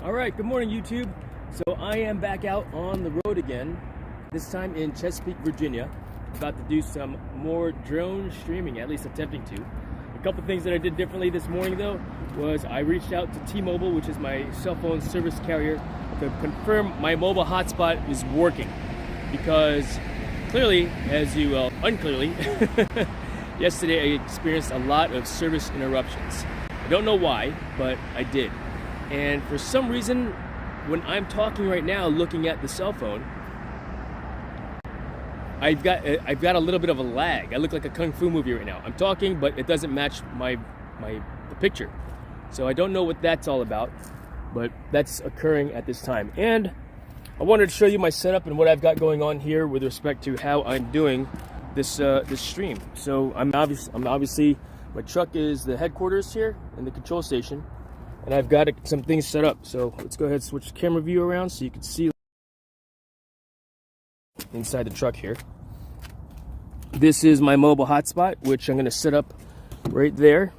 All right, good morning, YouTube. So I am back out on the road again, this time in Chesapeake, Virginia. About to do some more drone streaming, at least attempting to. A couple things that I did differently this morning, though, was I reached out to T-Mobile, which is my cell phone service carrier, to confirm my mobile hotspot is working. Because clearly, unclearly, yesterday I experienced a lot of service interruptions. I don't know why, but I did. And for some reason, when I'm talking right now, looking at the cell phone, I've got a little bit of a lag. I look like a kung fu movie right now. I'm talking, but it doesn't match the picture. So I don't know what that's all about, but that's occurring at this time. And I wanted to show you my setup and what I've got going on here with respect to how I'm doing this stream. So I'm obviously my truck is the headquarters here in the control station. And I've got some things set up. So let's go ahead and switch the camera view around so you can see inside the truck here. This is my mobile hotspot, which I'm going to set up right there.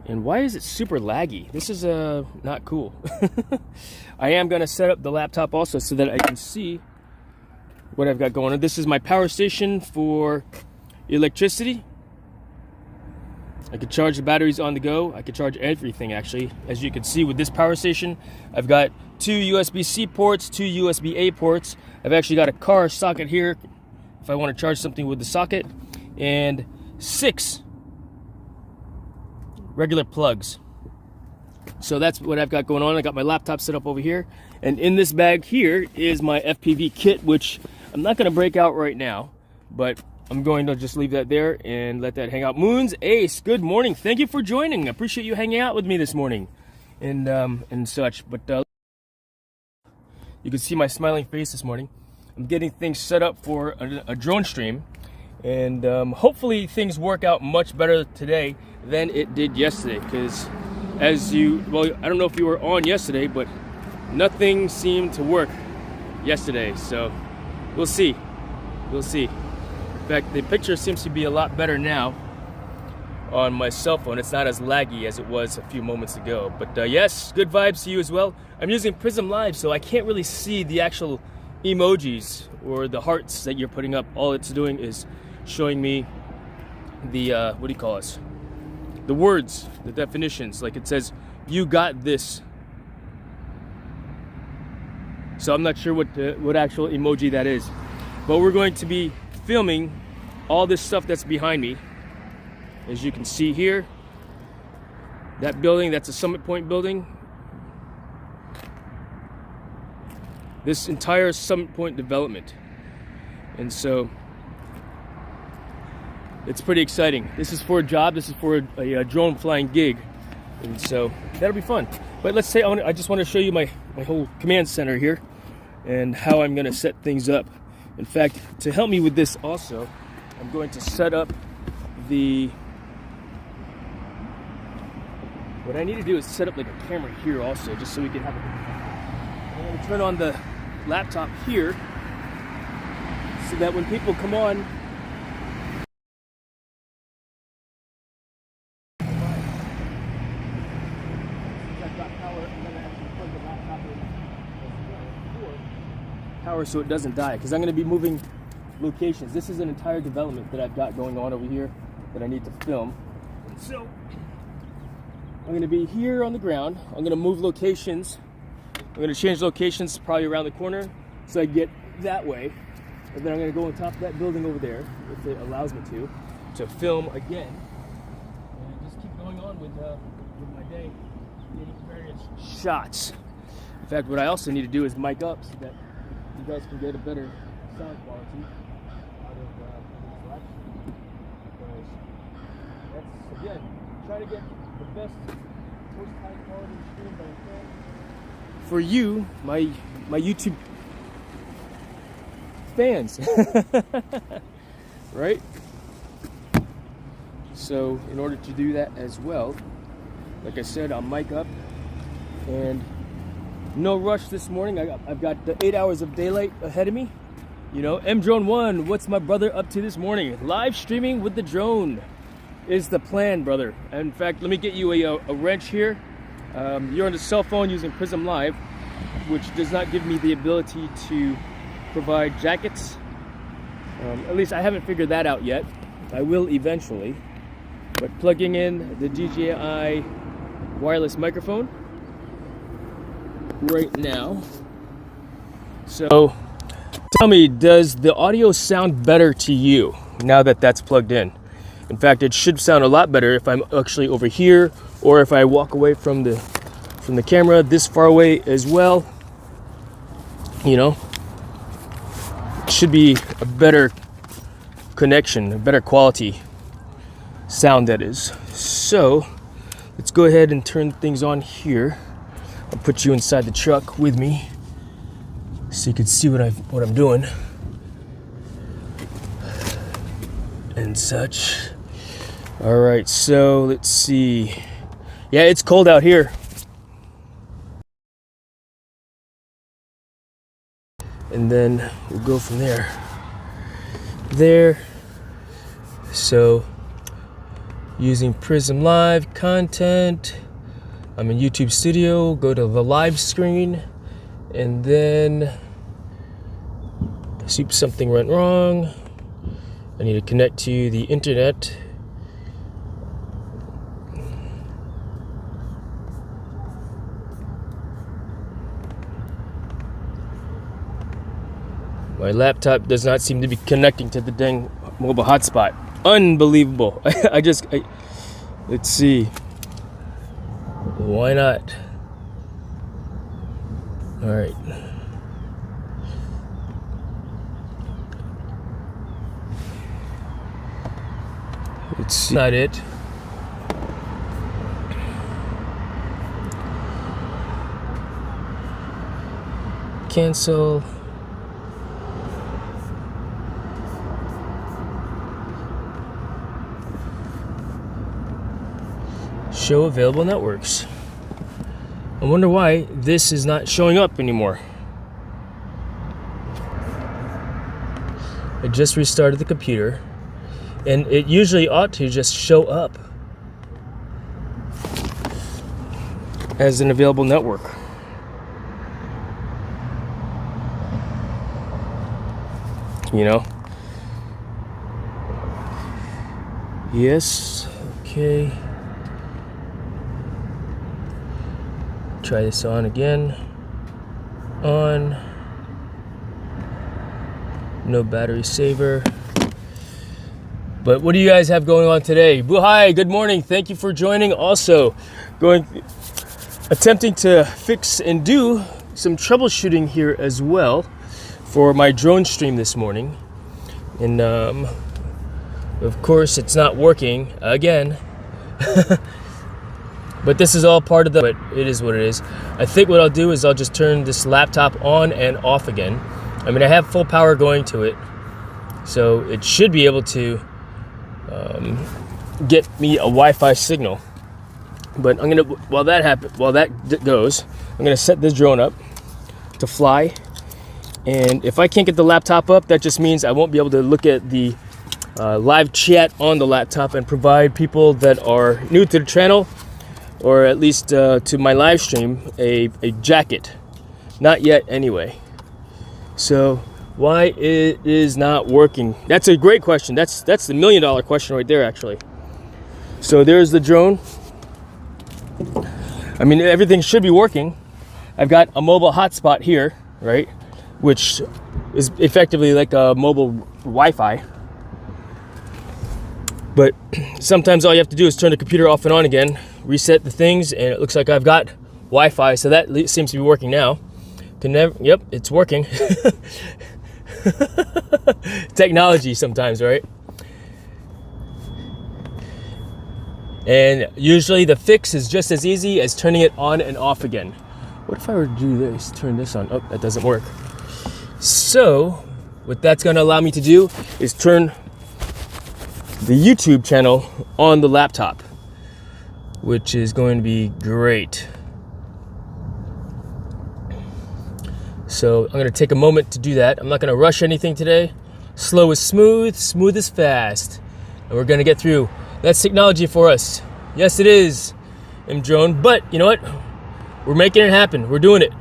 And why is it super laggy? This is not cool. I am going to set up the laptop also so that I can see what I've got going on. This is my power station for electricity. I could charge the batteries on the go. I could charge everything, actually. As you can see with this power station, I've got 2 USB-C ports, 2 USB-A ports. I've actually got a car socket here if I want to charge something with the socket, and 6 regular plugs. So that's what I've got going on. I got my laptop set up over here, and in this bag here is my FPV kit, which I'm not going to break out right now, but I'm going to just leave that there and let that hang out. Moons Ace, good morning. Thank you for joining. I appreciate you hanging out with me this morning and such. But you can see my smiling face this morning. I'm getting things set up for a drone stream, and hopefully things work out much better today than it did yesterday. Because I don't know if you were on yesterday, but nothing seemed to work yesterday. So we'll see. We'll see. In fact, the picture seems to be a lot better now on my cell phone. It's not as laggy as it was a few moments ago. But yes, good vibes to you as well. I'm using Prism Live, so I can't really see the actual emojis or the hearts that you're putting up. All it's doing is showing me the, what do you call this? The words, the definitions. Like it says, you got this. So I'm not sure what actual emoji that is. But we're going to be filming all this stuff that's behind me. As you can see here, that building, that's a Summit Point building. This entire Summit Point development. And so it's pretty exciting. This is for a job. This is for a drone flying gig. And so that'll be fun. But let's say I just want to show you my whole command center here and how I'm going to set things up. In fact, to help me with this also, I'm going to set up what I need to do is set up like a camera here also, just so we can have I'm going to turn on the laptop here so that when people come on, power so it doesn't die, because I'm going to be moving locations. This is an entire development that I've got going on over here that I need to film. So I'm going to be here on the ground. I'm going to move locations. I'm going to change locations probably around the corner so I get that way, and then I'm going to go on top of that building over there if it allows me to film again, and just keep going on with my day, getting various shots. In fact, what I also need to do is mic up so that you guys can get a better sound quality out of this live stream. Because that's, again, trying to get the best, most high quality stream that I can for you, my YouTube fans. Right? So in order to do that as well, like I said, I'll mic up, and no rush this morning. I've got the 8 hours of daylight ahead of me. You know, MDrone1, what's my brother up to this morning? Live streaming with the drone is the plan, brother. In fact, let me get you a wrench here. You're on a cell phone using Prism Live, which does not give me the ability to provide jackets. At least I haven't figured that out yet. I will eventually. But plugging in the DJI wireless microphone right now. So tell me, does the audio sound better to you now that that's plugged in? In fact, it should sound a lot better if I'm actually over here, or if I walk away from the camera this far away as well. You know, it should be a better connection, a better quality sound, that is. So let's go ahead and turn things on here. I'll put you inside the truck with me so you can see what I'm doing and such. All right, so let's see. Yeah, it's cold out here. And then we'll go from there. So using Prism Live content, I'm in YouTube Studio, go to the live screen, and then see if something went wrong. I need to connect to the internet. My laptop does not seem to be connecting to the dang mobile hotspot. Unbelievable. Let's see. Why not? All right. It's not it. Cancel. Show available networks. I wonder why this is not showing up anymore. I just restarted the computer, and it usually ought to just show up as an available network. You know? Yes, okay. Try this on again. On. No battery saver. But what do you guys have going on today? Hi, good morning. Thank you for joining. Also, attempting to fix and do some troubleshooting here as well for my DroneStream this morning. And of course, it's not working again. But this is all part of but it is what it is. I think what I'll do is I'll just turn this laptop on and off again. I mean, I have full power going to it, so it should be able to get me a Wi-Fi signal. But I'm gonna, while that goes, I'm gonna set this drone up to fly. And if I can't get the laptop up, that just means I won't be able to look at the live chat on the laptop and provide people that are new to the channel, or at least to my live stream, a jacket. Not yet anyway. So why it is not working? That's a great question. That's the $1 million question right there, actually. So there's the drone. I mean, everything should be working. I've got a mobile hotspot here, right? Which is effectively like a mobile Wi-Fi. But sometimes all you have to do is turn the computer off and on again, reset the things, and it looks like I've got Wi-Fi, so that seems to be working now. Yep, it's working. Technology sometimes, right? And usually the fix is just as easy as turning it on and off again. What if I were to do this, turn this on? Oh, that doesn't work. So what that's going to allow me to do is turn the YouTube channel on the laptop, which is going to be great. So I'm going to take a moment to do that. I'm not going to rush anything today. Slow is smooth, smooth is fast. And we're going to get through. That's technology for us. Yes, it is. drone, but you know what? We're making it happen. We're doing it.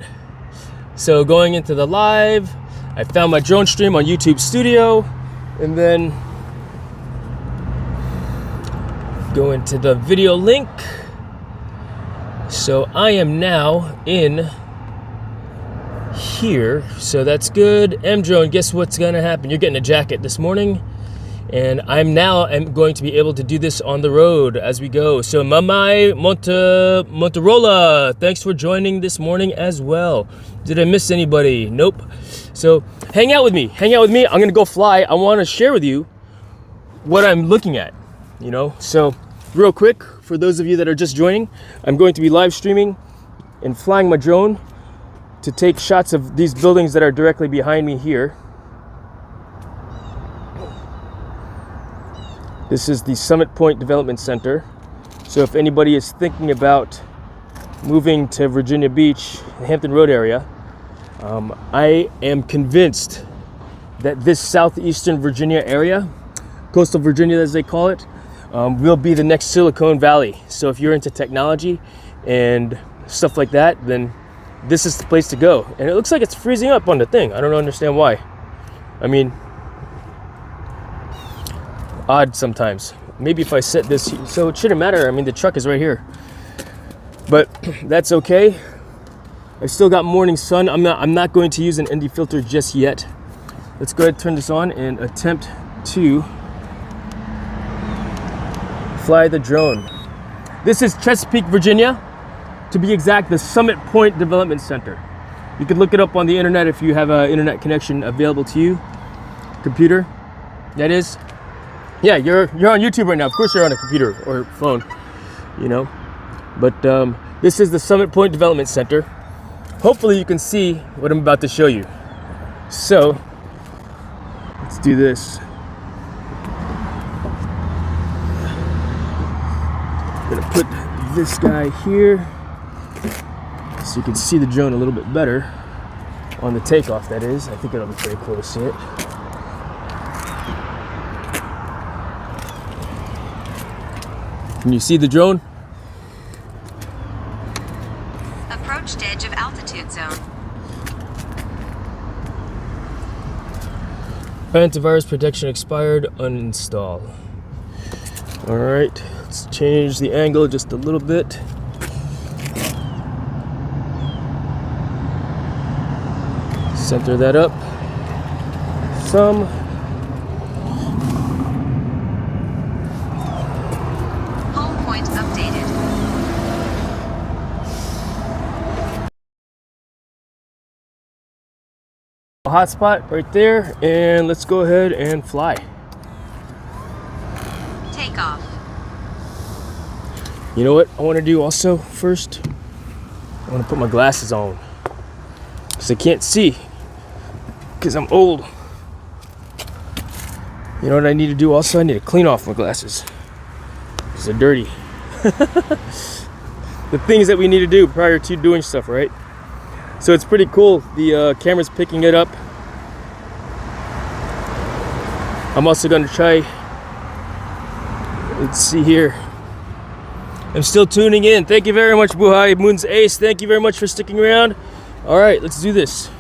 So going into the live, I found my DroneStream on YouTube Studio, and then go into the video link. So I am now in here, so that's good. Drone, guess what's gonna happen? You're getting a jacket this morning, and I'm going to be able to do this on the road as we go. So Mamai Monterola, thanks for joining this morning as well. Did I miss anybody? Nope. So hang out with me. I'm gonna go fly. I want to share with you what I'm looking at. You know, so real quick, for those of you that are just joining, I'm going to be live streaming and flying my drone to take shots of these buildings that are directly behind me here. This is the Summit Point Development Center. So if anybody is thinking about moving to Virginia Beach, the Hampton Road area, I am convinced that this southeastern Virginia area, coastal Virginia as they call it, will be the next Silicon Valley. So if you're into technology and stuff like that, then this is the place to go. And it looks like it's freezing up on the thing. I don't understand why. I mean, odd sometimes. Maybe if I set this, so it shouldn't matter. I mean, the truck is right here, but that's okay. I still got morning sun. I'm not going to use an ND filter just yet. Let's go ahead and turn this on and attempt to fly the drone. This is Chesapeake, Virginia. To be exact, the Summit Point Development Center. You can look it up on the internet if you have an internet connection available to you. Computer, that is. Yeah, you're on YouTube right now. Of course you're on a computer or phone, you know. But this is the Summit Point Development Center. Hopefully you can see what I'm about to show you. So, let's do this. I'm gonna put this guy here so you can see the drone a little bit better on the takeoff, that is. I think it'll be pretty cool to see it. Can you see the drone? Approached edge of altitude zone. Antivirus protection expired, uninstall. All right, let's change the angle just a little bit. Center that up some. Home point updated. Hotspot right there, and let's go ahead and fly. Take off. You know what I want to do also first? I want to put my glasses on because I can't see because I'm old. You know what I need to do also? I need to clean off my glasses because they're dirty. The things that we need to do prior to doing stuff, right? So it's pretty cool. The camera's picking it up. I'm also going to try, let's see here. I'm still tuning in. Thank you very much, Buhai Moon's Ace. Thank you very much for sticking around. All right, let's do this.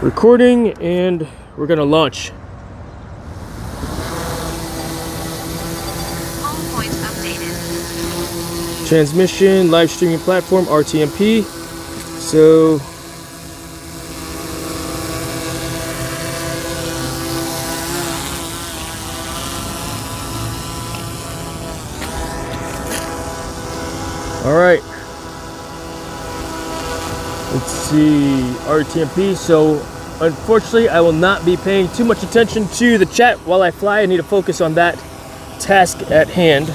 Recording, and we're going to launch. Home point updated. Transmission, live streaming platform, RTMP. So all right, let's see, RTMP. So unfortunately I will not be paying too much attention to the chat while I fly. I need to focus on that task at hand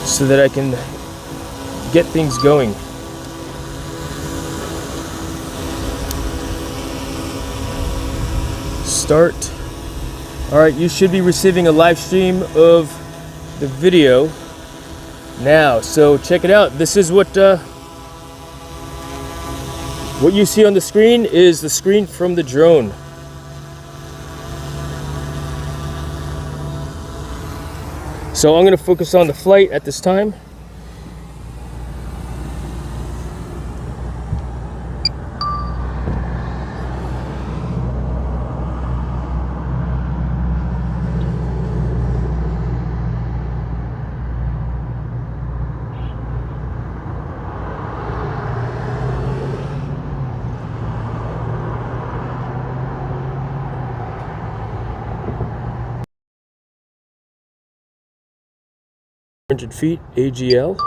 so that I can get things going. Start. All right, you should be receiving a live stream of the video now. So check it out. This is what you see on the screen is the screen from the drone. So I'm going to focus on the flight at this time. Feet AGL.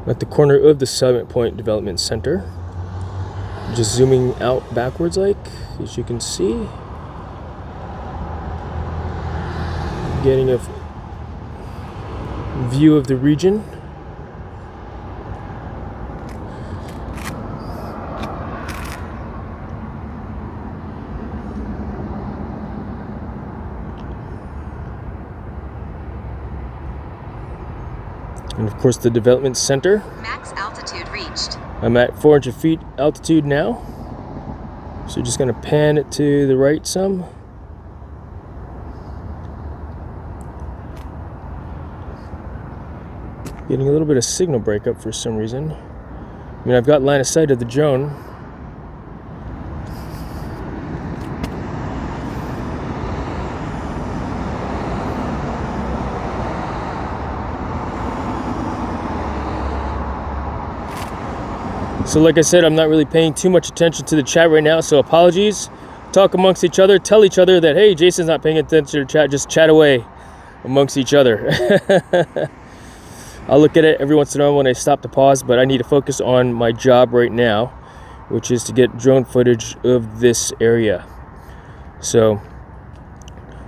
At the corner of the Summit Point Development Center. Just zooming out backwards, like, as you can see. Getting a view of the region. And of course the development center. Max altitude reached. I'm at 400 feet altitude now. So just going to pan it to the right some. Getting a little bit of signal breakup for some reason. I mean, I've got line of sight of the drone. So like I said, I'm not really paying too much attention to the chat right now, so apologies. Talk amongst each other, tell each other that, hey, Jason's not paying attention to chat, just chat away amongst each other. I'll look at it every once in a while when I stop to pause, but I need to focus on my job right now, which is to get drone footage of this area. So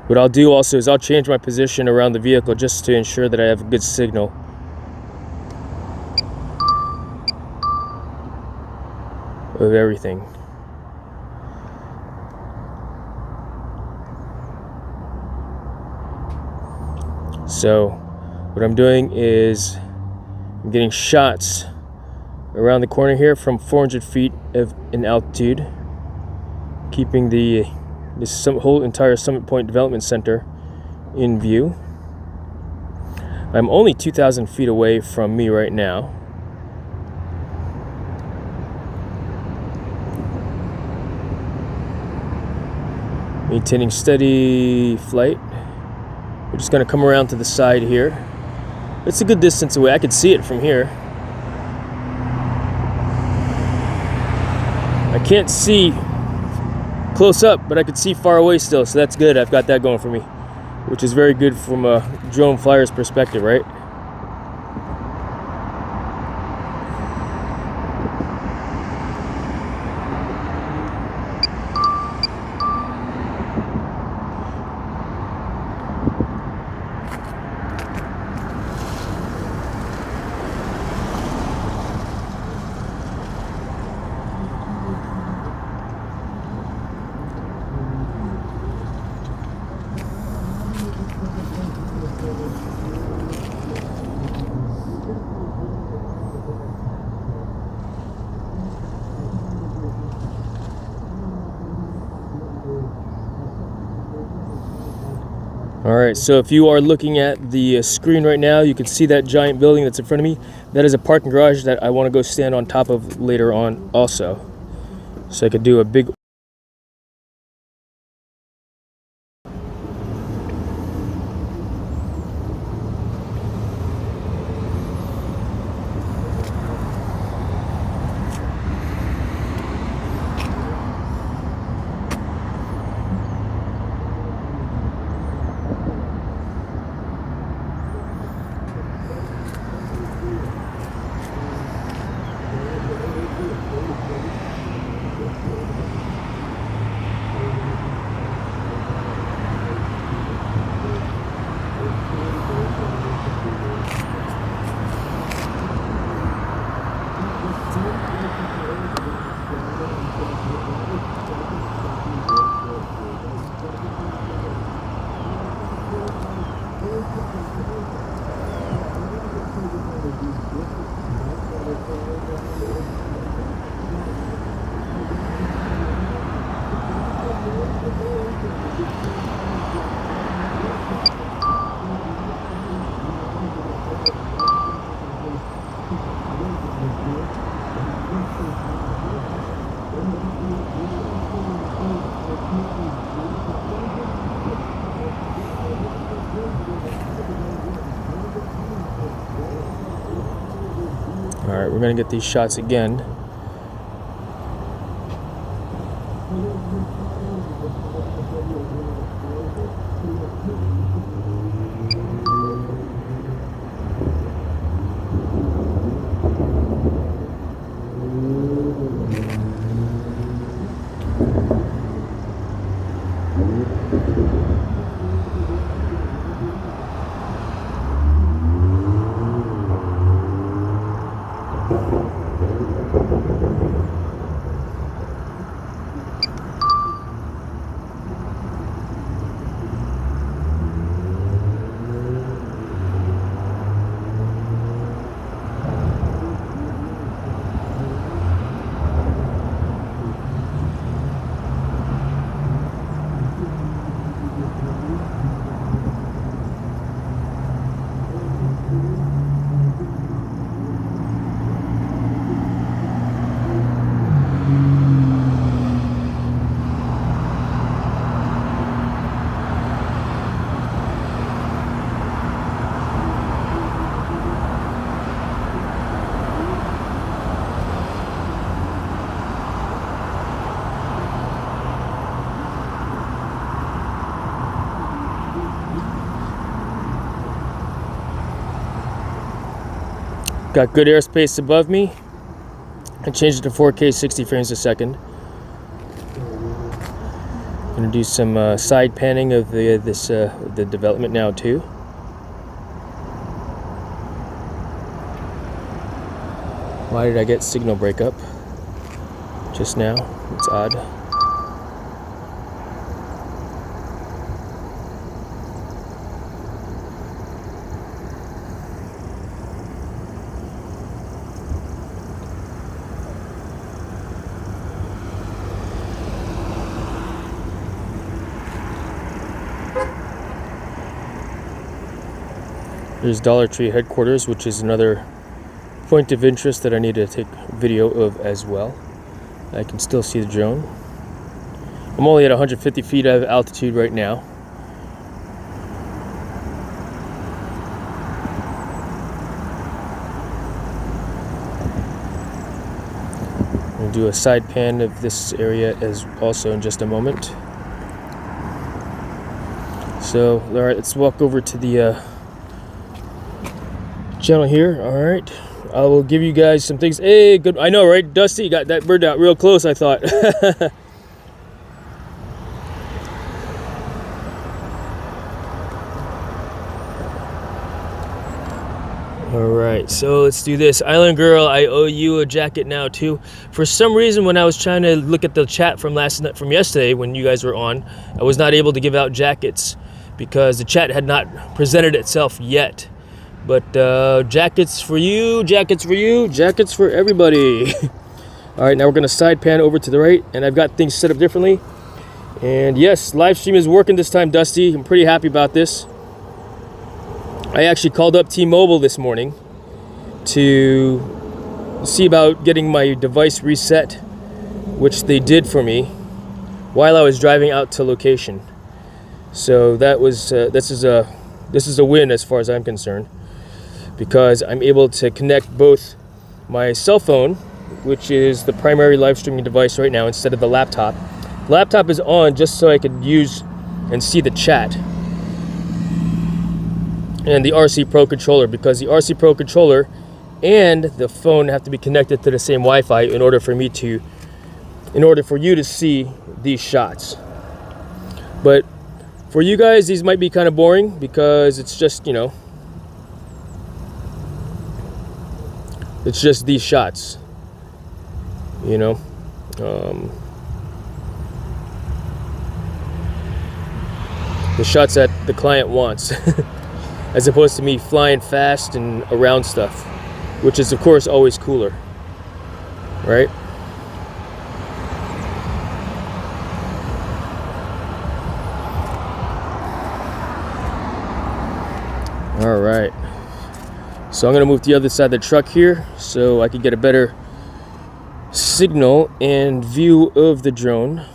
what I'll do also is I'll change my position around the vehicle just to ensure that I have a good signal. Of everything. So what I'm doing is I'm getting shots around the corner here from 400 feet in altitude, keeping this whole entire Summit Point Development Center in view. I'm only 2,000 feet away from me right now. Maintaining steady flight. We're just going to come around to the side here. It's a good distance away. I can see it from here. I can't see close up, but I can see far away still, so that's good. I've got that going for me, which is very good from a drone flyer's perspective, right? Alright, so if you are looking at the screen right now, you can see that giant building that's in front of me. That is a parking garage that I want to go stand on top of later on also. So I could do a big... Alright, we're gonna get these shots again. Got good airspace above me. I changed it to 4K 60 frames a second. Gonna do some side panning of the development now too. Why did I get signal breakup just now? It's odd. There's Dollar Tree headquarters, which is another point of interest that I need to take video of as well. I can still see the drone. I'm only at 150 feet of altitude right now. I'm going to do a side pan of this area as also in just a moment. So, alright, let's walk over to the channel here. All right, I will give you guys some things. Hey, good. I know, right? Dusty got that bird out real close, I thought. All right, so let's do this. Island Girl, I owe you a jacket now too. For some reason, when I was trying to look at the chat from yesterday when you guys were on, I was not able to give out jackets because the chat had not presented itself yet. But jackets for you, jackets for you, jackets for everybody. All right, now we're gonna side pan over to the right, and I've got things set up differently. And yes, live stream is working this time, Dusty. I'm pretty happy about this. I actually called up T-Mobile this morning to see about getting my device reset, which they did for me while I was driving out to location. So that was this is a win as far as I'm concerned, because I'm able to connect both my cell phone, which is the primary live streaming device right now, instead of the laptop. The laptop is on just so I could use and see the chat, and the RC Pro controller, because the RC Pro controller and the phone have to be connected to the same Wi-Fi in order for you to see these shots. But for you guys, these might be kind of boring because it's just, you know, it's just these shots, you know. The shots that the client wants, as opposed to me flying fast and around stuff, which is of course always cooler, right? All right, so I'm gonna move to the other side of the truck here so I can get a better signal and view of the drone.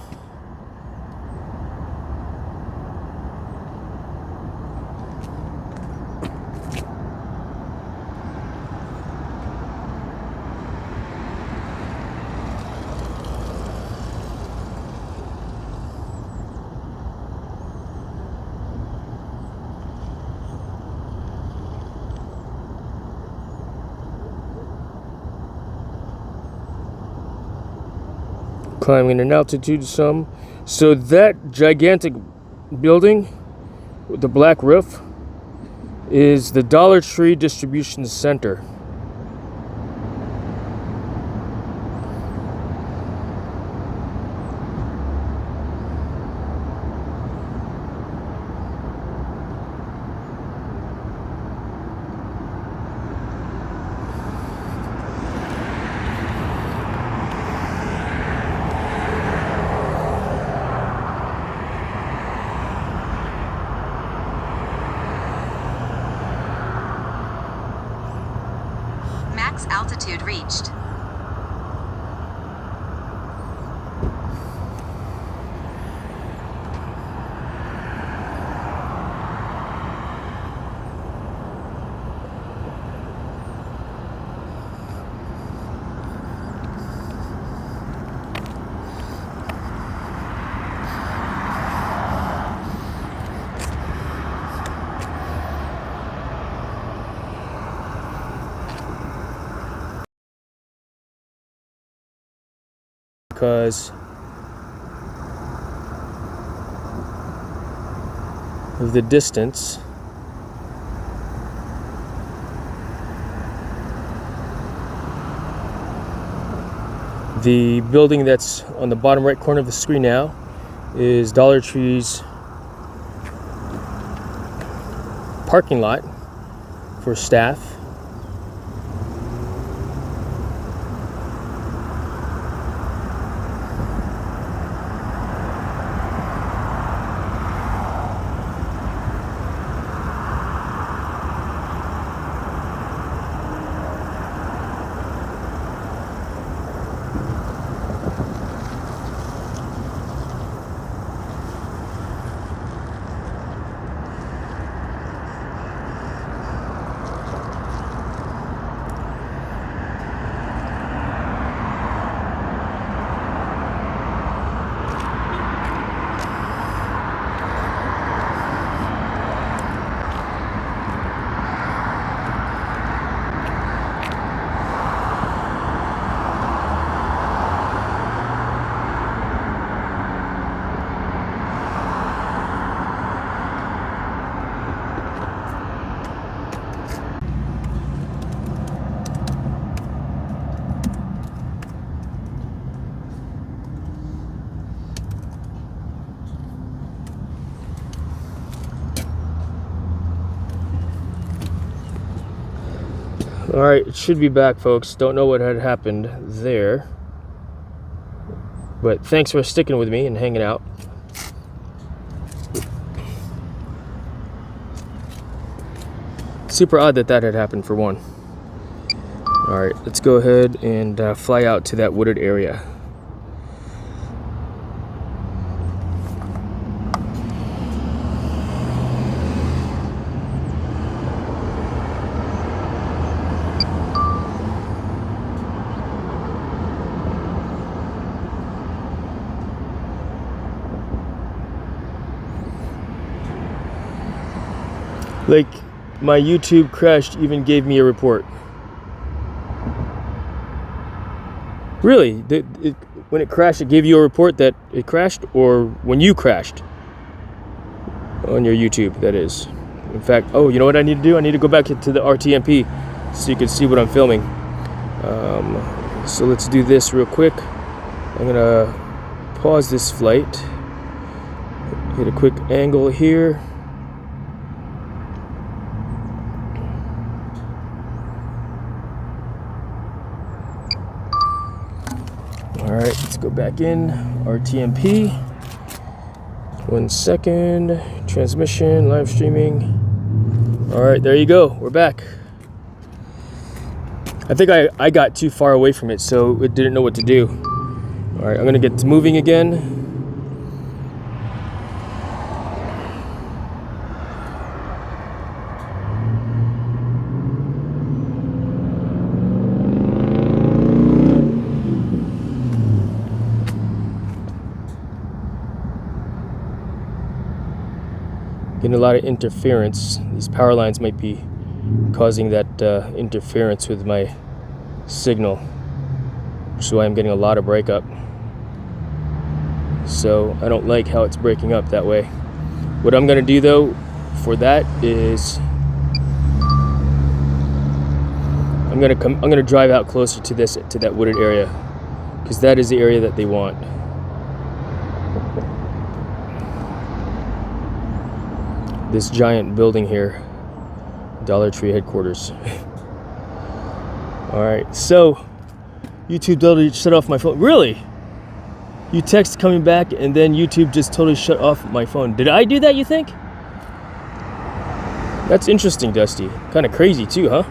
climbing in altitude some. So that gigantic building with the black roof is the Dollar Tree Distribution Center. Max altitude reached. Because of the distance. The building that's on the bottom right corner of the screen now is Dollar Tree's parking lot for staff. All right, it should be back, folks. Don't know what had happened there, but thanks for sticking with me and hanging out. Super odd that had happened, for one. All right, let's go ahead and fly out to that wooded area. Like, my YouTube crashed even gave me a report. Really? When it crashed, it gave you a report that it crashed? Or when you crashed? On your YouTube, that is. In fact, oh, you know what I need to do? I need to go back to the RTMP so you can see what I'm filming. So let's do this real quick. I'm gonna pause this flight. Hit a quick angle here. All right, let's go back in RTMP. 1 second. Transmission, live streaming. All right, there you go. We're back. I think I got too far away from it, so it didn't know what to do. All right, I'm gonna get to moving again. Getting a lot of interference. These power lines might be causing that interference with my signal, which is why I'm getting a lot of breakup. So I don't like how it's breaking up that way. What I'm gonna do though for that is I'm gonna drive out closer to that wooded area, because that is the area that they want. This giant building here, Dollar Tree headquarters. All right, so YouTube totally shut off my phone. Really? You text coming back and then YouTube just totally shut off my phone. Did I do that, you think? That's interesting, Dusty. Kind of crazy too, huh?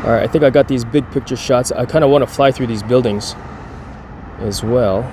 All right, I think I got these big picture shots. I kind of want to fly through these buildings as well.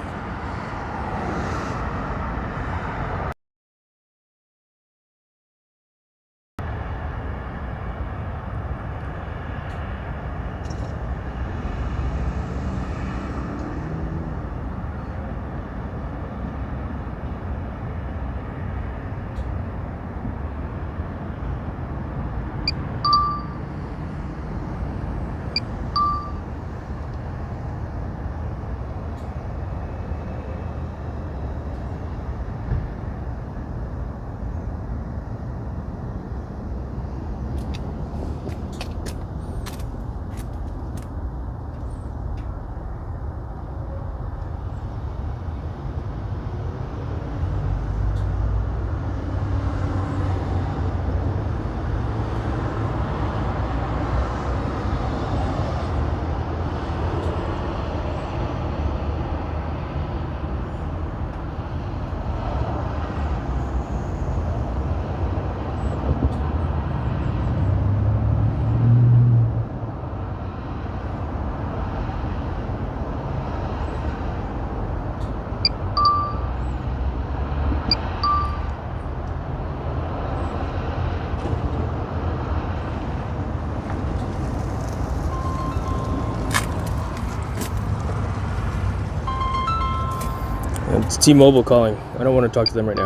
It's T-Mobile calling. I don't want to talk to them right now.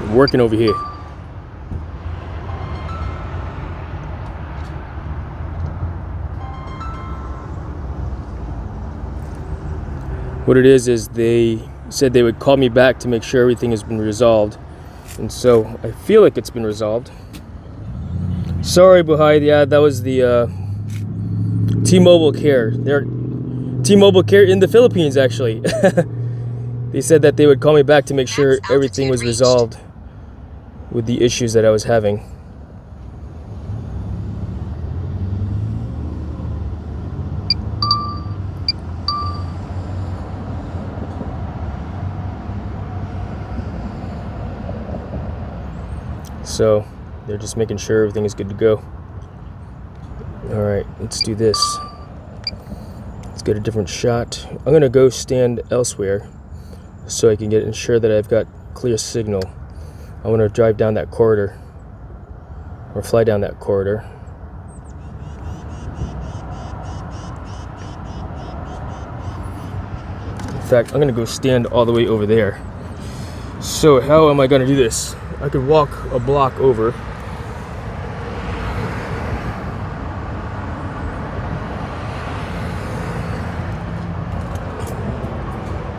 I'm working over here. What it is they said they would call me back to make sure everything has been resolved. And so I feel like it's been resolved. Sorry, Buhai. Yeah, that was the T-Mobile Care. They're T-Mobile Care in the Philippines, actually. They said that they would call me back to make sure everything was resolved with the issues that I was having. So they're just making sure everything is good to go. All right, let's do this. Let's get a different shot. I'm gonna go stand elsewhere so I can ensure that I've got clear signal. I want to drive down that corridor or fly down that corridor. In fact, I'm gonna go stand all the way over there. So how am I gonna do this? I could walk a block over.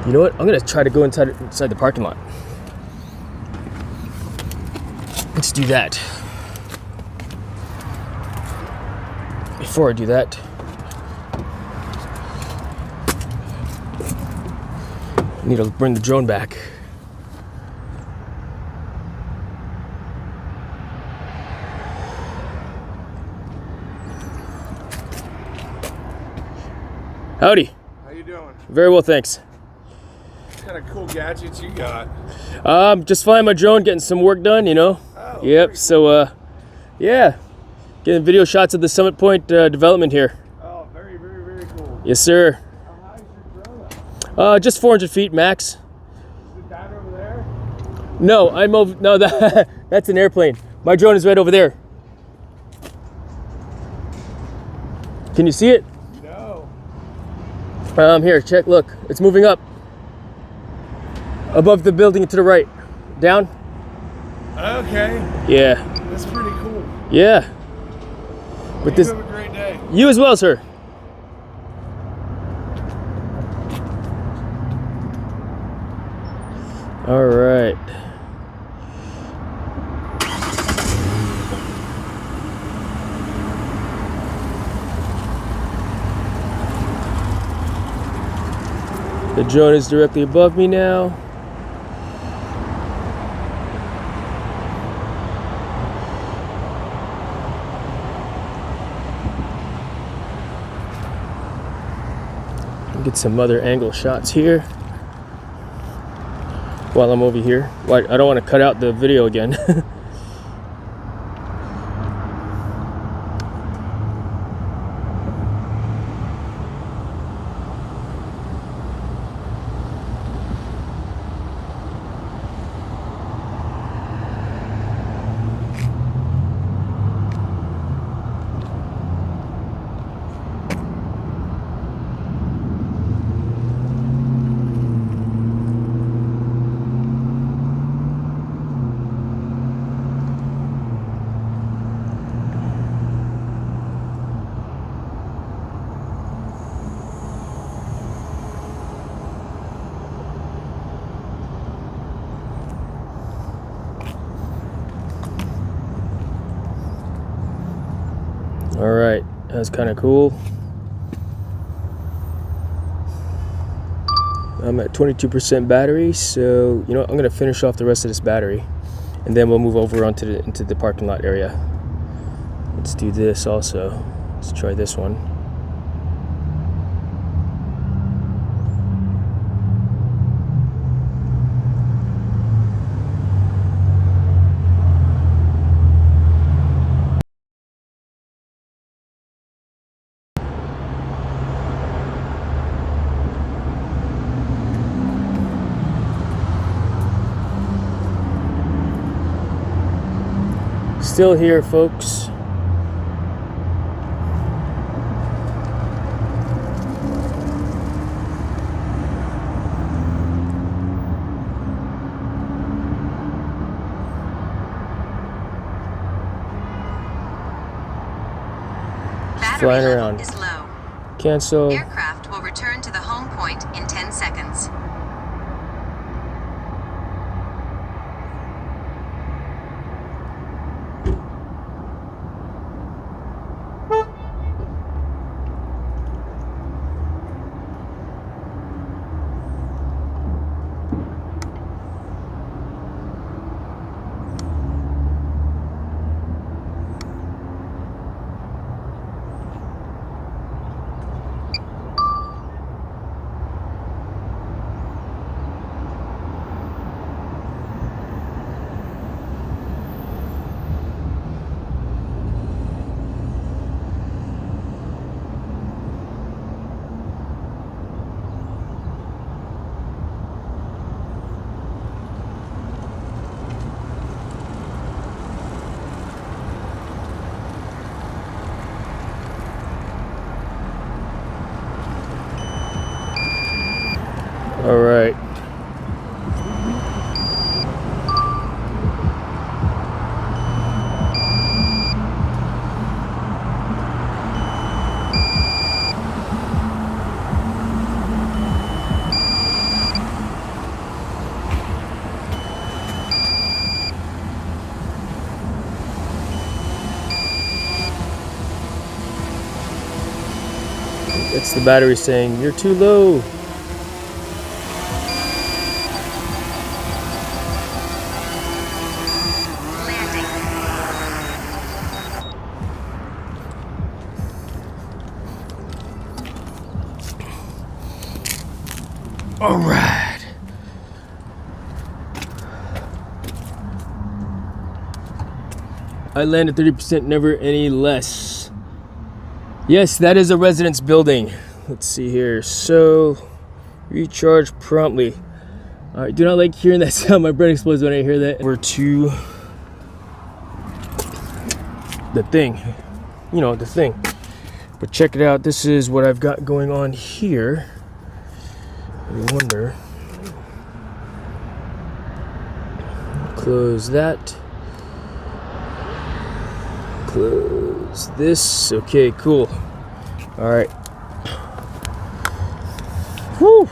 You know what? I'm gonna try to go inside the parking lot. Let's do that. Before I do that, I need to bring the drone back. Howdy. How you doing? Very well, thanks. What kind of cool gadgets you got? Just flying my drone, getting some work done, you know. Oh, yep. So, yeah, getting video shots of the Summit Point development here. Oh, very, very, very cool. Yes, sir. How high is your drone up? Just 400 feet max. Is it down over there? No, I'm over. No, that's an airplane. My drone is right over there. Can you see it? No. Here, check, look. It's moving up. Above the building to the right. Down? Okay. Yeah. That's pretty cool. Yeah. But You have a great day. You as well, sir. All right. The drone is directly above me now. Get some other angle shots here while I'm over here. Well, I don't want to cut out the video again. All right, that's kind of cool. I'm at 22% battery, so you know what, I'm gonna finish off the rest of this battery, and then we'll move over onto into the parking lot area. Let's do this also. Let's try this one. Still here, folks. Battery Flying level around. is low. Cancel. Aircraft will return to the home point in 10 seconds. All right. It's the battery saying you're too low. Landing. All right. I landed 30%, never any less. Yes, that is a residence building. Let's see here. So, recharge promptly. All right, do not like hearing that sound. My brain explodes when I hear that. We're to the thing. You know, the thing. But check it out. This is what I've got going on here. I wonder. Close that. Close this. Okay, cool. All right. Whew.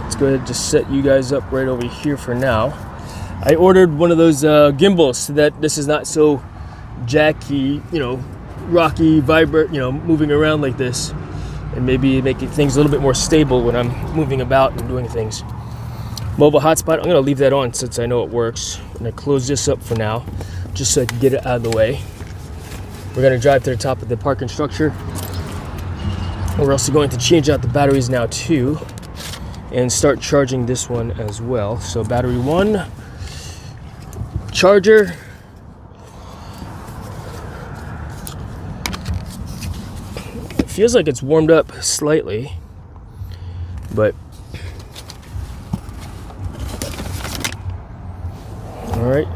Let's go ahead and just set you guys up right over here for now. I ordered one of those gimbals so that this is not so jacky, you know, rocky, vibrant, you know, moving around like this, and maybe making things a little bit more stable when I'm moving about and doing things. Mobile hotspot, I'm gonna leave that on since I know it works. I'm gonna close this up for now, just so I can get it out of the way. We're gonna drive to the top of the parking structure. We're also going to change out the batteries now too, and start charging this one as well. So battery 1, charger. It feels like it's warmed up slightly, but all right.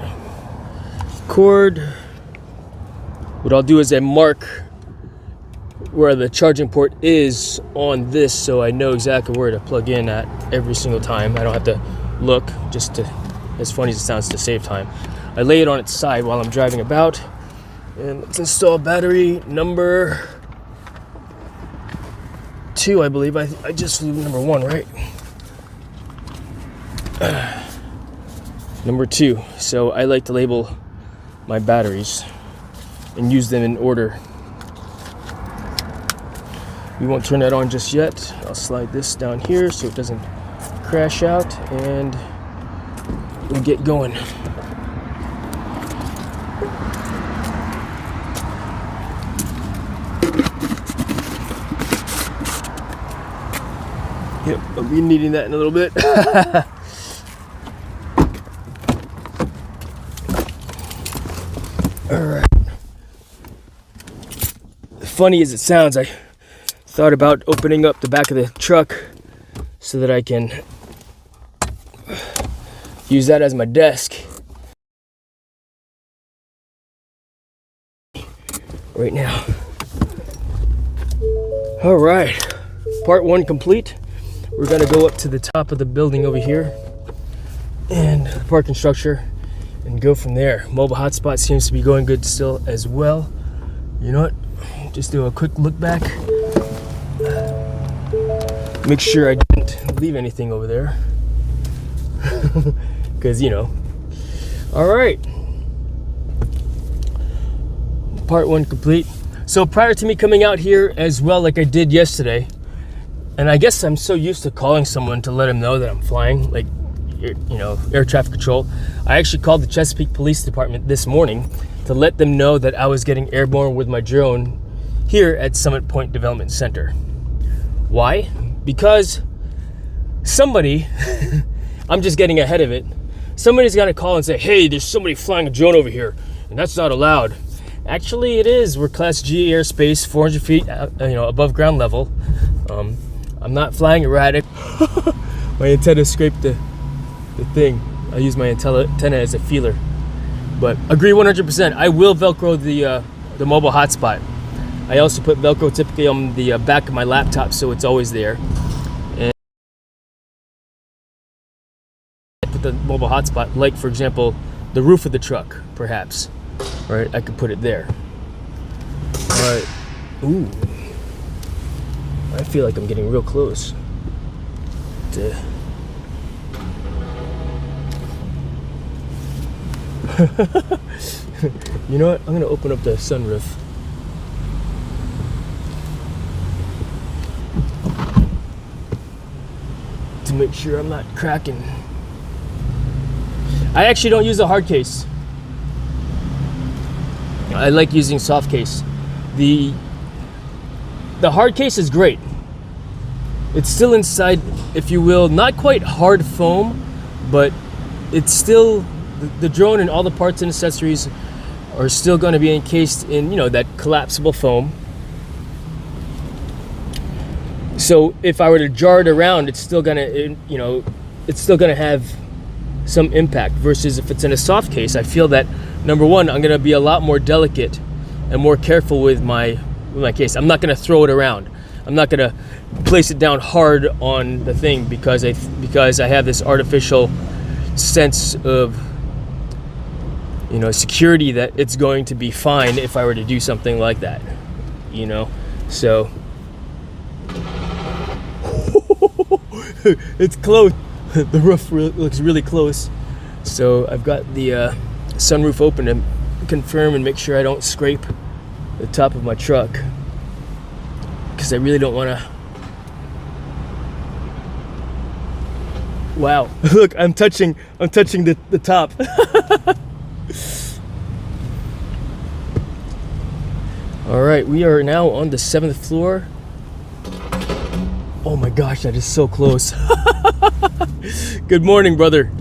Cord. What I'll do is I mark where the charging port is on this, so I know exactly where to plug in at every single time. I don't have to look, just to, as funny as it sounds, to save time. I lay it on its side while I'm driving about. And let's install battery number 2, I believe. I just flew number 1, right? Number 2. So I like to label my batteries and use them in order. We won't turn that on just yet. I'll slide this down here so it doesn't crash out, and we'll get going. Yep, I'll be needing that in a little bit. All right. Funny as it sounds, I thought about opening up the back of the truck so that I can use that as my desk right now. All right, part 1 complete. We're gonna go up to the top of the building over here and the parking structure and go from there. Mobile hotspot seems to be going good still as well. You know what? Just do a quick look back. Make sure I didn't leave anything over there. Because, you know. Alright. Part 1 complete. So prior to me coming out here as well, like I did yesterday, and I guess I'm so used to calling someone to let them know that I'm flying, like, you know, air traffic control. I actually called the Chesapeake Police Department this morning to let them know that I was getting airborne with my drone here at Summit Point Development Center. Why? Because somebody, I'm just getting ahead of it, somebody's got to call and say, hey, there's somebody flying a drone over here, and that's not allowed. Actually, it is. We're Class G airspace, 400 feet, you know, above ground level. I'm not flying erratic. My antenna scraped the thing. I use my antenna as a feeler. But agree 100%. I will Velcro the mobile hotspot. I also put Velcro typically on the back of my laptop, so it's always there. And I put the mobile hotspot, like for example, the roof of the truck, perhaps. Right? I could put it there. All right. Ooh. I feel like I'm getting real close to. You know what? I'm gonna open up the sunroof. To make sure I'm not cracking. I actually don't use a hard case. I like using soft case. The hard case is great. It's still inside, if you will, not quite hard foam, but it's still, the drone and all the parts and accessories are still going to be encased in, you know, that collapsible foam. So if I were to jar it around, it's still going to, you know, it's still going to have some impact. Versus if it's in a soft case, I feel that, number one, I'm going to be a lot more delicate and more careful with my case. I'm not gonna throw it around. I'm not gonna place it down hard on the thing because I have this artificial sense of, you know, security that it's going to be fine if I were to do something like that, you know. So it's close. The roof looks really close. So I've got the sunroof open to confirm and make sure I don't scrape the top of my truck, because I really don't want to. Wow, look, I'm touching the top. All right, we are now on the 7th floor. Oh my gosh, that is so close. Good morning, brother.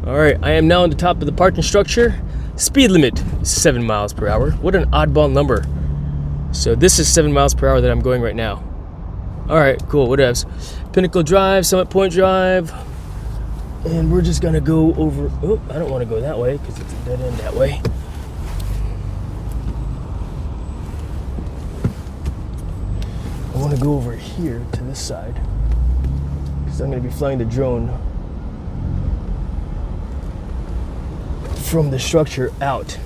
All right, I am now on the top of the parking structure. Speed limit is 7 miles per hour. What an oddball number. So this is 7 miles per hour that I'm going right now. All right, cool, whatevs. Pinnacle Drive, Summit Point Drive. And we're just gonna go over, oh, I don't wanna go that way because it's a dead end that way. I wanna go over here to this side because I'm gonna be flying the drone from the structure out.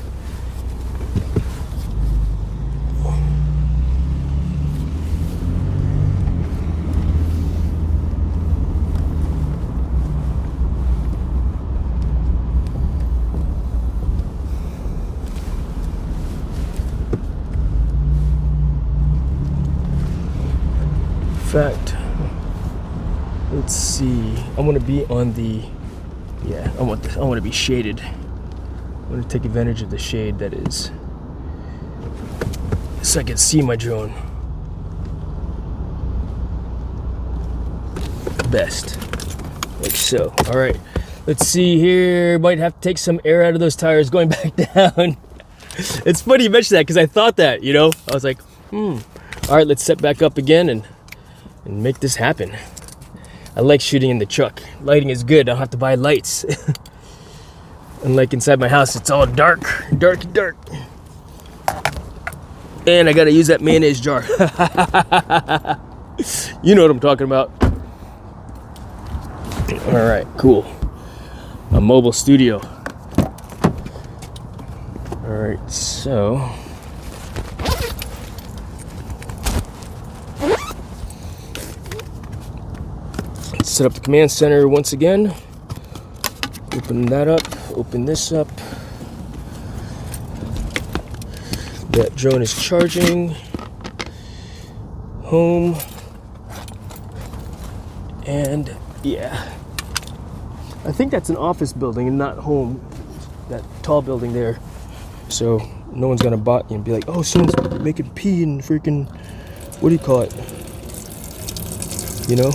In fact, let's see. I want to be on the, yeah, I want to be shaded. I want to take advantage of the shade that is, so I can see my drone best, like so. All right, let's see here. Might have to take some air out of those tires going back down. It's funny you mentioned that because I thought that, you know, I was like, All right, let's set back up again and make this happen. I like shooting in the truck. Lighting is good. I don't have to buy lights. Unlike inside my house, it's all dark. And I gotta use that mayonnaise jar. You know what I'm talking about. All right, cool. A mobile studio. All right, so set up the command center once again. Open that up, open this up. That drone is charging. Home. And yeah. I think that's an office building and not home. That tall building there. So no one's gonna bot and be like, oh, someone's making pee in freaking, what do you call it? You know?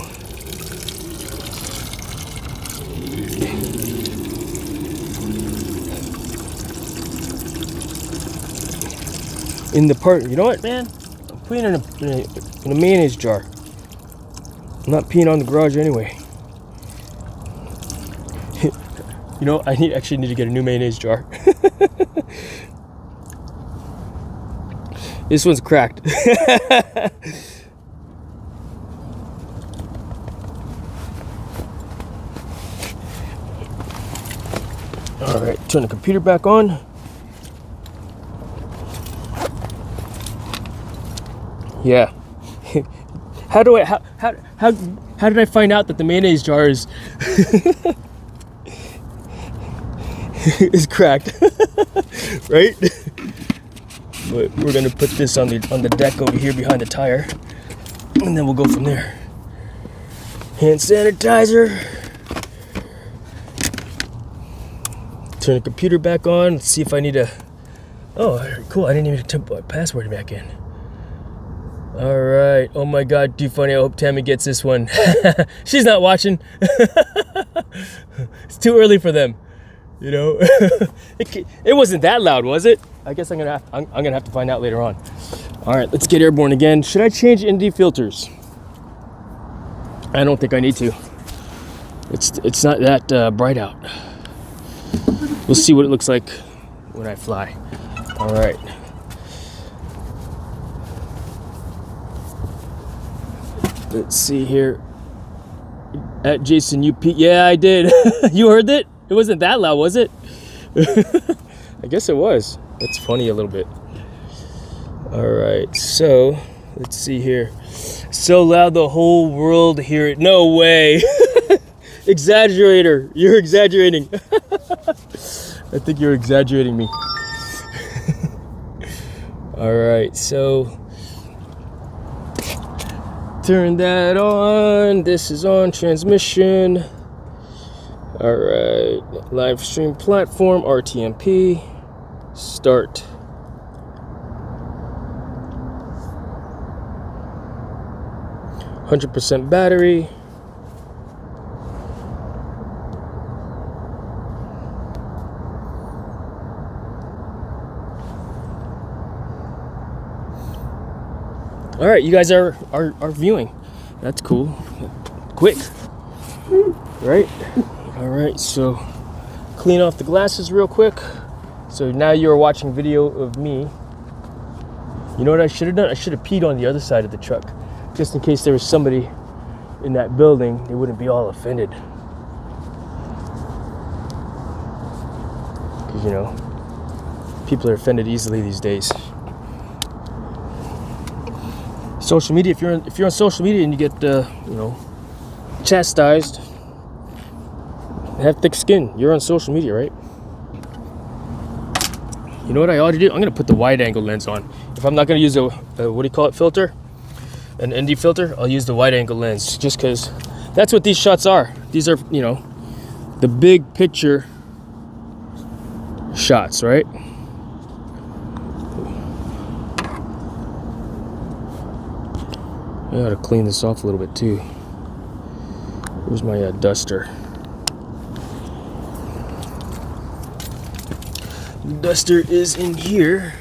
In the part, you know what, man? I'm peeing in a mayonnaise jar. I'm not peeing on the garage anyway. You know, I actually need to get a new mayonnaise jar. This one's cracked. All right, turn the computer back on. Yeah. How did I find out that the mayonnaise jar is is cracked? Right? But we're gonna put this on the deck over here behind the tire, and then we'll go from there. Hand sanitizer. Turn the computer back on. Let's see if I need a. Oh, cool! I didn't even put my password back in. All right. Oh my God, too funny. I hope Tammy gets this one. She's not watching. It's too early for them, you know. It wasn't that loud, was it? I guess I'm gonna have to find out later on. All right, let's get airborne again. Should I change ND filters? I don't think I need to. It's not that bright out. We'll see what it looks like when I fly. All right. Let's see here. At Jason UP. Yeah, I did. You heard it? It wasn't that loud, was it? I guess it was. That's funny a little bit. All right, so let's see here. So loud the whole world hear it. No way. Exaggerator. You're exaggerating. I think you're exaggerating me. All right, so turn that on. This is on transmission. All right, live stream platform, RTMP. Start. %% battery. All right, you guys are viewing. That's cool. Quick, right? All right, so clean off the glasses real quick. So now you're watching video of me. You know what I should have done? I should have peed on the other side of the truck, just in case there was somebody in that building. They wouldn't be all offended. Because, you know, people are offended easily these days. Social media, if you're on social media and you get you know, chastised, have thick skin. You're on social media, right? You know what I ought to do? I'm gonna put the wide angle lens on. If I'm not gonna use a what do you call it, filter, an ND filter, I'll use the wide angle lens, just because that's what these shots are. These are, you know, the big picture shots, right? I gotta clean this off a little bit too. Where's my duster? Duster is in here.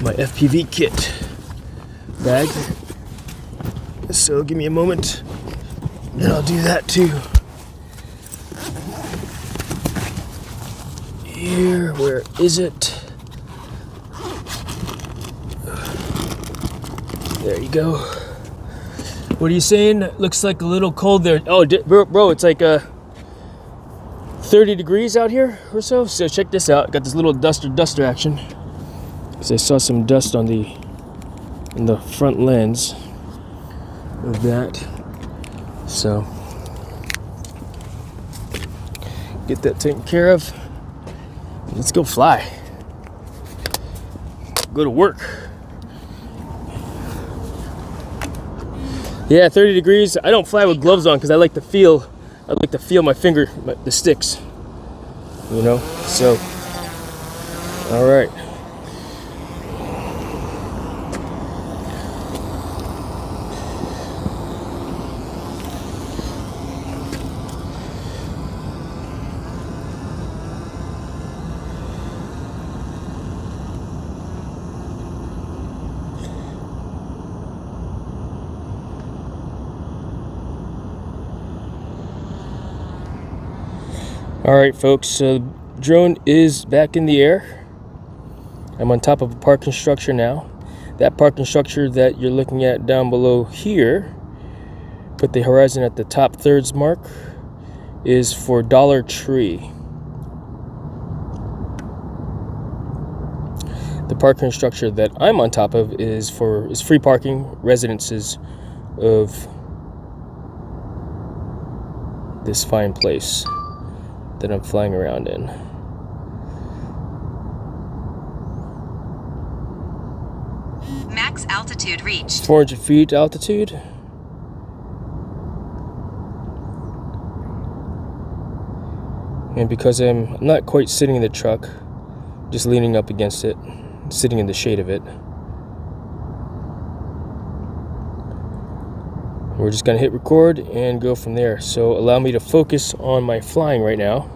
My FPV kit bag. So give me a moment and I'll do that too. Here, where is it? There you go. What are you saying? Looks like a little cold there. Oh, bro, it's like 30 degrees out here or so. So check this out. Got this little duster action. Because I saw some dust on in the front lens of that. So get that taken care of. Let's go fly. Go to work. Yeah, 30 degrees. I don't fly with gloves on because I like to feel my finger, the sticks. You know? So, all right. All right, folks, so the drone is back in the air. I'm on top of a parking structure now. That parking structure that you're looking at down below here, put the horizon at the top thirds mark, is for Dollar Tree. The parking structure that I'm on top of is free parking residences of this fine place that I'm flying around in. Max altitude reached. 400 feet altitude. And because I'm not quite sitting in the truck, just leaning up against it, sitting in the shade of it, we're just gonna hit record and go from there. So allow me to focus on my flying right now.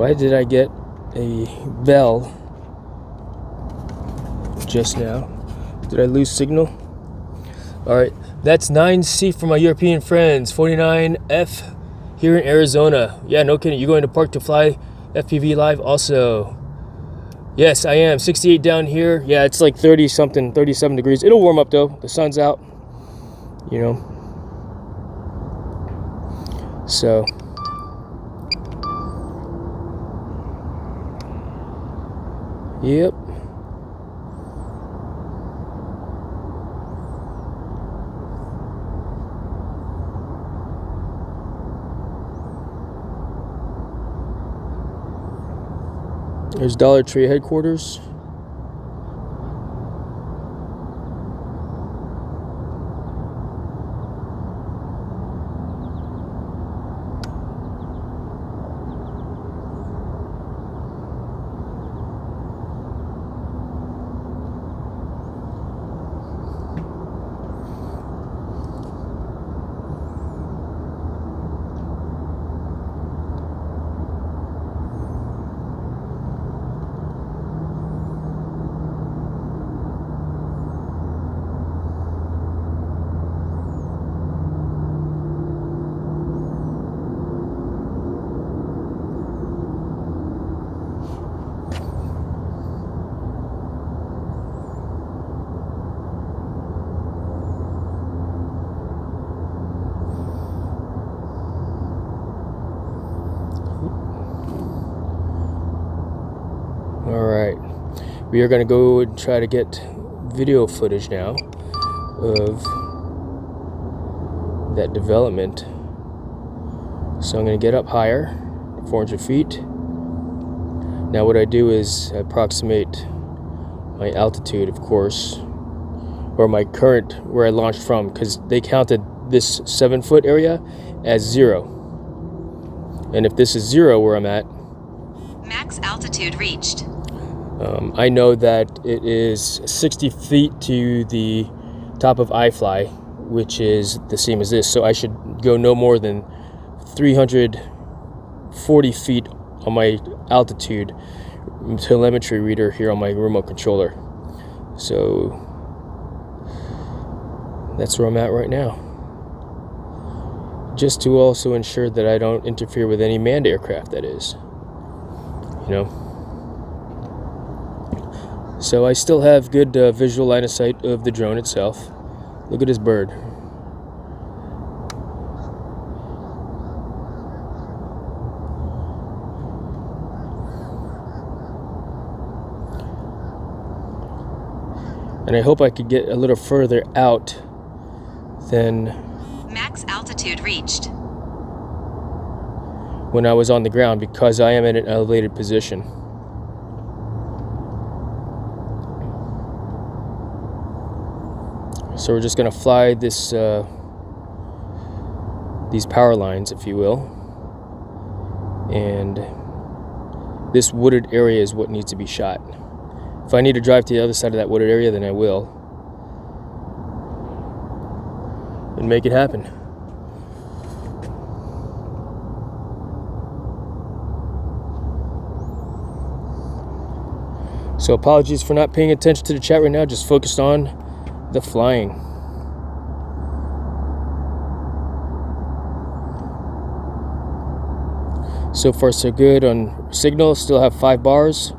Why did I get a bell just now? Did I lose signal? Alright, that's 9C for my European friends, 49F here in Arizona. Yeah, no kidding. You going to Park to Fly FPV live also? Yes, I am. 68 down here. Yeah, it's like 30 something, 37 degrees. It'll warm up though. The sun's out, you know. So yep. There's Dollar Tree headquarters. Alright, we are going to go and try to get video footage now of that development. So I'm going to get up higher, 400 feet. Now what I do is approximate my altitude, of course, or my current where I launched from, because they counted this 7-foot area as 0. And if this is 0 where I'm at, Max altitude reached. I know that it is 60 feet to the top of iFly, which is the same as this. So I should go no more than 340 feet on my altitude telemetry reader here on my remote controller. So that's where I'm at right now. Just to also ensure that I don't interfere with any manned aircraft, that is. You know. So I still have good visual line of sight of the drone itself. Look at this bird. And I hope I could get a little further out than Max altitude reached. when I was on the ground, because I am in an elevated position. So we're just going to fly this these power lines, if you will, and this wooded area is what needs to be shot. If I need to drive to the other side of that wooded area, then I will, and make it happen. So apologies for not paying attention to the chat right now, just focused on the flying. So far so good on signal. Still have 5 bars,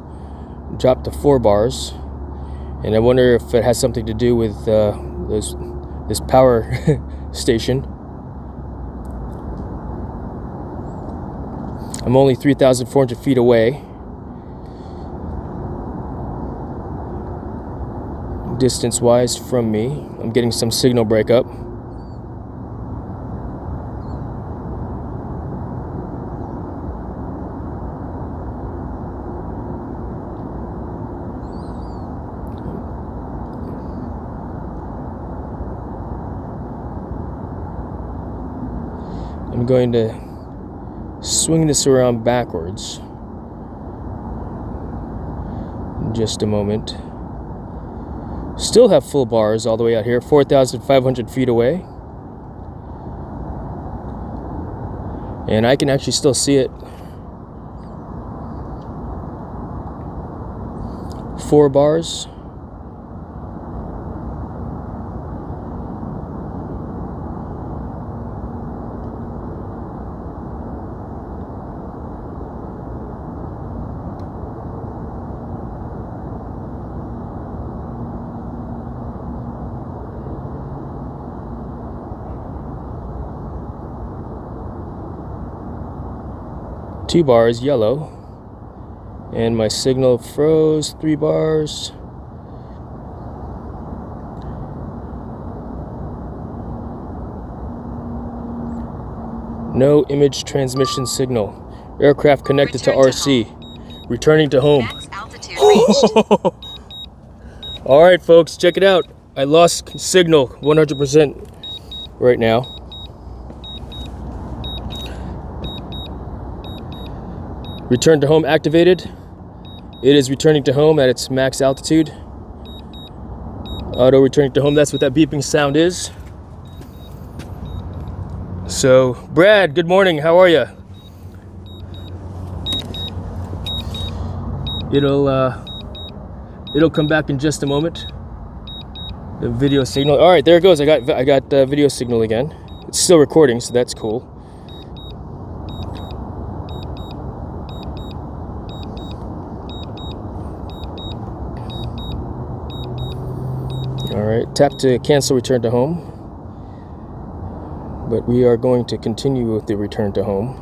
dropped to 4 bars, and I wonder if it has something to do with this power station. I'm only 3,400 feet away. Distance wise from me, I'm getting some signal breakup. I'm going to swing this around backwards in just a moment. Still have full bars all the way out here, 4,500 feet away. And I can actually still see it. 4 bars. Two bars yellow, and my signal froze. 3 bars. No image transmission signal. Aircraft connected to RC. Returning to home. Max altitude reached. All right, folks, check it out. I lost signal 100% right now. Return to home activated. It is returning to home at its max altitude. Auto returning to home, that's what that beeping sound is. So, Brad, good morning, how are you? It'll come back in just a moment. The video signal, all right, there it goes. I got video signal again. It's still recording, so that's cool. Alright, tap to cancel return to home. But we are going to continue with the return to home.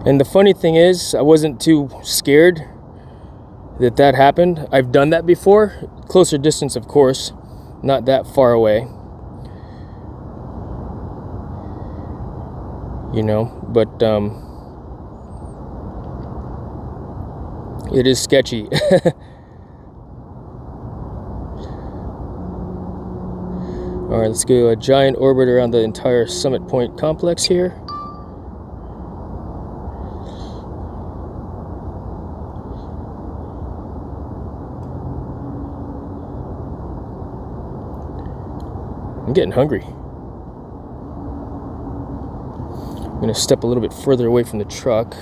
And the funny thing is, I wasn't too scared that happened. I've done that before. Closer distance, of course, not that far away. You know, but it is sketchy. All right, let's go a giant orbit around the entire Summit Point complex here. I'm getting hungry. I'm gonna step a little bit further away from the truck.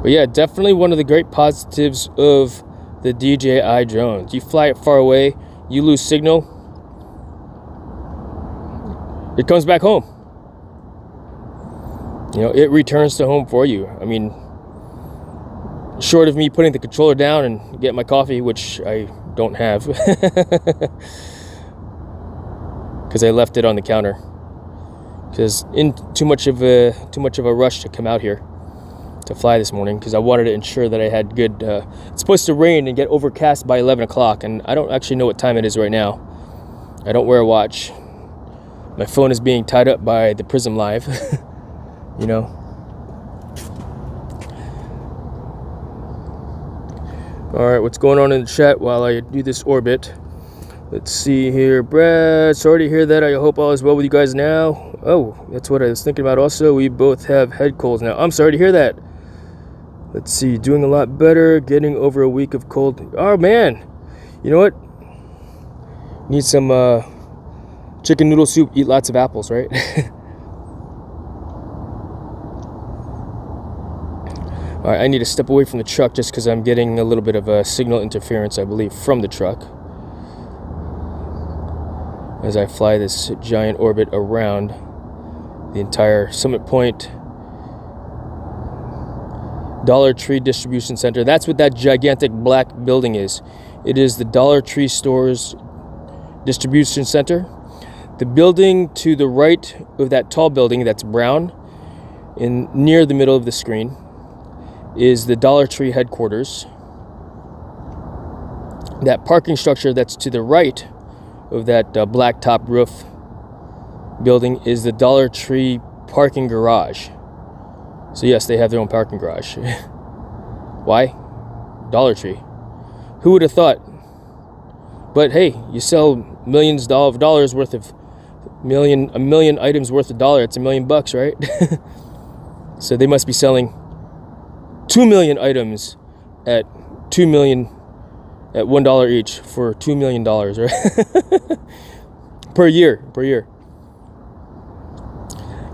But yeah, definitely one of the great positives of the DJI drones. You fly it far away, you lose signal, it comes back home. You know, it returns to home for you. I mean, short of me putting the controller down and getting my coffee, which I don't have, because I left it on the counter. Because in too much of a rush to come out here to fly this morning, because I wanted to ensure that I had good. It's supposed to rain and get overcast by 11 o'clock, and I don't actually know what time it is right now. I don't wear a watch. My phone is being tied up by the Prism Live. You know. All right, what's going on in the chat while I do this orbit? Let's see here. Brad, sorry to hear that. I hope all is well with you guys now. Oh, that's what I was thinking about also. We both have head colds now. I'm sorry to hear that. Let's see. Doing a lot better. Getting over a week of cold. Oh, man. You know what? Need some chicken noodle soup. Eat lots of apples, right? All right, I need to step away from the truck just because I'm getting a little bit of a signal interference, I believe, from the truck. As I fly this giant orbit around the entire Summit Point Dollar Tree Distribution Center. That's what that gigantic black building is. It is the Dollar Tree Stores Distribution Center. The building to the right of that tall building that's brown, near the middle of the screen, is the Dollar Tree headquarters. That parking structure that's to the right of that black top roof building is the Dollar Tree parking garage. So yes, they have their own parking garage. Why? Dollar Tree. Who would have thought? But hey, you sell millions of dollars worth of a million items worth of dollar. It's $1 million, right? So they must be selling 2 million items at 2 million at $1 each for $2 million, right? per year.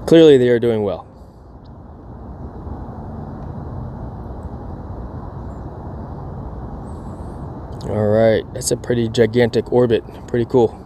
Clearly they are doing well. All right, that's a pretty gigantic orbit. Pretty cool.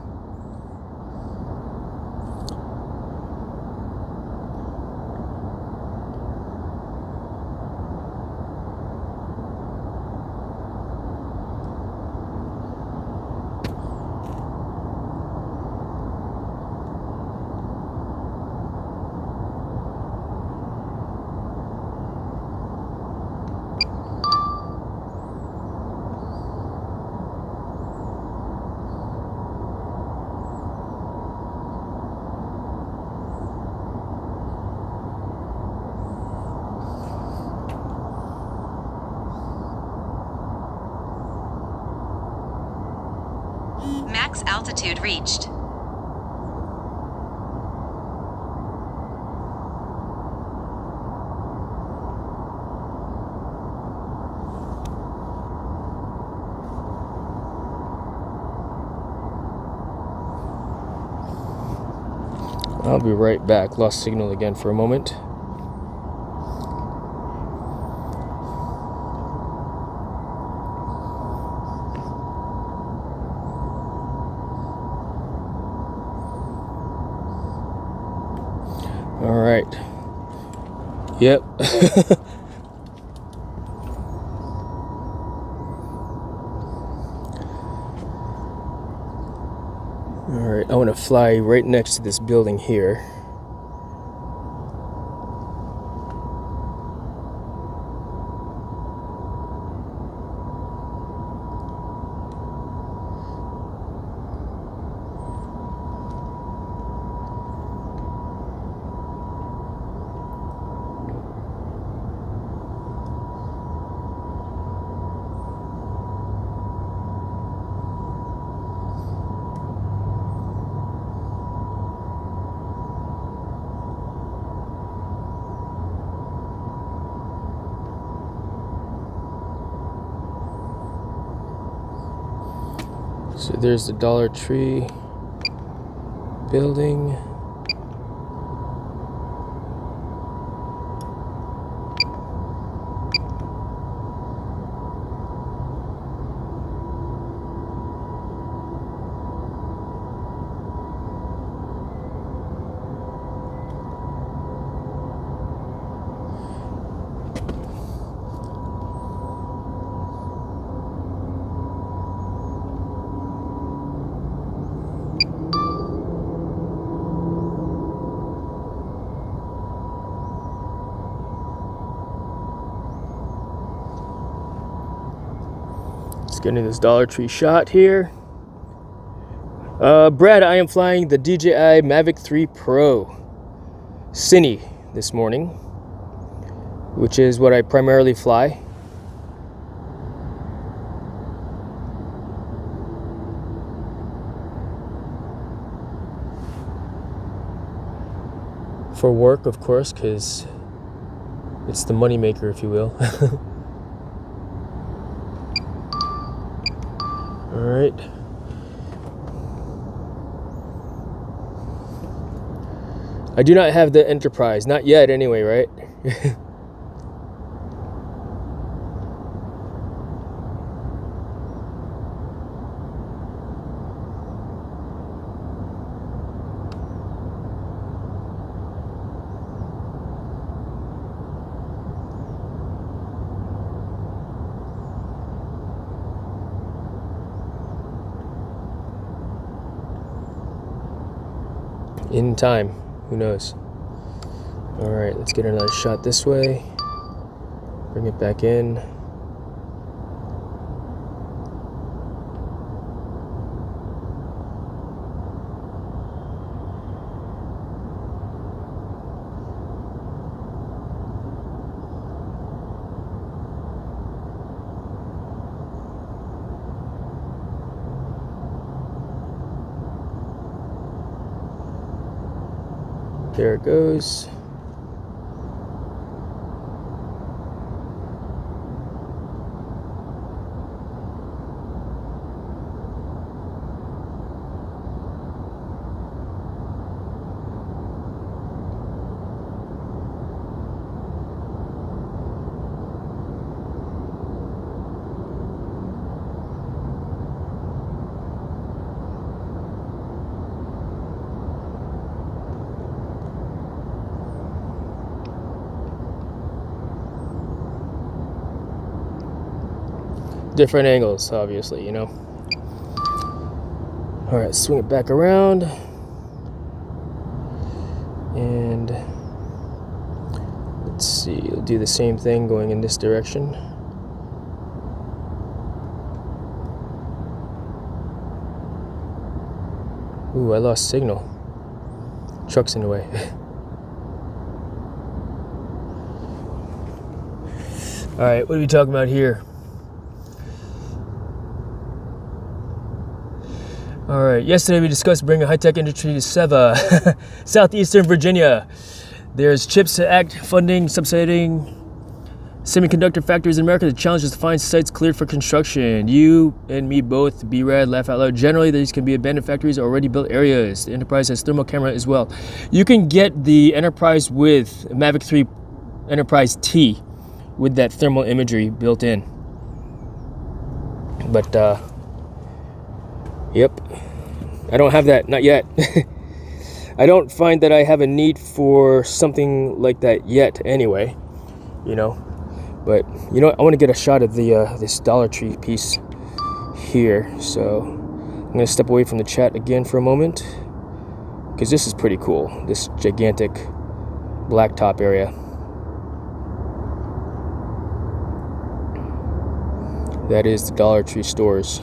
Max altitude reached. I'll be right back. Lost signal again for a moment. All right. Yep. All right, I want to fly right next to this building here. So there's the Dollar Tree building. Let's get into this Dollar Tree shot here. Brad, I am flying the DJI Mavic 3 Pro Cine this morning, which is what I primarily fly. For work, of course, because it's the money maker, if you will. All right. I do not have the Enterprise, not yet anyway, right? In time, who knows? All right, let's get another shot this way. Bring it back in. There it goes. different angles, obviously, you know. All right, swing it back around, and let's see, we'll do the same thing going in this direction. Ooh, I lost signal. Truck's in the way. All right, what are we talking about here? All right, yesterday we discussed bringing high-tech industry to SEVA, Southeastern Virginia. There's CHIPS Act funding subsidizing semiconductor factories in America. The challenge is to find sites cleared for construction. You and me both, B-Rad, laugh out loud. Generally, these can be abandoned factories or already built areas. The Enterprise has thermal camera as well. You can get the Enterprise with Mavic 3 Enterprise T with that thermal imagery built in. But, yep, I don't have that, not yet. I don't find that I have a need for something like that yet anyway, you know. But, you know what, I want to get a shot of the this Dollar Tree piece here. So, I'm going to step away from the chat again for a moment, because this is pretty cool, this gigantic blacktop area. That is the Dollar Tree stores.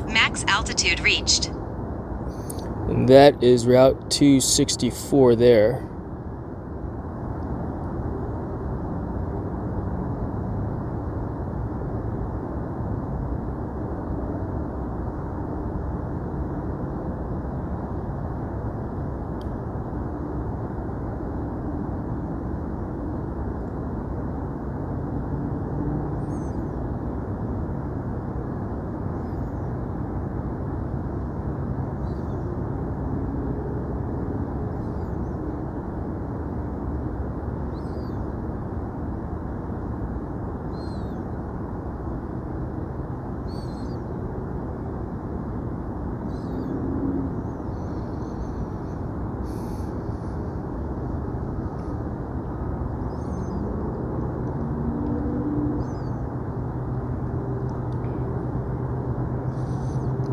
Max altitude reached. And that is Route 264 there.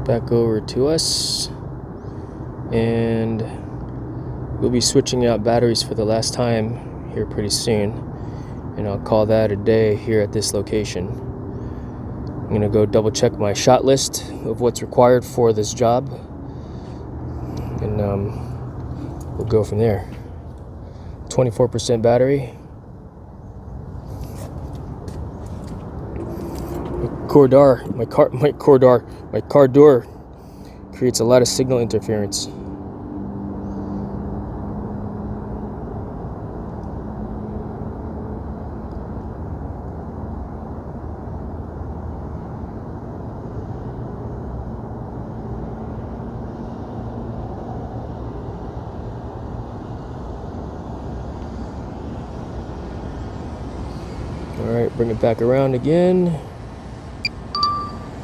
Back over to us, and we'll be switching out batteries for the last time here pretty soon, and I'll call that a day here at this location. I'm gonna go double check my shot list of what's required for this job, and we'll go from there. 24% battery. My car door creates a lot of signal interference. All right, bring it back around again.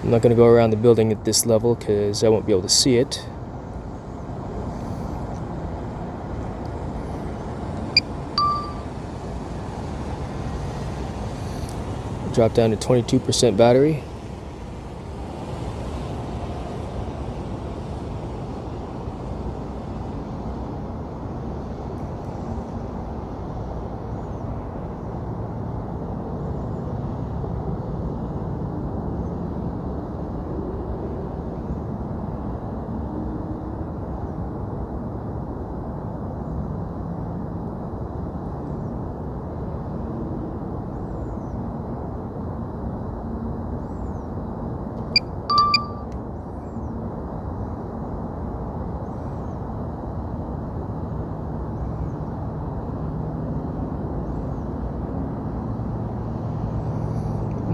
I'm not going to go around the building at this level because I won't be able to see it. Drop down to 22% battery.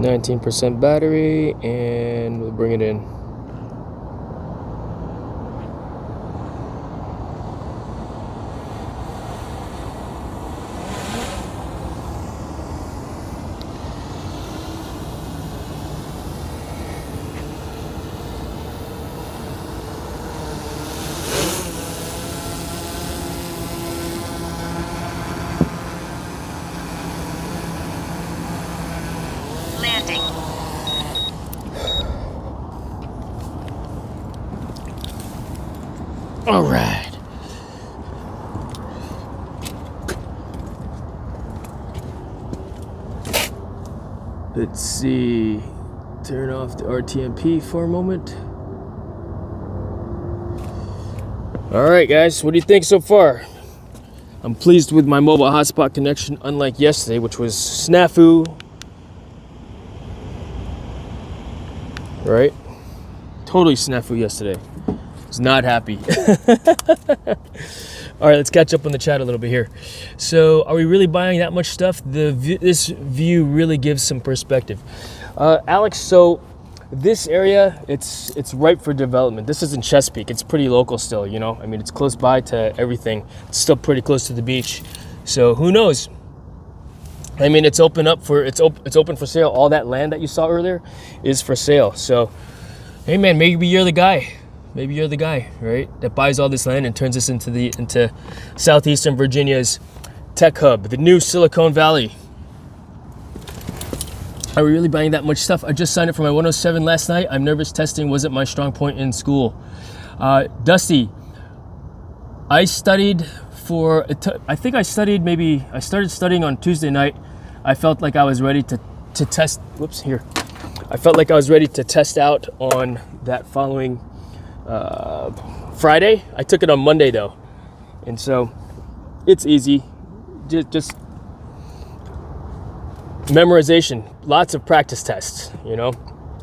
19% battery, and we'll bring it in. Landing. All right. Let's see. Turn off the RTMP for a moment. All right, guys, what do you think so far? I'm pleased with my mobile hotspot connection, unlike yesterday, which was snafu. Right? Totally snafu yesterday. Was not happy. All right, let's catch up on the chat a little bit here. So, are we really buying that much stuff? This view really gives some perspective. Alex, so this area, it's ripe for development. This isn't Chesapeake. It's pretty local still, you know? I mean, it's close by to everything. It's still pretty close to the beach. So, who knows? I mean, it's open for sale. All that land that you saw earlier is for sale. So, hey man, maybe you're the guy. Maybe you're the guy, right? That buys all this land and turns this into southeastern Virginia's tech hub, the new Silicon Valley. Are we really buying that much stuff? I just signed up for my 107 last night. I'm nervous. Testing wasn't my strong point in school. Dusty, I studied for, I think I started studying on Tuesday night. I felt like I was ready to test, I felt like I was ready to test out on that following Friday. I took it on Monday though. And so it's easy. Just memorization, lots of practice tests, you know,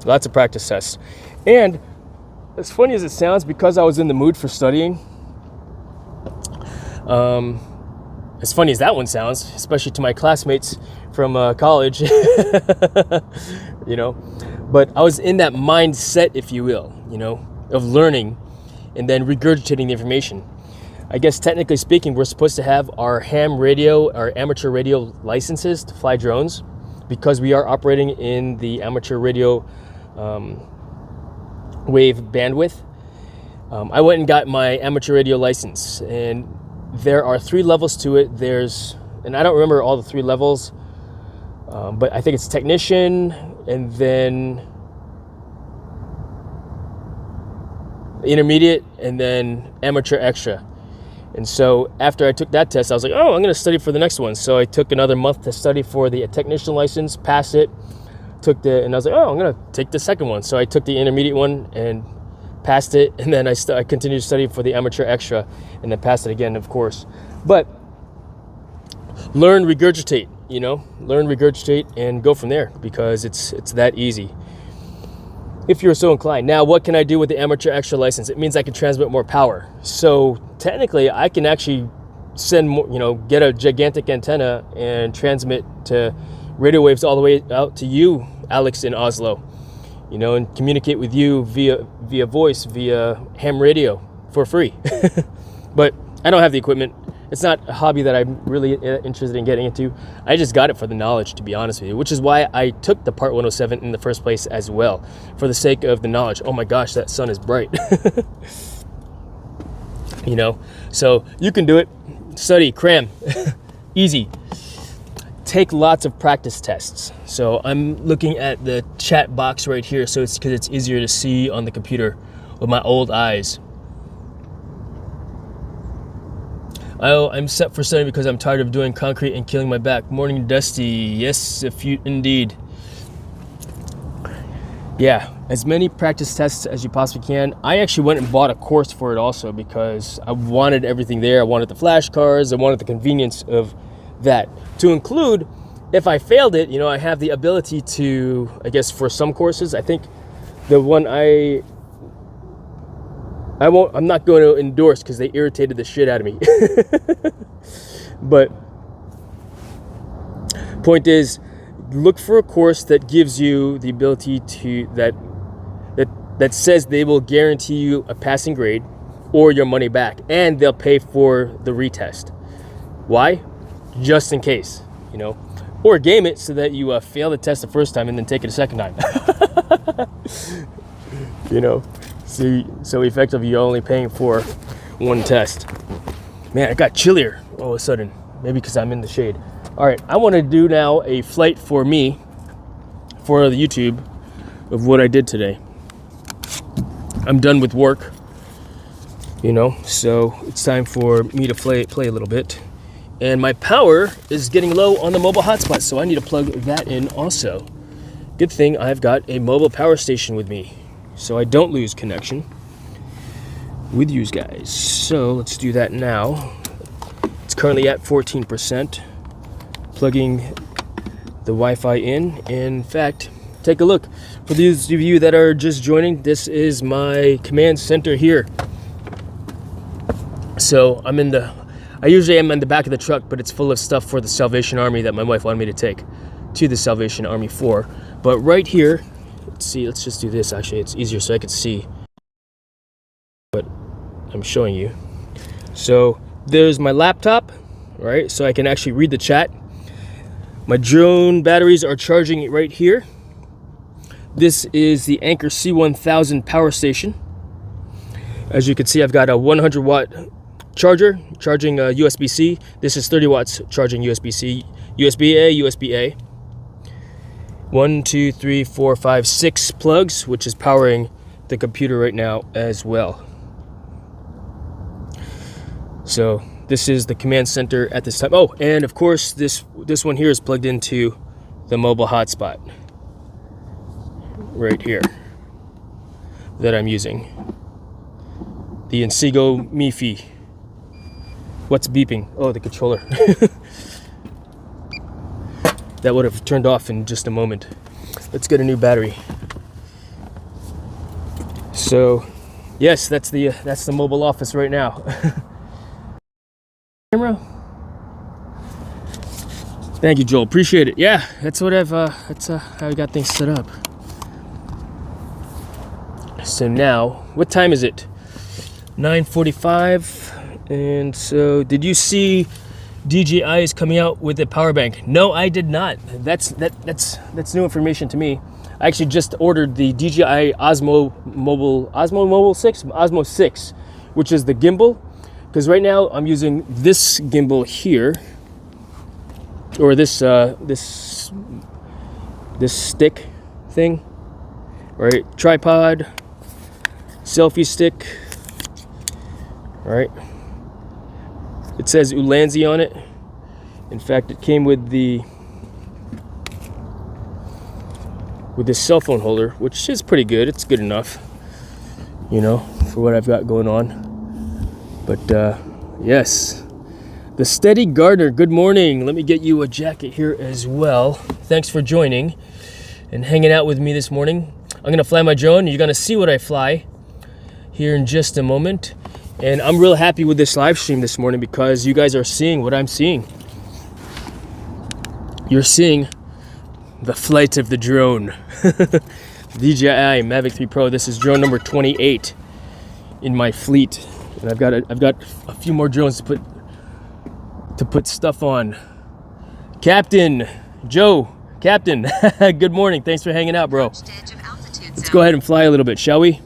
lots of practice tests. And as funny as it sounds, because I was in the mood for studying, as funny as that one sounds, especially to my classmates from college, you know, but I was in that mindset, if you will, you know, of learning and then regurgitating the information. I guess technically speaking, we're supposed to have our ham radio, our amateur radio licenses to fly drones, because we are operating in the amateur radio wave bandwidth. I went and got my amateur radio license, and there are 3 levels to it. And I don't remember all the 3 levels, but I think it's technician, and then intermediate, and then amateur extra. And so after I took that test, I was like, oh, I'm going to study for the next one. So I took another month to study for the technician license, passed it, and I was like, oh, I'm going to take the second one. So I took the intermediate one and passed it, and then I continued to study for the amateur extra, and then passed it again, of course. But learn, regurgitate, you know, and go from there, because it's that easy, if you're so inclined. Now, what can I do with the amateur extra license? It means I can transmit more power. So technically, I can actually send more, you know, get a gigantic antenna and transmit to radio waves all the way out to you, Alex, in Oslo, you know, and communicate with you via voice, via ham radio for free. But I don't have the equipment. It's not a hobby that I'm really interested in getting into. I just got it for the knowledge, to be honest with you, which is why I took the Part 107 in the first place as well, for the sake of the knowledge. Oh my gosh, that sun is bright. You know, so you can do it. Study, cram, easy. Take lots of practice tests. So I'm looking at the chat box right here, so it's because it's easier to see on the computer with my old eyes. I'm set for studying because I'm tired of doing concrete and killing my back. Morning, Dusty. Yes, indeed. Yeah, as many practice tests as you possibly can. I actually went and bought a course for it also, because I wanted everything there. I wanted the flashcards. I wanted the convenience of that. To include, if I failed it, you know, I have the ability to, I guess for some courses, I think the one I'm not going to endorse because they irritated the shit out of me. But point is, look for a course that gives you the ability to that says they will guarantee you a passing grade or your money back, and they'll pay for the retest. Why? Just in case, you know. Or game it so that you fail the test the first time and then take it a second time. You know, so effectively you're only paying for one test. Man, it got chillier all of a sudden. Maybe because I'm in the shade. All right, I want to do now a flight for me, for the YouTube, of what I did today. I'm done with work, you know, so it's time for me to play a little bit. And my power is getting low on the mobile hotspot, so I need to plug that in also. Good thing I've got a mobile power station with me, so I don't lose connection with you guys. So let's do that now. It's currently at 14%. Plugging the Wi-Fi in fact, take a look. For those of you that are just joining, this is my command center here. So I usually am in the back of the truck, but it's full of stuff for the Salvation Army that my wife wanted me to take to the Salvation Army for. But right here, let's just do this. Actually, it's easier so I can see what I'm showing you. So there's my laptop, right? So I can actually read the chat. My drone batteries are charging it right here. This is the Anker C1000 power station. As you can see, I've got a 100 watt charger charging USB-C. This is 30 watts charging USB-C, USB-A, USB-A. 1, 2, 3, 4, 5, 6 plugs, which is powering the computer right now as well. So this is the command center at this time. Oh, and of course this one here is plugged into the mobile hotspot right here that I'm using. The Inseego MiFi. What's beeping? Oh, the controller. That would have turned off in just a moment. Let's get a new battery. So, yes, that's the mobile office right now. Camera. Thank you, Joel. Appreciate it. Yeah, that's what that's how I got things set up. So now, what time is it? 9:45. And so, did you see DJI is coming out with a power bank? No, I did not. That's new information to me. I actually just ordered the DJI Osmo 6, which is the gimbal. Because right now I'm using this gimbal here, or this stick thing, right? Tripod, selfie stick, right? It says Ulanzi on it. In fact, it came with this cell phone holder, which is pretty good. It's good enough, you know, for what I've got going on. But yes, the Steady Gardener, good morning. Let me get you a jacket here as well. Thanks for joining and hanging out with me this morning. I'm gonna fly my drone. You're gonna see what I fly here in just a moment. And I'm real happy with this live stream this morning because you guys are seeing what I'm seeing. You're seeing the flight of the drone. DJI Mavic 3 Pro. This is drone number 28 in my fleet, and I've got a few more drones to put stuff on. Captain Joe, Captain. Good morning. Thanks for hanging out, bro. Let's go ahead and fly a little bit, shall we?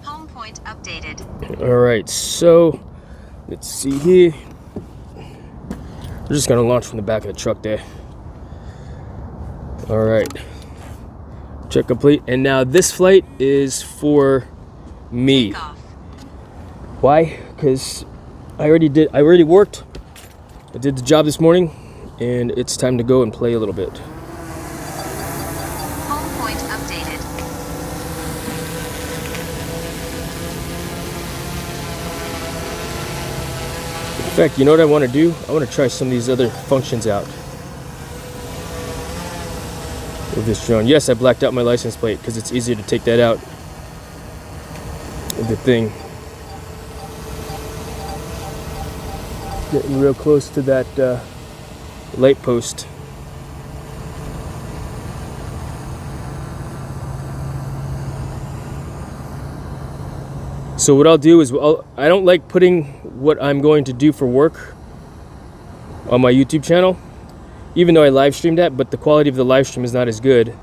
Home point updated. All right, so let's see here. We're just gonna launch from the back of the truck there. All right, check complete. And now this flight is for me. Why? Because I already worked. I did the job this morning, and it's time to go and play a little bit. Home point updated. In fact, you know what I want to do? I want to try some of these other functions out with this drone. Yes, I blacked out my license plate because it's easier to take that out of the thing. Getting real close to that light post. So what I'll do is I don't like putting what I'm going to do for work on my YouTube channel, even though I live streamed that, but the quality of the live stream is not as good,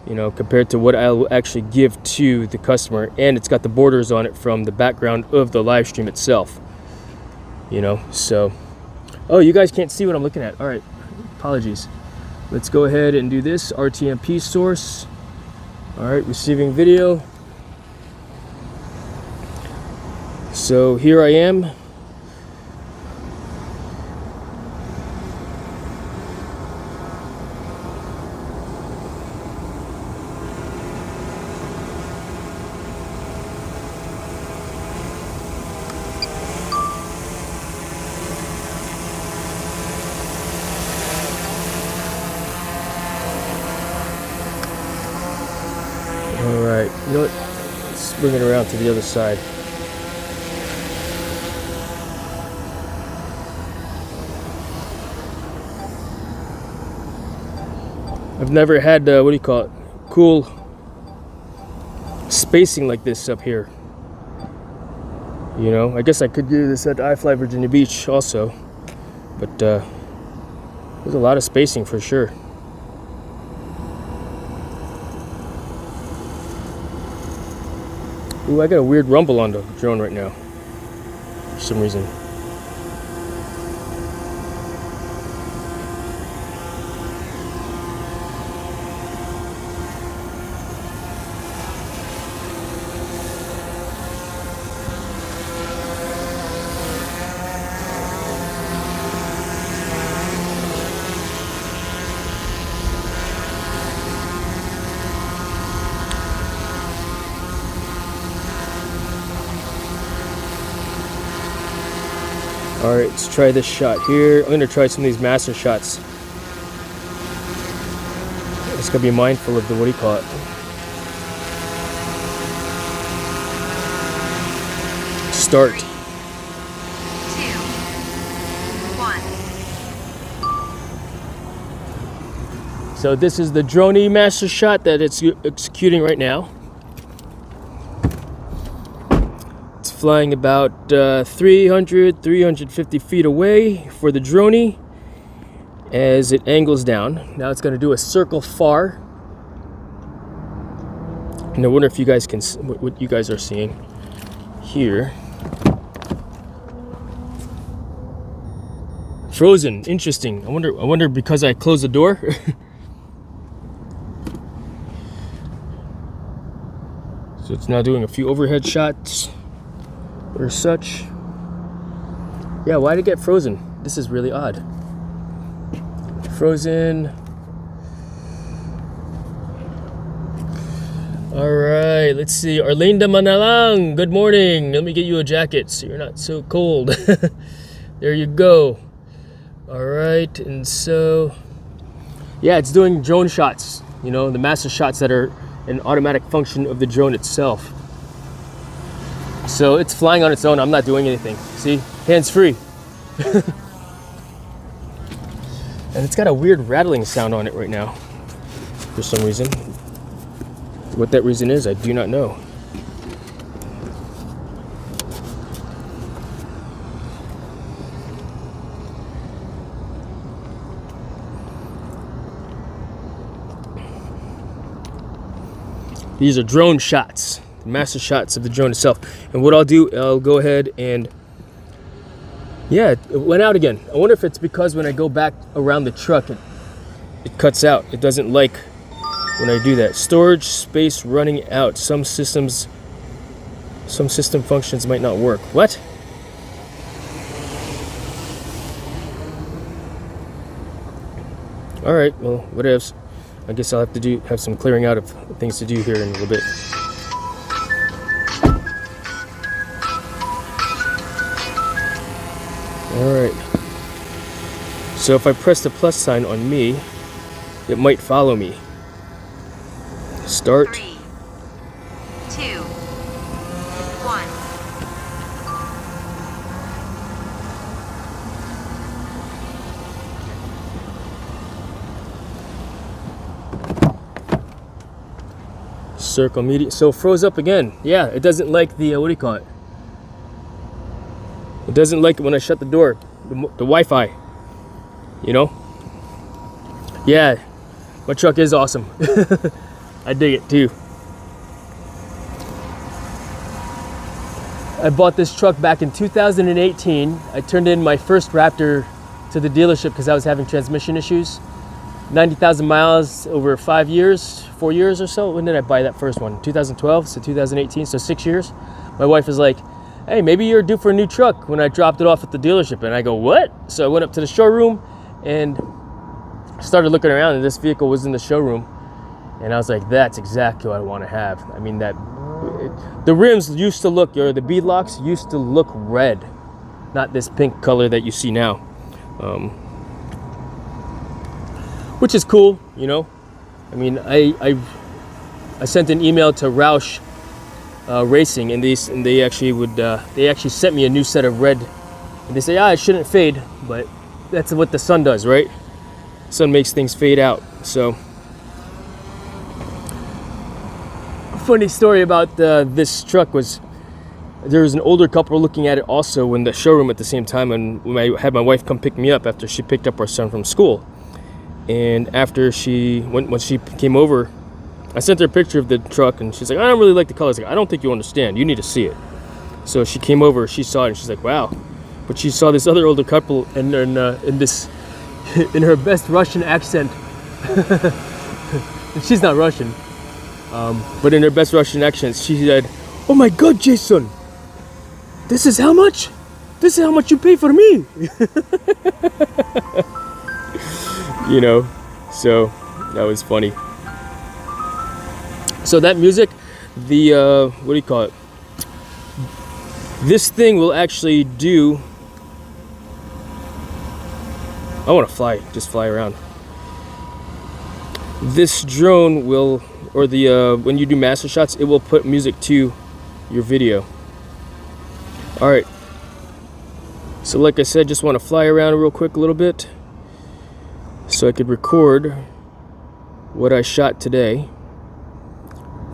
you know, compared to what I'll actually give to the customer. And it's got the borders on it from the background of the live stream itself, you know. So, oh, you guys can't see what I'm looking at. All right, apologies. Let's go ahead and do this. RTMP source. All right, receiving video. So here I am. All right, you know what? Let's bring it around to the other side. I've never had, what do you call it, cool spacing like this up here. You know, I guess I could do this at iFly Virginia Beach also, but there's a lot of spacing for sure. Ooh, I got a weird rumble on the drone right now for some reason. All right, let's try this shot here. I'm gonna try some of these master shots. Just gotta be mindful of the, what do you call it? Start. 3, 2, 1. So this is the drone master shot that it's executing right now. It's flying about 350 feet away for the drone as it angles down. Now it's going to do a circle far. And I wonder if you guys can, what you guys are seeing here. Frozen, interesting. I wonder because I closed the door. So it's now doing a few overhead shots or such. Yeah, why did it get frozen? This is really odd. Frozen. All right, let's see. Arlinda Manalang, good morning. Let me get you a jacket so you're not so cold. There you go. All right, and so, yeah, it's doing drone shots, you know, the master shots that are an automatic function of the drone itself. So it's flying on its own. I'm not doing anything. See, hands-free. And it's got a weird rattling sound on it right now for some reason. What that reason is, I do not know. These are drone shots, master shots of the drone itself. And what I'll do, I'll go ahead and, yeah, it went out again. I wonder if it's because when I go back around the truck, it cuts out. It doesn't like when I do that. Storage space running out. Some system functions might not work. What? All right, well, what else? I guess I'll have to have some clearing out of things to do here in a little bit. All right. So if I press the plus sign on me, it might follow me. Start. 3, 2, 1. Circle media. So it froze up again. Yeah, it doesn't like the what do you call it? It doesn't like it when I shut the door, the Wi-Fi. You know? Yeah, my truck is awesome. I dig it too. I bought this truck back in 2018. I turned in my first Raptor to the dealership because I was having transmission issues. 90,000 miles over 4 years or so. When did I buy that first one? 2012, so 2018, so 6 years. My wife was like, hey, maybe you're due for a new truck, when I dropped it off at the dealership. And I go, what? So I went up to the showroom and started looking around, and this vehicle was in the showroom. And I was like, that's exactly what I want to have. I mean, the rims used to look, or the bead locks used to look red, not this pink color that you see now. Which is cool, you know. I mean, I sent an email to Roush Racing, and they actually sent me a new set of red, and they say, it shouldn't fade, but that's what the sun does, right? Sun makes things fade out. So, funny story about this truck was, there was an older couple looking at it also in the showroom at the same time, and when I had my wife come pick me up after she picked up our son from school. And after when she came over, I sent her a picture of the truck, and she's like, I don't really like the colors. Like, I don't think you understand. You need to see it. So she came over, she saw it, and she's like, wow. But she saw this other older couple, and in her best Russian accent. And she's not Russian, but in her best Russian accent, she said, oh my God, Jason, this is how much? This is how much you pay for me. You know, so that was funny. So that music, what do you call it? This thing will actually do, I want to just fly around. This drone will, or when you do master shots, it will put music to your video. All right. So like I said, just want to fly around real quick a little bit, so I could record what I shot today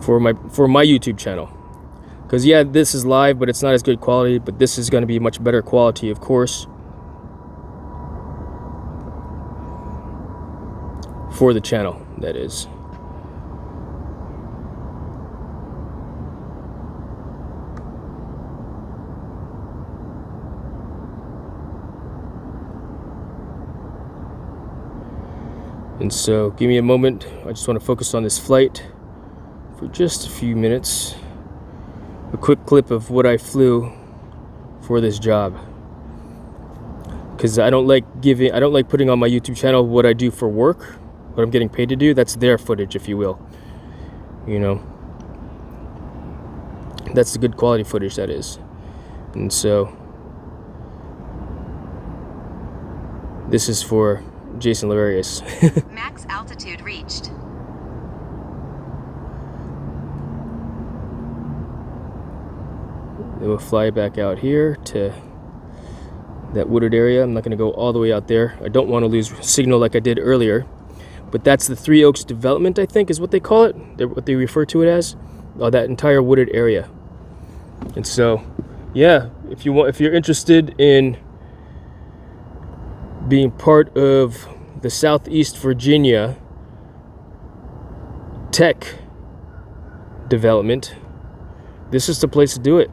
for my YouTube channel. Because yeah, this is live, but it's not as good quality, but this is going to be much better quality, of course, for the channel, that is. And so, give me a moment. I just want to focus on this flight for just a few minutes. A quick clip of what I flew for this job. Because I don't like putting on my YouTube channel what I do for work, what I'm getting paid to do. That's their footage, if you will. You know, that's the good quality footage, that is. And so, this is for Jason Laverius. Max altitude reached. Then we'll fly back out here to that wooded area. I'm not going to go all the way out there. I don't want to lose signal like I did earlier. But that's the Three Oaks development, I think, is what they call it. What they refer to it as. That entire wooded area. And so, yeah, if you're interested in being part of the Southeast Virginia tech development, this is the place to do it.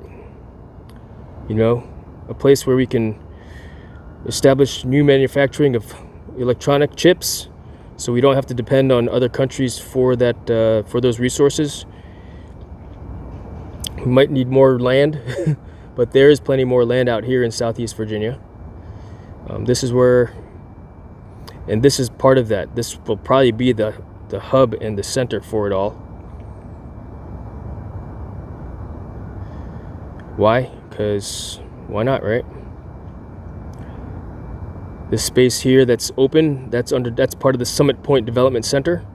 You know, a place where we can establish new manufacturing of electronic chips, so we don't have to depend on other countries for those resources. We might need more land, but there is plenty more land out here in Southeast Virginia. This is where, and this is part of that. This will probably be the hub and the center for it all. Why? Because why not, right? This space here that's open, that's part of the Summit Point Development Center.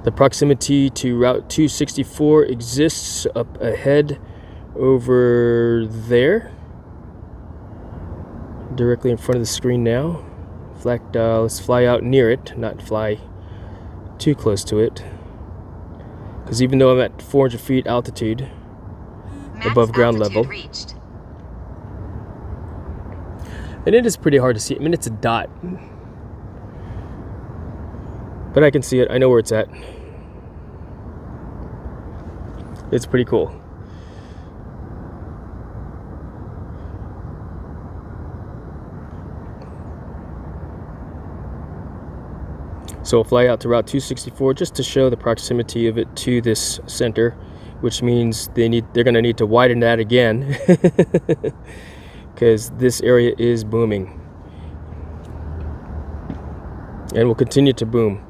The proximity to Route 264 exists up ahead over there, directly in front of the screen now. In fact, let's fly out near it, not fly too close to it, because even though I'm at 400 feet altitude above ground level, reached. and it is pretty hard to see. I mean, it's a dot, but I can see it. I know where it's at. It's pretty cool. So we'll fly out to Route 264 just to show the proximity of it to this center, which means they're going to need to widen that again because this area is booming and will continue to boom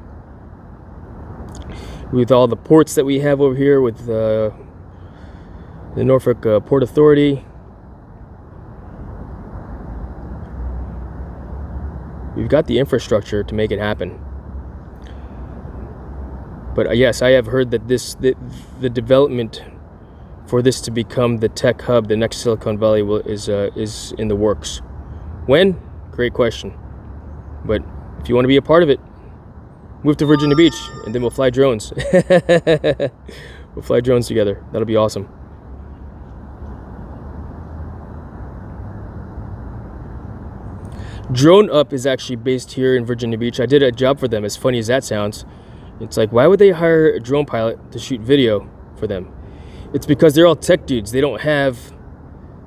with all the ports that we have over here with the Norfolk Port Authority. We've got the infrastructure to make it happen. But yes, I have heard that the development for this to become the tech hub, the next Silicon Valley, is in the works. When? Great question. But if you want to be a part of it, move to Virginia Beach, and then we'll fly drones. We'll fly drones together. That'll be awesome. Drone Up is actually based here in Virginia Beach. I did a job for them, as funny as that sounds. It's like, why would they hire a drone pilot to shoot video for them? It's because they're all tech dudes. They don't have,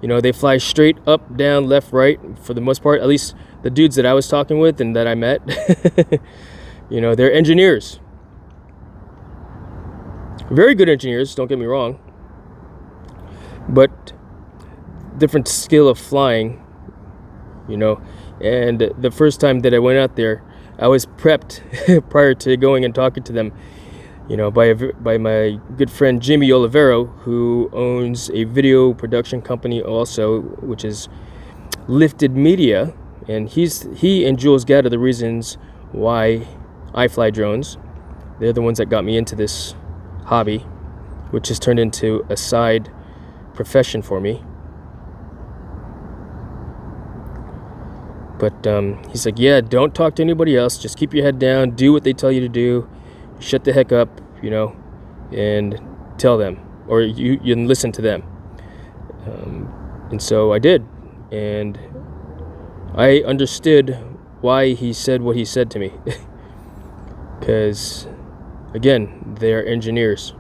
they fly straight up, down, left, right, for the most part. At least the dudes that I was talking with and that I met, they're engineers. Very good engineers, don't get me wrong. But different skill of flying, And the first time that I went out there, I was prepped prior to going and talking to them, by my good friend Jimmy Olivero, who owns a video production company also, which is Lifted Media, and he and Jules Gadd are the reasons why I fly drones. They're the ones that got me into this hobby, which has turned into a side profession for me. But he's like, yeah, don't talk to anybody else. Just keep your head down. Do what they tell you to do. Shut the heck up, and tell them. Or you can listen to them. And so I did. And I understood why he said what he said to me. Because, again, they're engineers.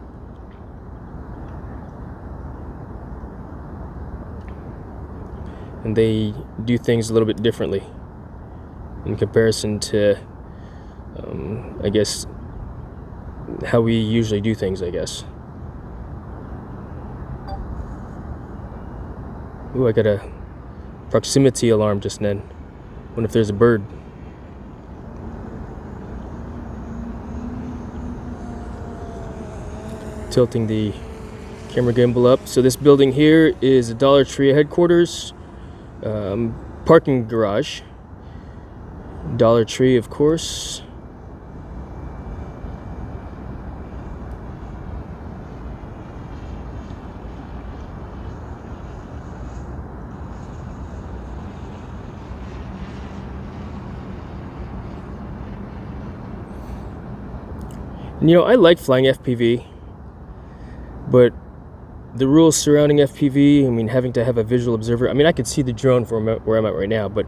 And they do things a little bit differently in comparison to, I guess, how we usually do things, I guess. Ooh, I got a proximity alarm just then. Wonder if there's a bird. Tilting the camera gimbal up. So this building here is a Dollar Tree headquarters. Parking garage. Dollar Tree, of course. And, I like flying FPV, but the rules surrounding FPV, having to have a visual observer. I could see the drone from where I'm at right now, but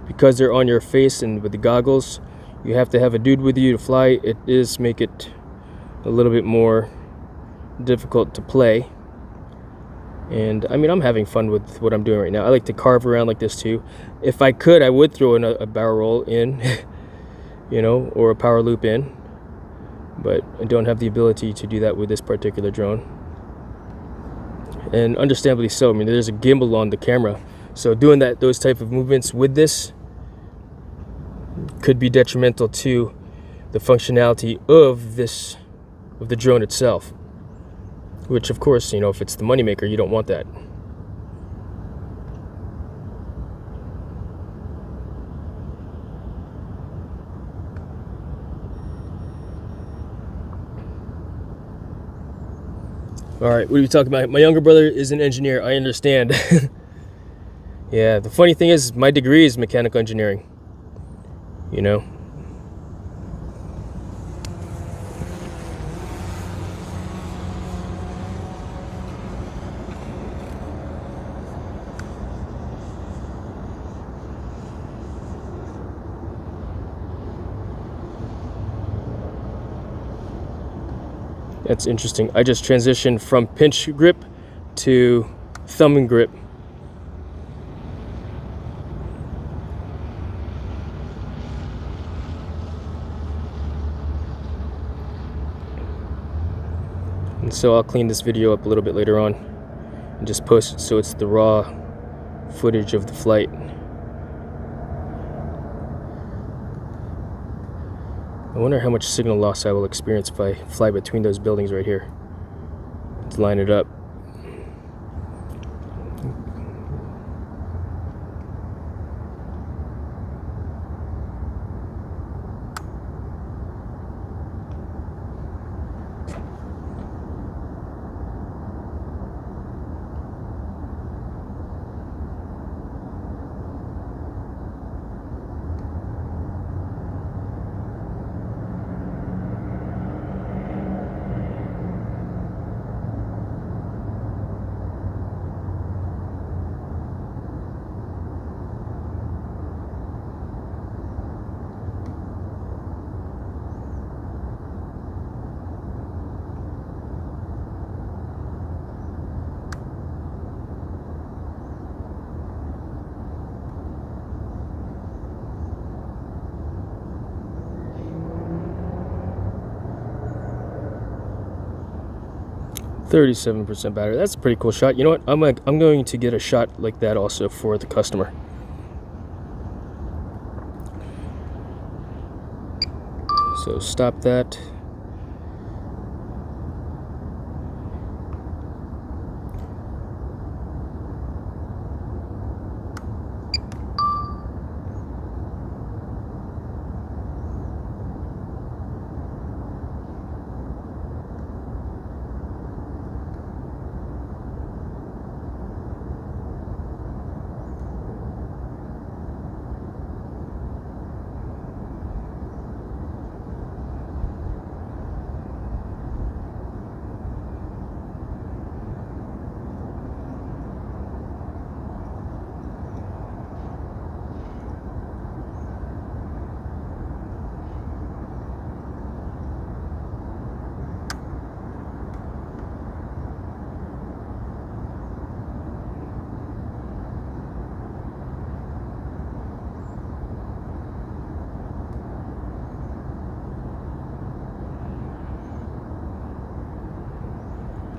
because they're on your face and with the goggles, you have to have a dude with you to fly. It does make it a little bit more difficult to play. And I'm having fun with what I'm doing right now. I like to carve around like this too. If I could, I would throw in a barrel roll in, or a power loop in, but I don't have the ability to do that with this particular drone. And understandably so. There's a gimbal on the camera, so doing those type of movements with this could be detrimental to the functionality of the drone itself. Which, of course, if it's the moneymaker, you don't want that. All right, what are we talking about? My younger brother is an engineer. I understand. Yeah, the funny thing is, my degree is mechanical engineering. That's interesting. I just transitioned from pinch grip to thumb and grip. And so I'll clean this video up a little bit later on and just post it so it's the raw footage of the flight. I wonder how much signal loss I will experience if I fly between those buildings right here. Let's line it up. %, battery. That's a pretty cool shot. You know what? I'm going to get a shot like that also for the customer. So stop that.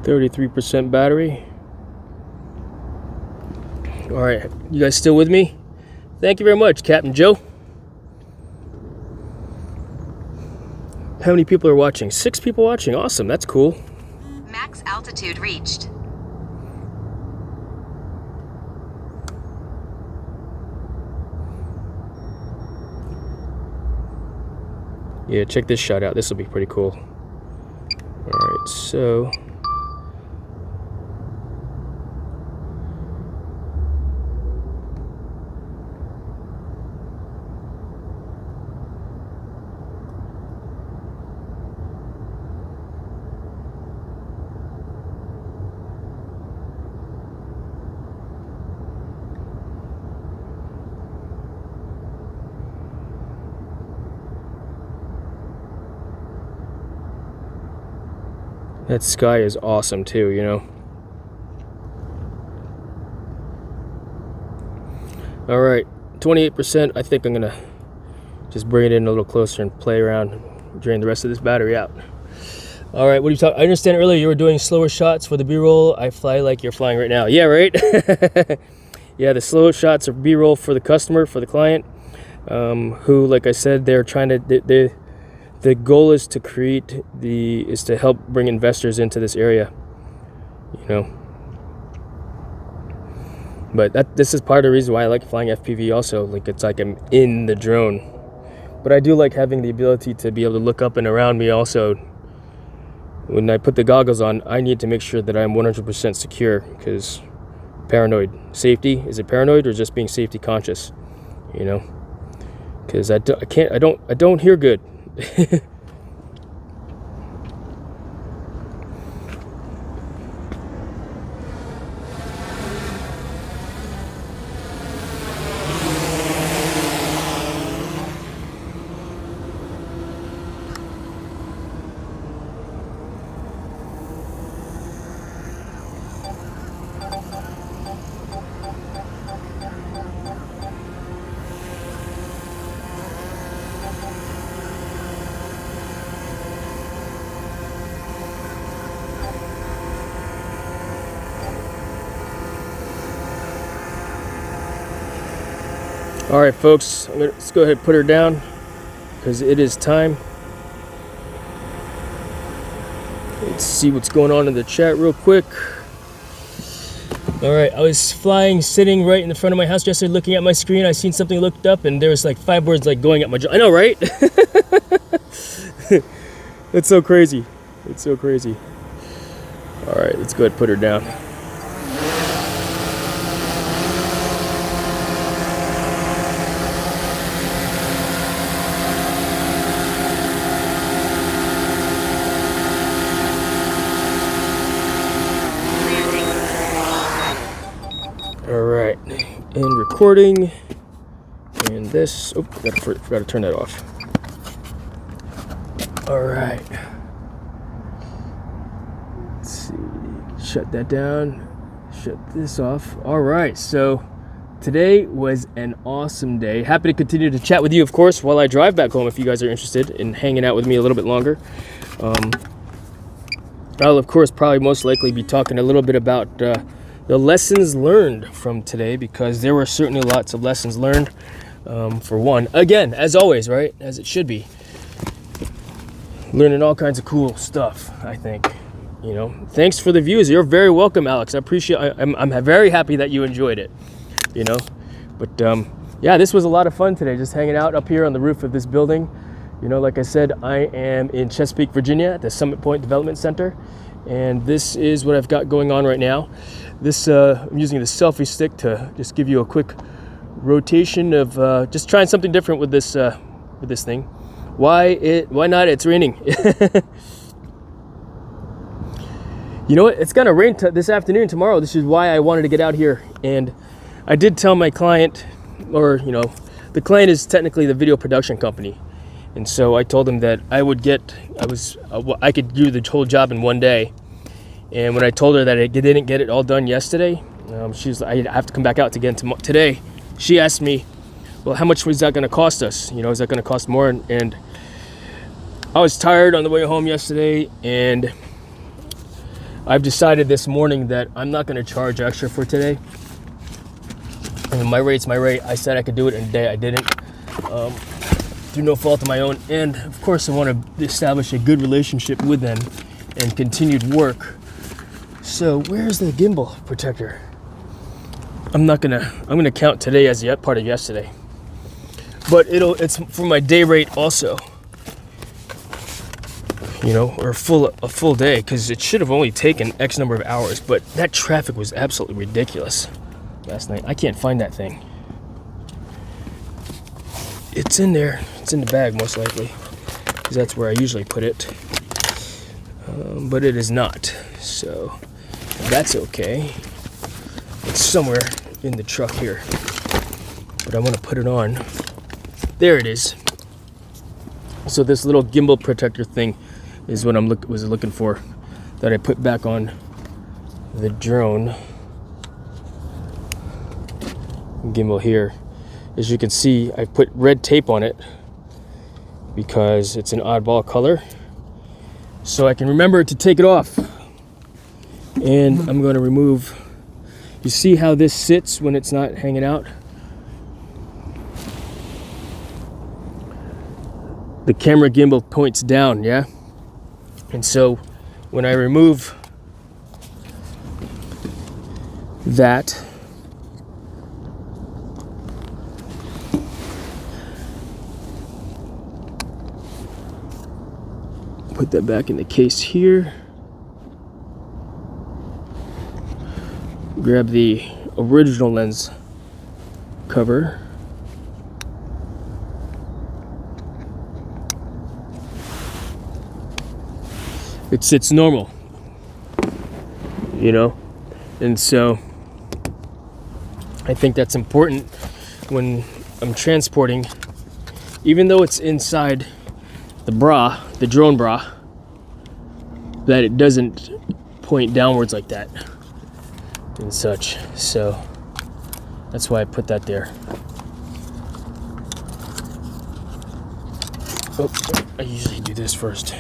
%, battery. All right, you guys still with me? Thank you very much, Captain Joe. How many people are watching? 6 people watching. Awesome, that's cool. Max altitude reached. Yeah, check this shot out. This will be pretty cool. All right, so that sky is awesome too, you know. All right, 28%. I think I'm gonna just bring it in a little closer and play around, drain the rest of this battery out. All right, what are you talking? I understand earlier you were doing slower shots for the B-roll. I fly like you're flying right now. Yeah, right. Yeah, the slow shots are B-roll for the customer, for the client, who, like I said, they're trying to. The goal is to to help bring investors into this area, you know. But this is part of the reason why I like flying FPV also. Like, it's like I'm in the drone. But I do like having the ability to be able to look up and around me also. When I put the goggles on, I need to make sure that I'm 100% secure, because paranoid. Safety, is it paranoid or just being safety conscious? You know? Because I don't hear good. All right, folks, let's go ahead and put her down because it is time. Let's see what's going on in the chat real quick. All right, I was sitting right in the front of my house yesterday looking at my screen. I seen something, looked up, and there was like 5 birds like going at my jaw. I know, right? It's so crazy. It's so crazy. All right, let's go ahead and put her down. All right, and recording, and this. Oh, forgot to turn that off. All right. Let's see. Shut that down. Shut this off. All right. So today was an awesome day. Happy to continue to chat with you, of course, while I drive back home. If you guys are interested in hanging out with me a little bit longer, I'll of course probably most likely be talking a little bit about the lessons learned from today, because there were certainly lots of lessons learned. For one, again, as always, right, as it should be, learning all kinds of cool stuff. I think, you know, thanks for the views. You're very welcome, Alex. I appreciate. I'm very happy that you enjoyed it. You know, but yeah, this was a lot of fun today, just hanging out up here on the roof of this building. You know, like I said, I am in Chesapeake, Virginia, at the Summit Point Development Center, and this is what I've got going on right now. This I'm using the selfie stick to just give you a quick rotation of just trying something different with this thing. Why not? It's raining. You know what? It's gonna rain this afternoon, tomorrow. This is why I wanted to get out here. And I did tell my client, or you know, the client is technically the video production company, and so I told him that I could do the whole job in one day. And when I told her that I didn't get it all done yesterday, she's like, I have to come back out again today. She asked me, well, how much was that going to cost us? You know, is that going to cost more? And I was tired on the way home yesterday, and I've decided this morning that I'm not going to charge extra for today. And my rate's my rate. I said I could do it in a day. I didn't, through no fault of my own. And of course, I want to establish a good relationship with them and continued work. So where's the gimbal protector? I'm gonna count today as the part of yesterday, but it's for my day rate also, you know, or a full day, because it should have only taken X number of hours. But that traffic was absolutely ridiculous last night. I can't find that thing. It's in there. It's in the bag most likely, because that's where I usually put it. But it is not. So that's okay. It's somewhere in the truck here, but I want to put it on. There it is. So this little gimbal protector thing is what I was looking for, that I put back on the drone gimbal here. As you can see, I put red tape on it because it's an oddball color, so I can remember to take it off. And I'm going to remove, you see how this sits when it's not hanging out? The camera gimbal points down, yeah? And so when I remove that, put that back in the case here. Grab the original lens cover. It sits normal, you know, and so I think that's important when I'm transporting, even though it's inside the bra, the drone bra, that it doesn't point downwards like that and such. So that's why I put that there. Oh, I usually do this first.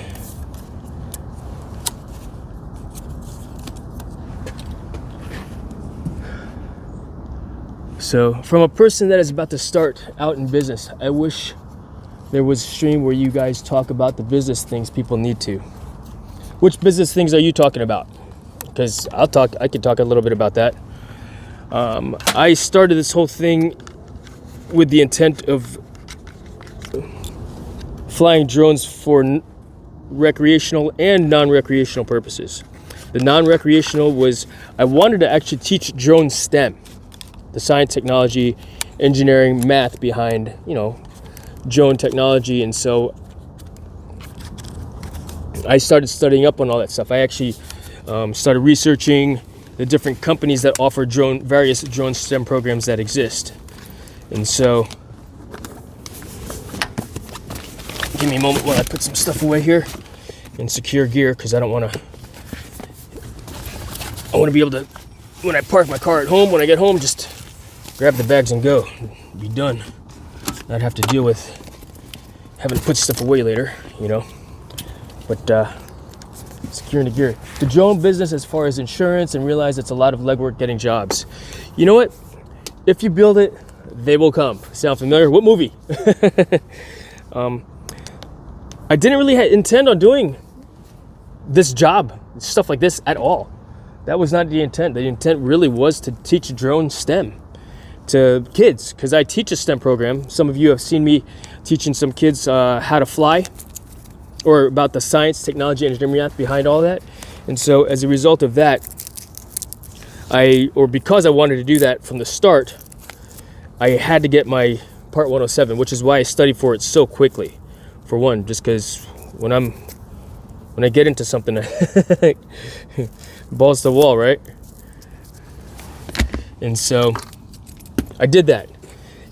So from a person that is about to start out in business, I wish there was a stream where you guys talk about the business things people need to. Which business things are you talking about? Because I can talk a little bit about that. I started this whole thing with the intent of flying drones for recreational and non-recreational purposes. The non-recreational was, I wanted to actually teach drone STEM, the science, technology, engineering, math behind, drone technology. And so I started studying up on all that stuff. I actually started researching the different companies that offer various drone STEM programs that exist. And so, give me a moment while I put some stuff away here in secure gear, because I want to be able to, when I park my car at home, when I get home, just grab the bags and go, be done. Not have to deal with having to put stuff away later, But securing the gear. The drone business, as far as insurance, and realize it's a lot of legwork getting jobs. You know what? If you build it, they will come. Sound familiar? What movie? I didn't really intend on doing this job, stuff like this at all. That was not the intent. The intent really was to teach drone STEM to kids, because I teach a STEM program. Some of you have seen me teaching some kids how to fly, or about the science, technology, engineering, math behind all that. And so as a result of that, because I wanted to do that from the start, I had to get my Part 107, which is why I studied for it so quickly. For one, just because when I get into something, balls to the wall, right? And so I did that.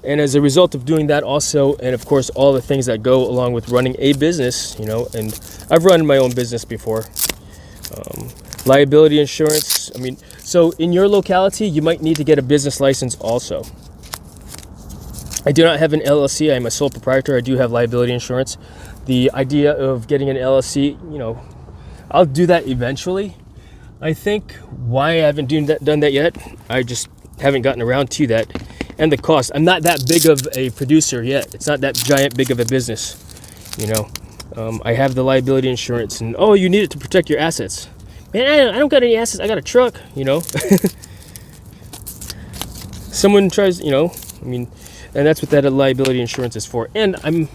And as a result of doing that also, and of course all the things that go along with running a business, and I've run my own business before. Liability insurance. So in your locality, you might need to get a business license also. I do not have an LLC. I am a sole proprietor. I do have liability insurance. The idea of getting an LLC, I'll do that eventually. I think why I haven't done that yet, I just haven't gotten around to that. And the cost. I'm not that big of a producer yet. It's not that giant big of a business. I have the liability insurance, and you need it to protect your assets. Man, I don't got any assets. I got a truck, Someone tries, and that's what that liability insurance is for. And I'm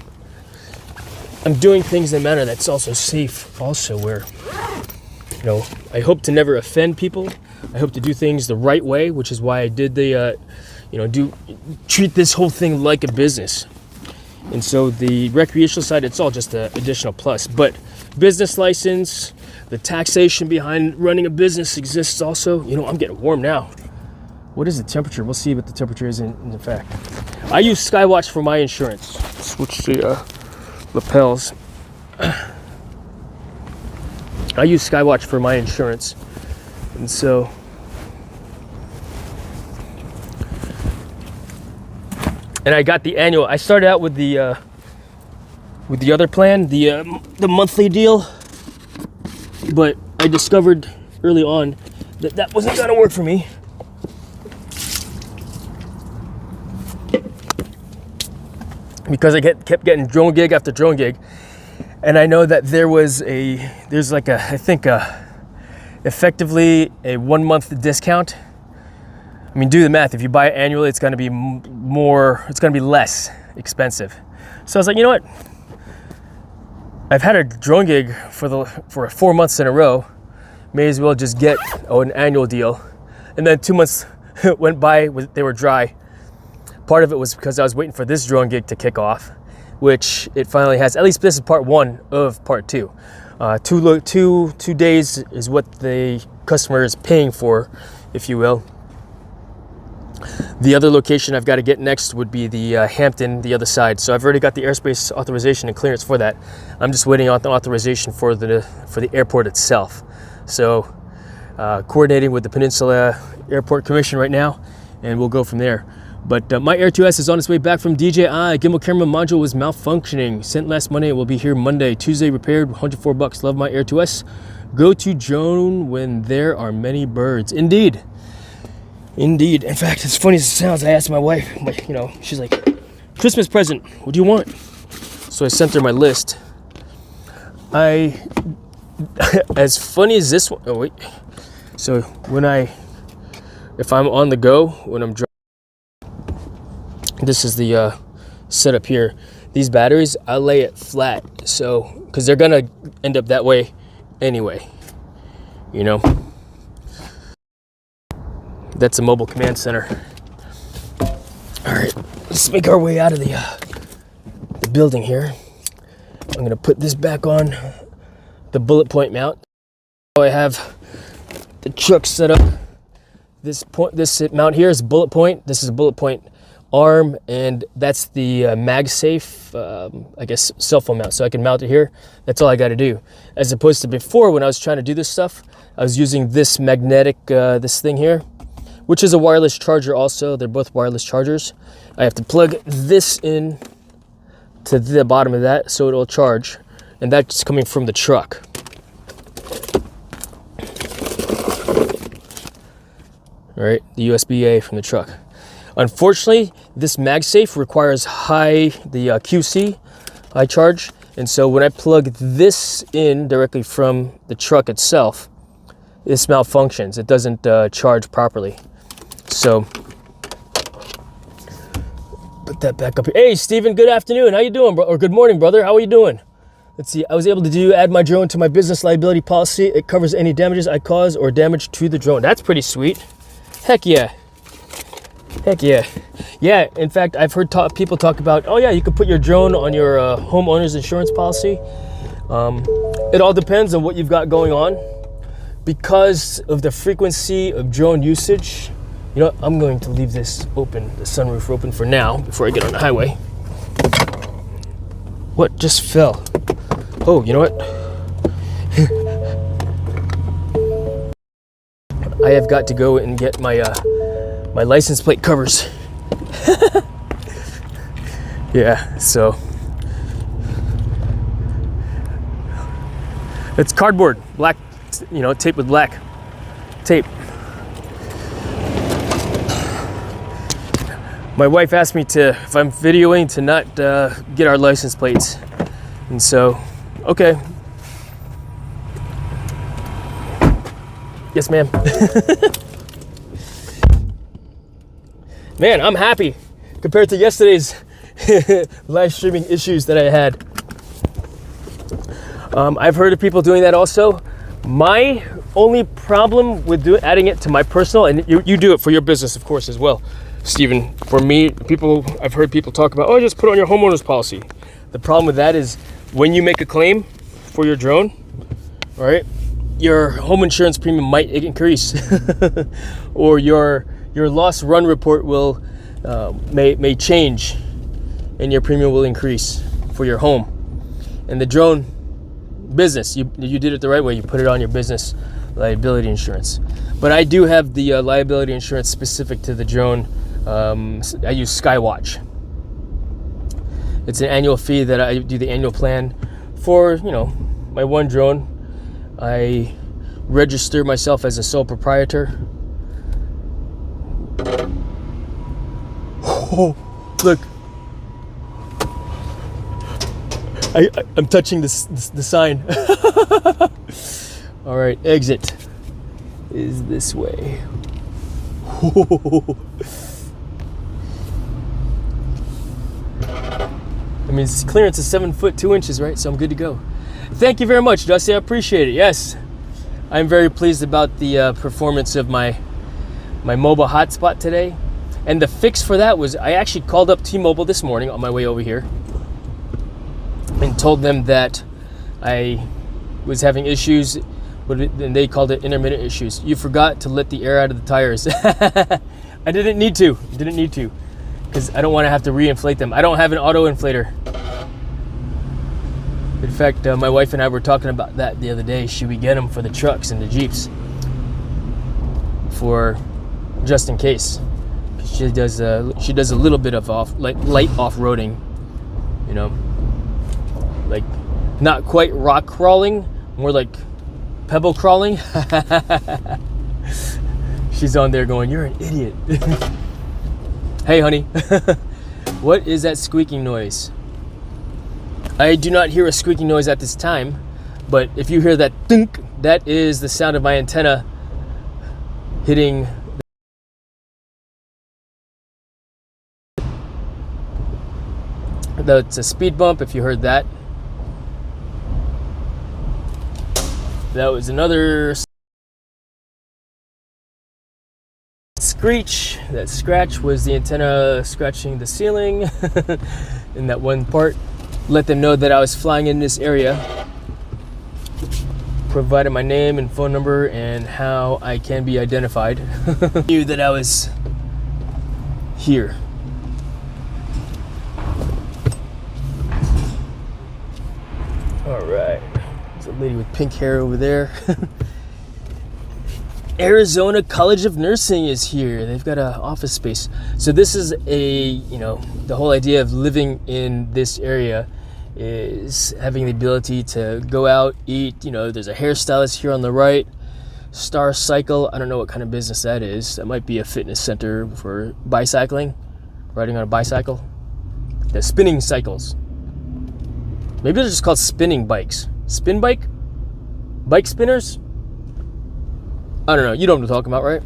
doing things in a manner that's also safe, also, where, I hope to never offend people. I hope to do things the right way, which is why I did the, treat this whole thing like a business. And so the recreational side, it's all just an additional plus. But business license, the taxation behind running a business exists also. I'm getting warm now. What is the temperature? We'll see what the temperature is in fact. I use Skywatch for my insurance. Switch the lapels. I use Skywatch for my insurance. And so I got the annual. I started out with the other plan, the monthly deal, but I discovered early on that wasn't gonna work for me. Because I kept getting drone gig after drone gig, and I know that there's effectively a 1 month discount. Do the math. If you buy it annually, it's going to be less expensive. So I was like, you know what? I've had a drone gig for 4 months in a row. May as well just get an annual deal. And then 2 months went by, they were dry. Part of it was because I was waiting for this drone gig to kick off, which it finally has. At least this is part 1 of part 2. 2 days is what the customer is paying for, if you will. The other location I've got to get next would be the Hampton, the other side. So I've already got the airspace authorization and clearance for that. I'm just waiting on the authorization for the airport itself. So coordinating with the Peninsula Airport Commission right now, and we'll go from there. But my Air 2S is on its way back from DJI. Gimbal camera module was malfunctioning. Sent last Monday. It will be here Monday. Tuesday repaired. $104. Love my Air 2S. Go to drone when there are many birds. Indeed. Indeed. In fact, as funny as it sounds, I asked my wife, you know, she's like, Christmas present, what do you want? So I sent her my list. As funny as this one, oh wait. So if I'm on the go, when I'm driving, this is the setup here. These batteries, I lay it flat, so, because they're gonna end up that way anyway, you know. That's a mobile command center. All right, let's make our way out of the building here. I'm gonna put this back on the bullet point mount. I have the truck set up. This mount here is bullet point. This is a bullet point arm, and that's the MagSafe, I guess, cell phone mount. So I can mount it here. That's all I got to do. As opposed to before, when I was trying to do this stuff, I was using this magnetic, this thing here, which is a wireless charger also. They're both wireless chargers. I have to plug this in to the bottom of that so it'll charge, and that's coming from the truck. All right, the USB-A from the truck. Unfortunately, this MagSafe requires the QC, high charge, and so when I plug this in directly from the truck itself, this malfunctions. It doesn't charge properly. So, put that back up here. Hey, Steven, good afternoon. How you doing, bro? Or good morning, brother. How are you doing? Let's see. I was able to add my drone to my business liability policy. It covers any damages I cause or damage to the drone. That's pretty sweet. Heck yeah. Heck yeah. Yeah, in fact, I've heard people talk about, oh yeah, you could put your drone on your homeowner's insurance policy. It all depends on what you've got going on. Because of the frequency of drone usage, you know, I'm going to leave this open, the sunroof open for now, before I get on the highway. What just fell? Oh, you know what? I have got to go and get my my license plate covers. Yeah, so it's cardboard, black, you know, tape with black tape. My wife asked me if I'm videoing, to not get our license plates, and so, okay. Yes, ma'am. Man, I'm happy compared to yesterday's live streaming issues that I had. I've heard of people doing that also. My only problem with adding it to my personal, and you do it for your business, of course, as well, Stephen. For me, I've heard people talk about, oh, just put it on your homeowner's policy. The problem with that is when you make a claim for your drone, right, your home insurance premium might increase, or your loss run report will may change, and your premium will increase for your home. And the drone business, you did it the right way. You put it on your business liability insurance. But I do have the liability insurance specific to the drone. I use Skywatch. It's an annual fee that I do the annual plan for, you know, my one drone. I register myself as a sole proprietor. Oh, look. I'm touching the sign. All right, exit is this way. I mean, clearance is 7 foot 2 inches, right? So I'm good to go. Thank you very much, Dusty. I appreciate it. Yes, I'm very pleased about the performance of my mobile hotspot today. And the fix for that was I actually called up T-Mobile this morning on my way over here and told them that I was having issues, and they called it intermittent issues. You forgot to let the air out of the tires. I didn't need to, because I don't want to have to reinflate them. I don't have an auto inflator. In fact, my wife and I were talking about that the other day. Should we get them for the trucks and the Jeeps, for just in case? She does a little bit of light off-roading, you know, like not quite rock crawling, more like pebble crawling. She's on there going, "You're an idiot." Hey, honey. What is that squeaking noise? I do not hear a squeaking noise at this time, but if you hear that thunk, that is the sound of my antenna hitting. That's a speed bump, if you heard that. That was another screech. That scratch was the antenna scratching the ceiling in that one part. Let them know that I was flying in this area. Provided my name and phone number and how I can be identified. Knew that I was here. All right. There's a lady with pink hair over there. Arizona College of Nursing is here. They've got an office space. So this is the whole idea of living in this area is having the ability to go out, eat. There's a hairstylist here on the right. Star Cycle. I don't know what kind of business that is. That might be a fitness center for bicycling, riding on a bicycle. The spinning cycles. Maybe they're just called spinning bikes. Spin bike? Bike spinners? I don't know. You know what I'm talking about, right?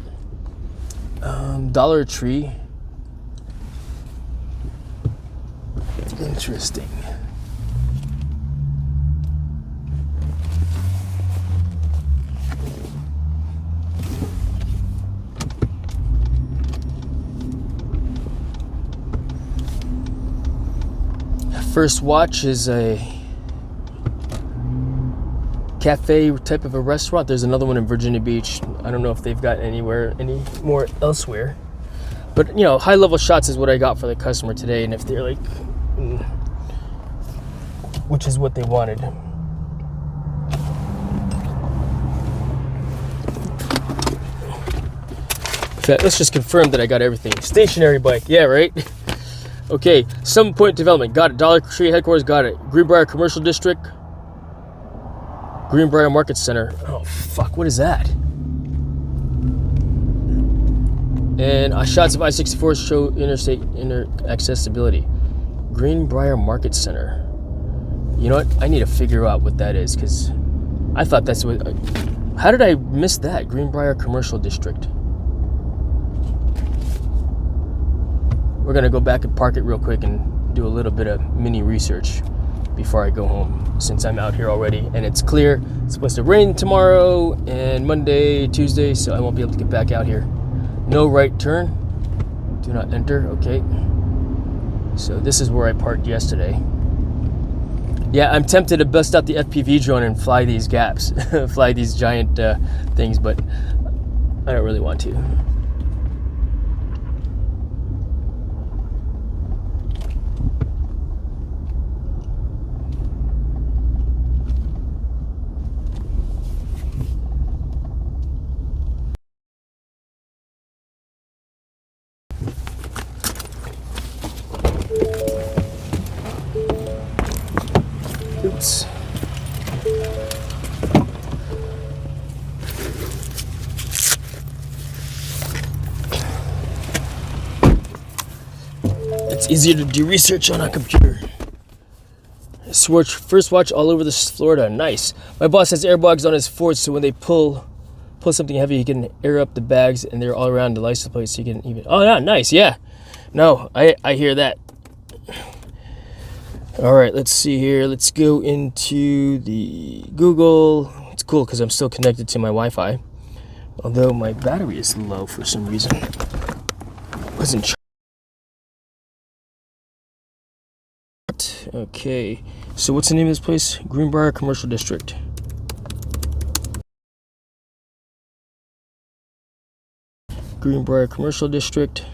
Dollar Tree. Interesting. First Watch is a cafe type of a restaurant. There's another one in Virginia Beach. I don't know if they've got any more elsewhere. But high level shots is what I got for the customer today, and if they're like, which is what they wanted. Okay, let's just confirm that I got everything. Stationary bike, yeah, right? Okay, Some Point Development, got it. Dollar Tree Headquarters, got it. Greenbrier Commercial District, Greenbrier Market Center. Oh, fuck, what is that? And shots of I-64 show interstate accessibility. Greenbrier Market Center. You know what? I need to figure out what that is, because I thought that's what... How did I miss that? Greenbrier Commercial District. We're going to go back and park it real quick and do a little bit of mini research before I go home, since I'm out here already and it's clear. It's supposed to rain tomorrow and Monday, Tuesday, so I won't be able to get back out here. No right turn. Do not enter. Okay. So this is where I parked yesterday. Yeah, I'm tempted to bust out the FPV drone and fly these gaps, fly these giant things, but I don't really want to. Oops. It's easier to do research on a computer. First Watch all over this Florida. Nice. My boss has airbags on his Ford, so when they pull something heavy, he can air up the bags, and they're all around the license plate, so you can even... Oh, yeah, nice, yeah. No, I hear that. All right, let's see here. Let's go into the Google. It's cool because I'm still connected to my Wi-Fi, although my battery is low for some reason. Wasn't charged. Okay, so what's the name of this place? Greenbrier Commercial District. Greenbrier Commercial District.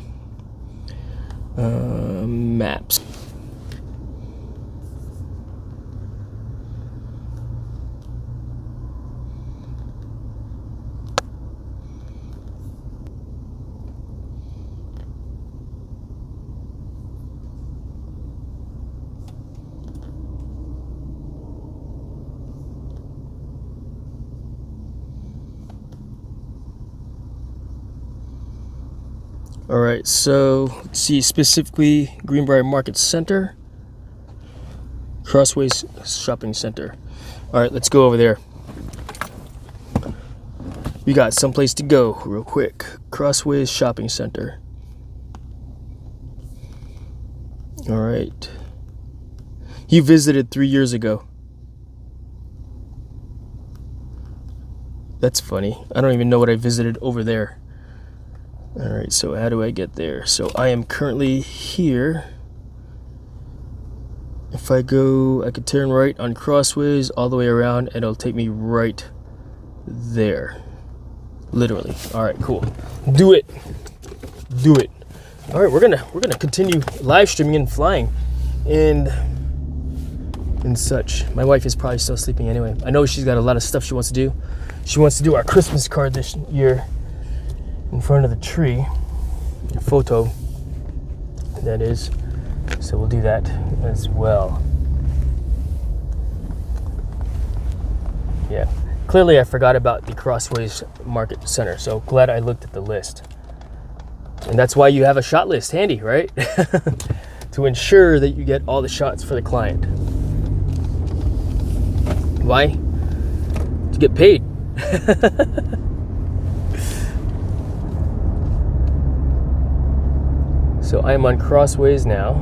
Maps. All right, so let's see, specifically Greenbrier Market Center, Crossways Shopping Center. All right, let's go over there. We got someplace to go real quick. Crossways Shopping Center. All right. You visited 3 years ago. That's funny. I don't even know what I visited over there. All right, so how do I get there? So I am currently here. If I go, I could turn right on Crossways all the way around and it'll take me right there. Literally. All right, cool. Do it. Do it. All right, we're gonna continue live streaming and flying and such. My wife is probably still sleeping anyway. I know she's got a lot of stuff she wants to do. She wants to do our Christmas card this year in front of the tree. A photo, that is. So we'll do that as well. Yeah. Clearly I forgot about the Crossways Market Center, so glad I looked at the list. And that's why you have a shot list handy, right? To ensure that you get all the shots for the client. Why? To get paid. So I am on Crossways now.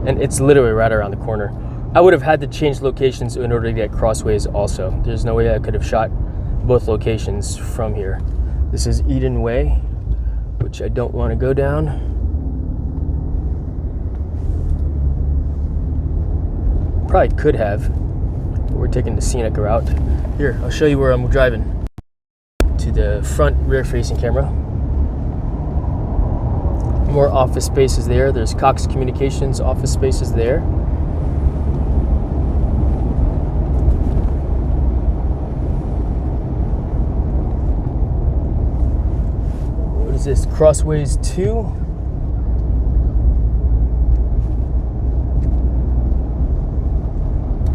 And it's literally right around the corner. I would have had to change locations in order to get Crossways also. There's no way I could have shot both locations from here. This is Eden Way, which I don't want to go down. Probably could have, but we're taking the scenic route. Here, I'll show you where I'm driving. To the front rear-facing camera. More office spaces there. There's Cox Communications office spaces there. What is this? Crossways 2?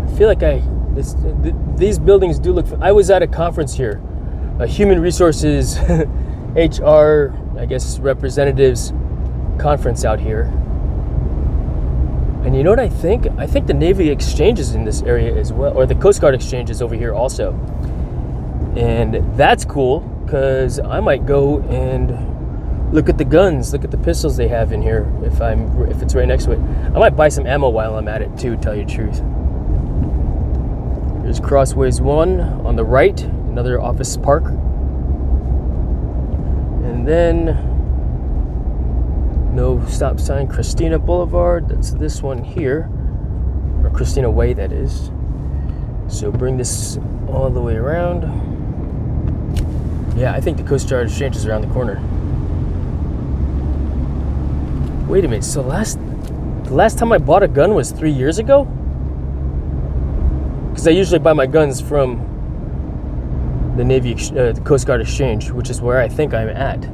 I feel like these buildings do look. I was at a conference here, a human resources HR, I guess, representatives conference out here. And you know what I think? I think the Navy Exchange is in this area as well, or the Coast Guard Exchange is over here also. And that's cool, because I might go and look at the guns, look at the pistols they have in here if it's right next to it. I might buy some ammo while I'm at it too, tell you the truth. Here's Crossways 1 on the right, another office park. And then no stop sign, Christina Boulevard. That's this one here, or Christina Way, that is. So bring this all the way around. Yeah, I think the Coast Guard Exchange is around the corner. Wait a minute. So the last time I bought a gun was 3 years ago? Because I usually buy my guns from the the Coast Guard Exchange, which is where I think I'm at.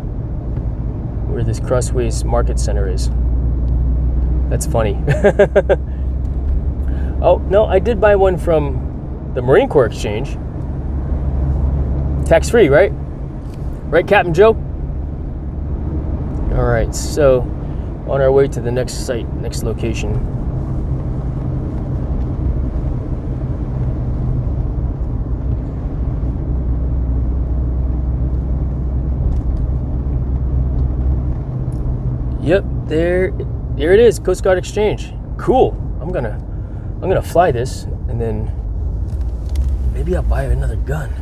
Where this Crossways Market Center is. That's funny. Oh, no, I did buy one from the Marine Corps Exchange. Tax-free, right? Right, Captain Joe? All right, so on our way to the next site, next location. Yep, there it is, Coast Guard Exchange. Cool. I'm gonna fly this, and then maybe I'll buy another gun.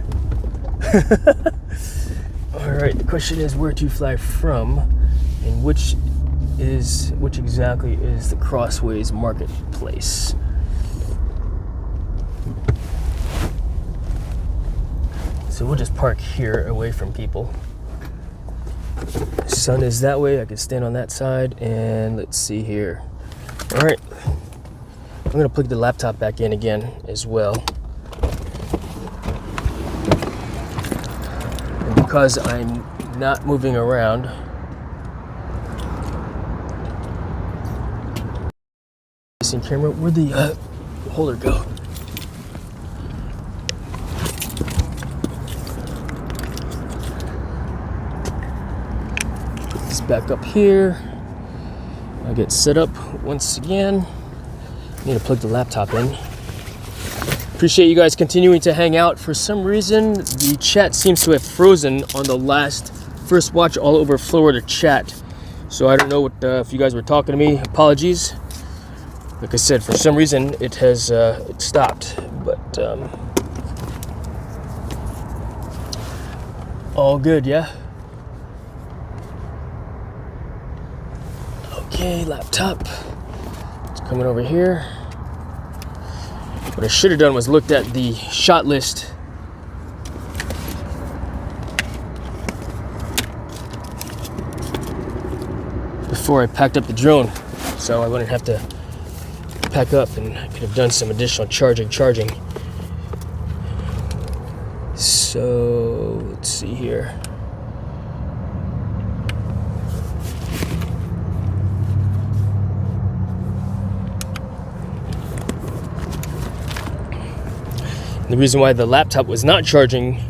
All right. The question is where to fly from, and which exactly is the Crossways Marketplace. So we'll just park here away from people. Sun is that way. I can stand on that side, and let's see here. All right, I'm gonna plug the laptop back in again as well, and because I'm not moving around, facing camera, where'd the holder go? back up here. I get set up once again. I need to plug the laptop in. Appreciate you guys continuing to hang out. For some reason, the chat seems to have frozen on the last first watch all over Florida chat. So I don't know what if you guys were talking to me. Apologies. Like I said, for some reason it has it stopped. But all good, yeah. Okay, laptop. It's coming over here. What I should have done was looked at the shot list before I packed up the drone, so I wouldn't have to pack up, and I could have done some additional charging. So let's see here. The reason why the laptop was not charging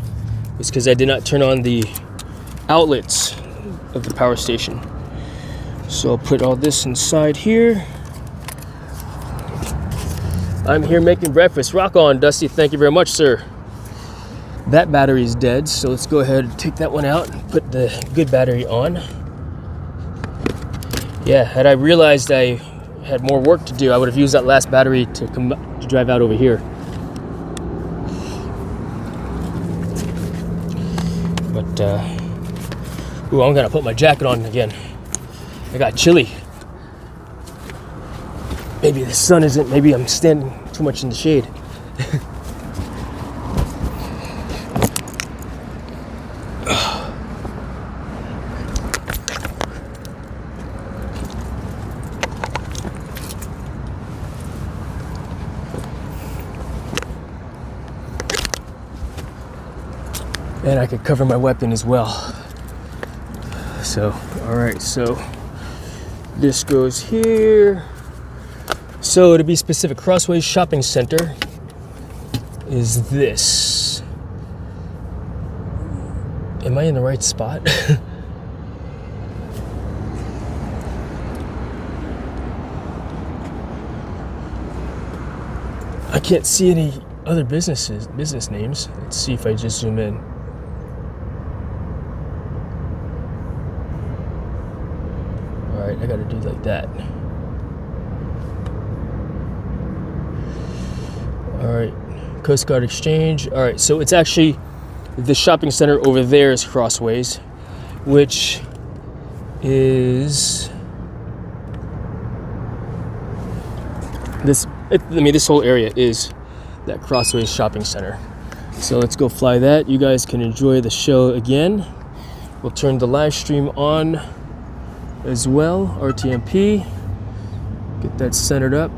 was because I did not turn on the outlets of the power station. So I'll put all this inside here. I'm here making breakfast. Rock on, Dusty. Thank you very much, sir. That battery is dead, so let's go ahead and take that one out and put the good battery on. Yeah, had I realized I had more work to do, I would have used that last battery to drive out over here. But, ooh, I'm gonna put my jacket on again. I got chilly. Maybe the sun isn't, maybe I'm standing too much in the shade. And I could cover my weapon as well. So, all right, so this goes here. So to be specific, Crossways Shopping Center is this. Am I in the right spot? I can't see any other business names. Let's see if I just zoom in. All right, I gotta do like that. All right, Coast Guard Exchange. All right, so it's actually the shopping center over there is Crossways, which is this. This whole area is that Crossways shopping center. So let's go fly that. You guys can enjoy the show again. We'll turn the live stream on as well. RTMP. Get that centered up.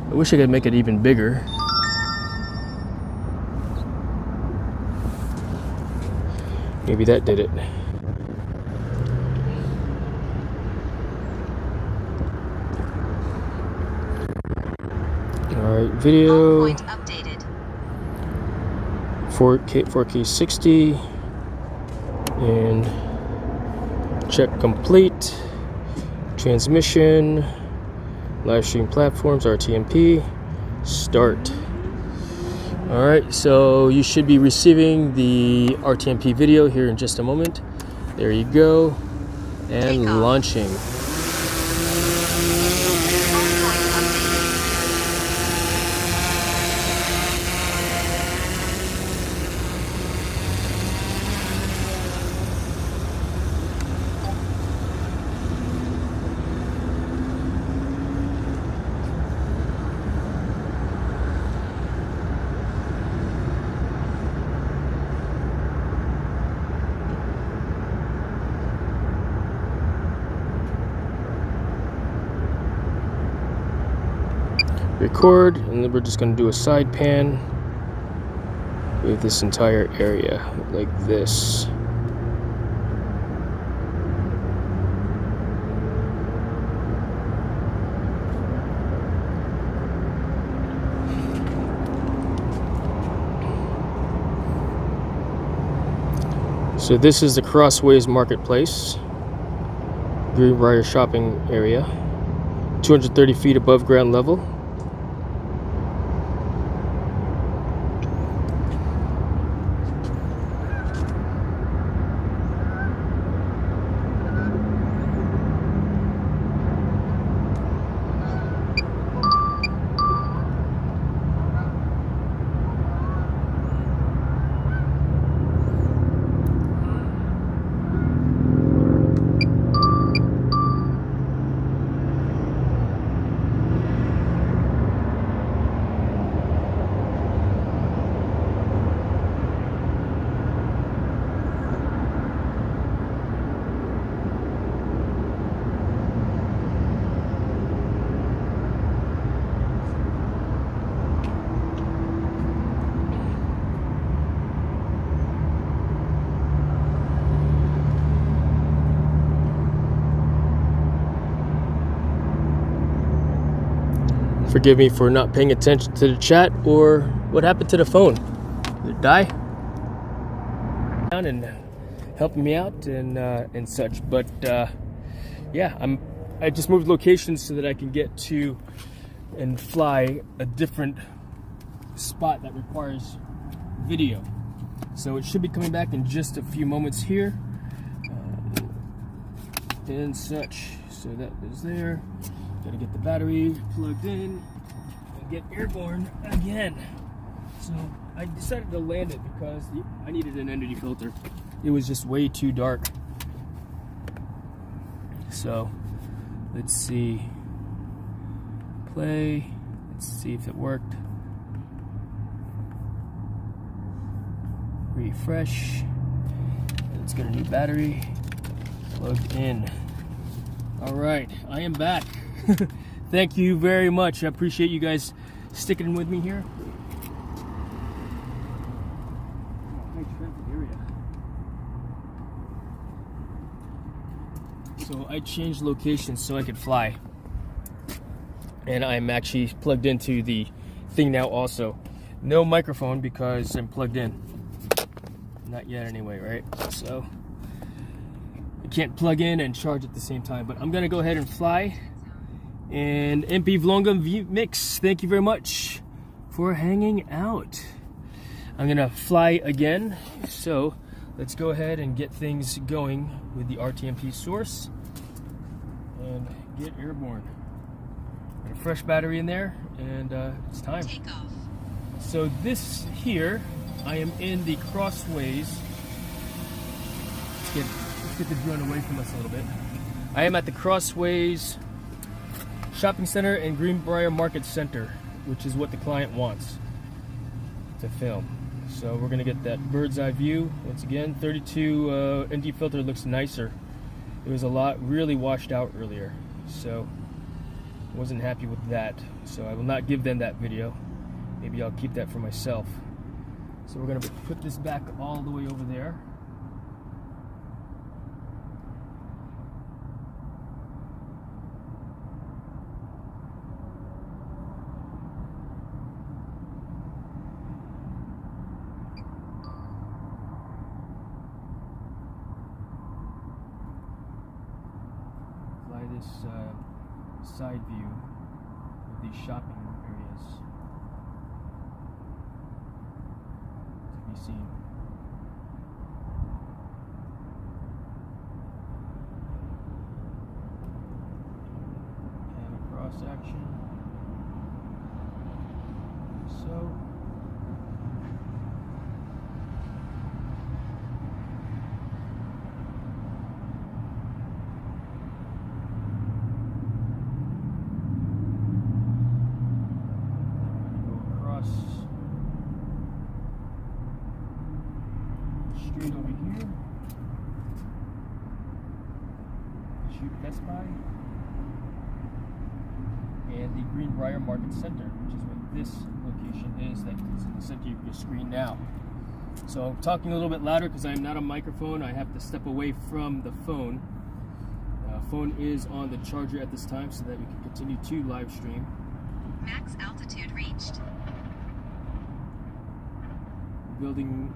I wish I could make it even bigger. Maybe that did it. All right, video. Home point updated. 4K 60, and check complete. Transmission, live stream platforms, RTMP, start. All right, so you should be receiving the RTMP video here in just a moment. There you go, and launching. Home point updated. Record, and then we're just going to do a side pan with this entire area like this. So this is the Crossways Marketplace. Greenbrier shopping area, 230 feet above ground level. Forgive me for not paying attention to the chat, or what happened to the phone? Did it die? And helping me out and such. But yeah, I just moved locations so that I can get to and fly a different spot that requires video. So it should be coming back in just a few moments here and such. So that is there. Gotta get the battery plugged in and get airborne again. So I decided to land it because I needed an energy filter. It was just way too dark. So let's see. Play. Let's see if it worked. Refresh. Let's get a new battery plugged in. All right, I am back. Thank you very much. I appreciate you guys sticking with me here. So I changed locations so I could fly. And I'm actually plugged into the thing now also. No microphone because I'm plugged in. Not yet anyway, right? So I can't plug in and charge at the same time, but I'm gonna go ahead and fly. And MP Vlonga Mix, thank you very much for hanging out. I'm gonna fly again, so let's go ahead and get things going with the RTMP source and get airborne. Got a fresh battery in there, and it's time. Take off. So this here, I am in the Crossways. Let's get the drone away from us a little bit. I am at the Crossways Shopping Center and Greenbrier Market Center, which is what the client wants to film. So we're gonna get that bird's eye view. Once again, 32 ND filter looks nicer. It was a lot really washed out earlier, so wasn't happy with that. So I will not give them that video. Maybe I'll keep that for myself. So we're gonna put this back all the way over there. Fly this side view of these shopping areas to be seen. And a cross action. So. Street over here. Shoot Best Buy. And the Greenbrier Market Center, which is what this location is that is in the center of your screen now. So I'm talking a little bit louder because I'm not on microphone. I have to step away from the phone. Phone is on the charger at this time so that we can continue to live stream. Max altitude reached. Building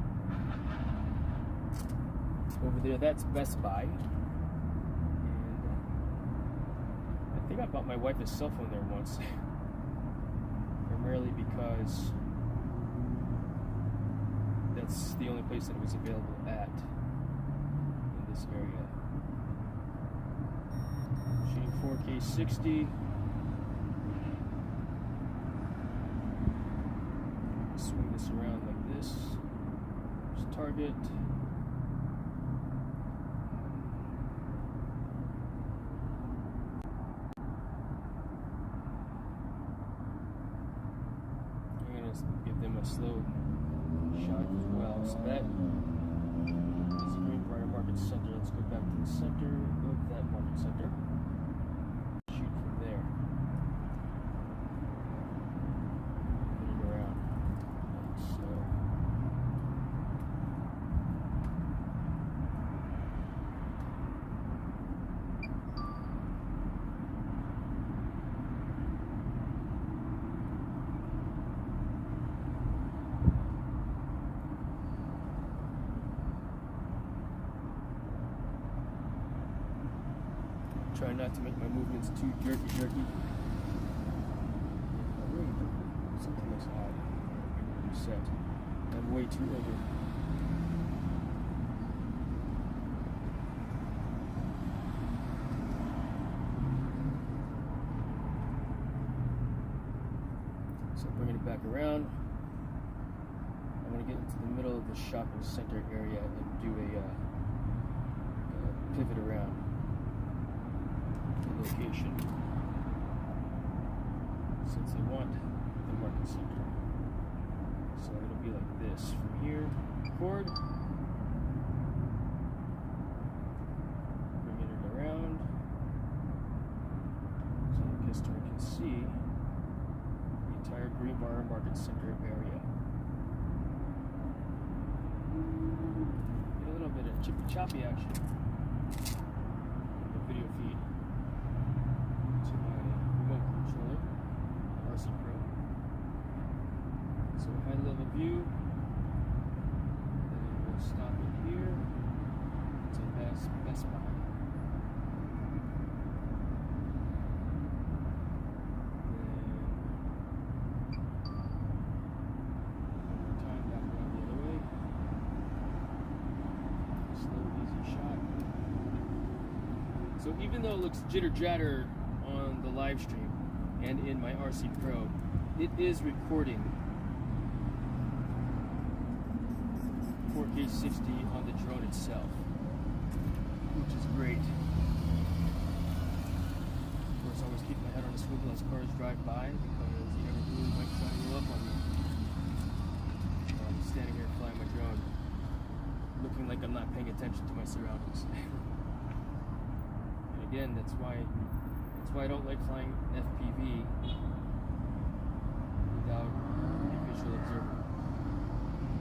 over there, that's Best Buy. And I think I bought my wife a cell phone there once. Primarily because that's the only place that it was available at in this area. Shooting 4K 60. Swing this around like this. There's target. Give them a slow shot as well. So that is the Greenbrier Market Center. Let's go back to the center of that market center. Shoot from there. Put it around. Like so. Try not to make my movements too jerky. Something looks odd. Reset. I'm way too over. So bringing it back around. I'm going to get into the middle of the shopping center area and do a pivot around. Location, since I want the market center. So it'll be like this from here. Record, bring it around so the customer can see the entire Greenbrier Market Center area. Get a little bit of chippy choppy action in the video feed. To my remote controller, RC Pro. So high level view, then we'll stop it here to Best Buy. Then one more time back around the other way. Slow, easy shot. So even though it looks jitter jatter on the live stream and in my RC Pro, it is recording 4K 60 on the drone itself, which is great. Of course, I always keep my head on a swivel as cars drive by because you never really might try to roll up on me. I'm standing here flying my drone, looking like I'm not paying attention to my surroundings. And again, that's why I don't like flying FPV without a visual observer,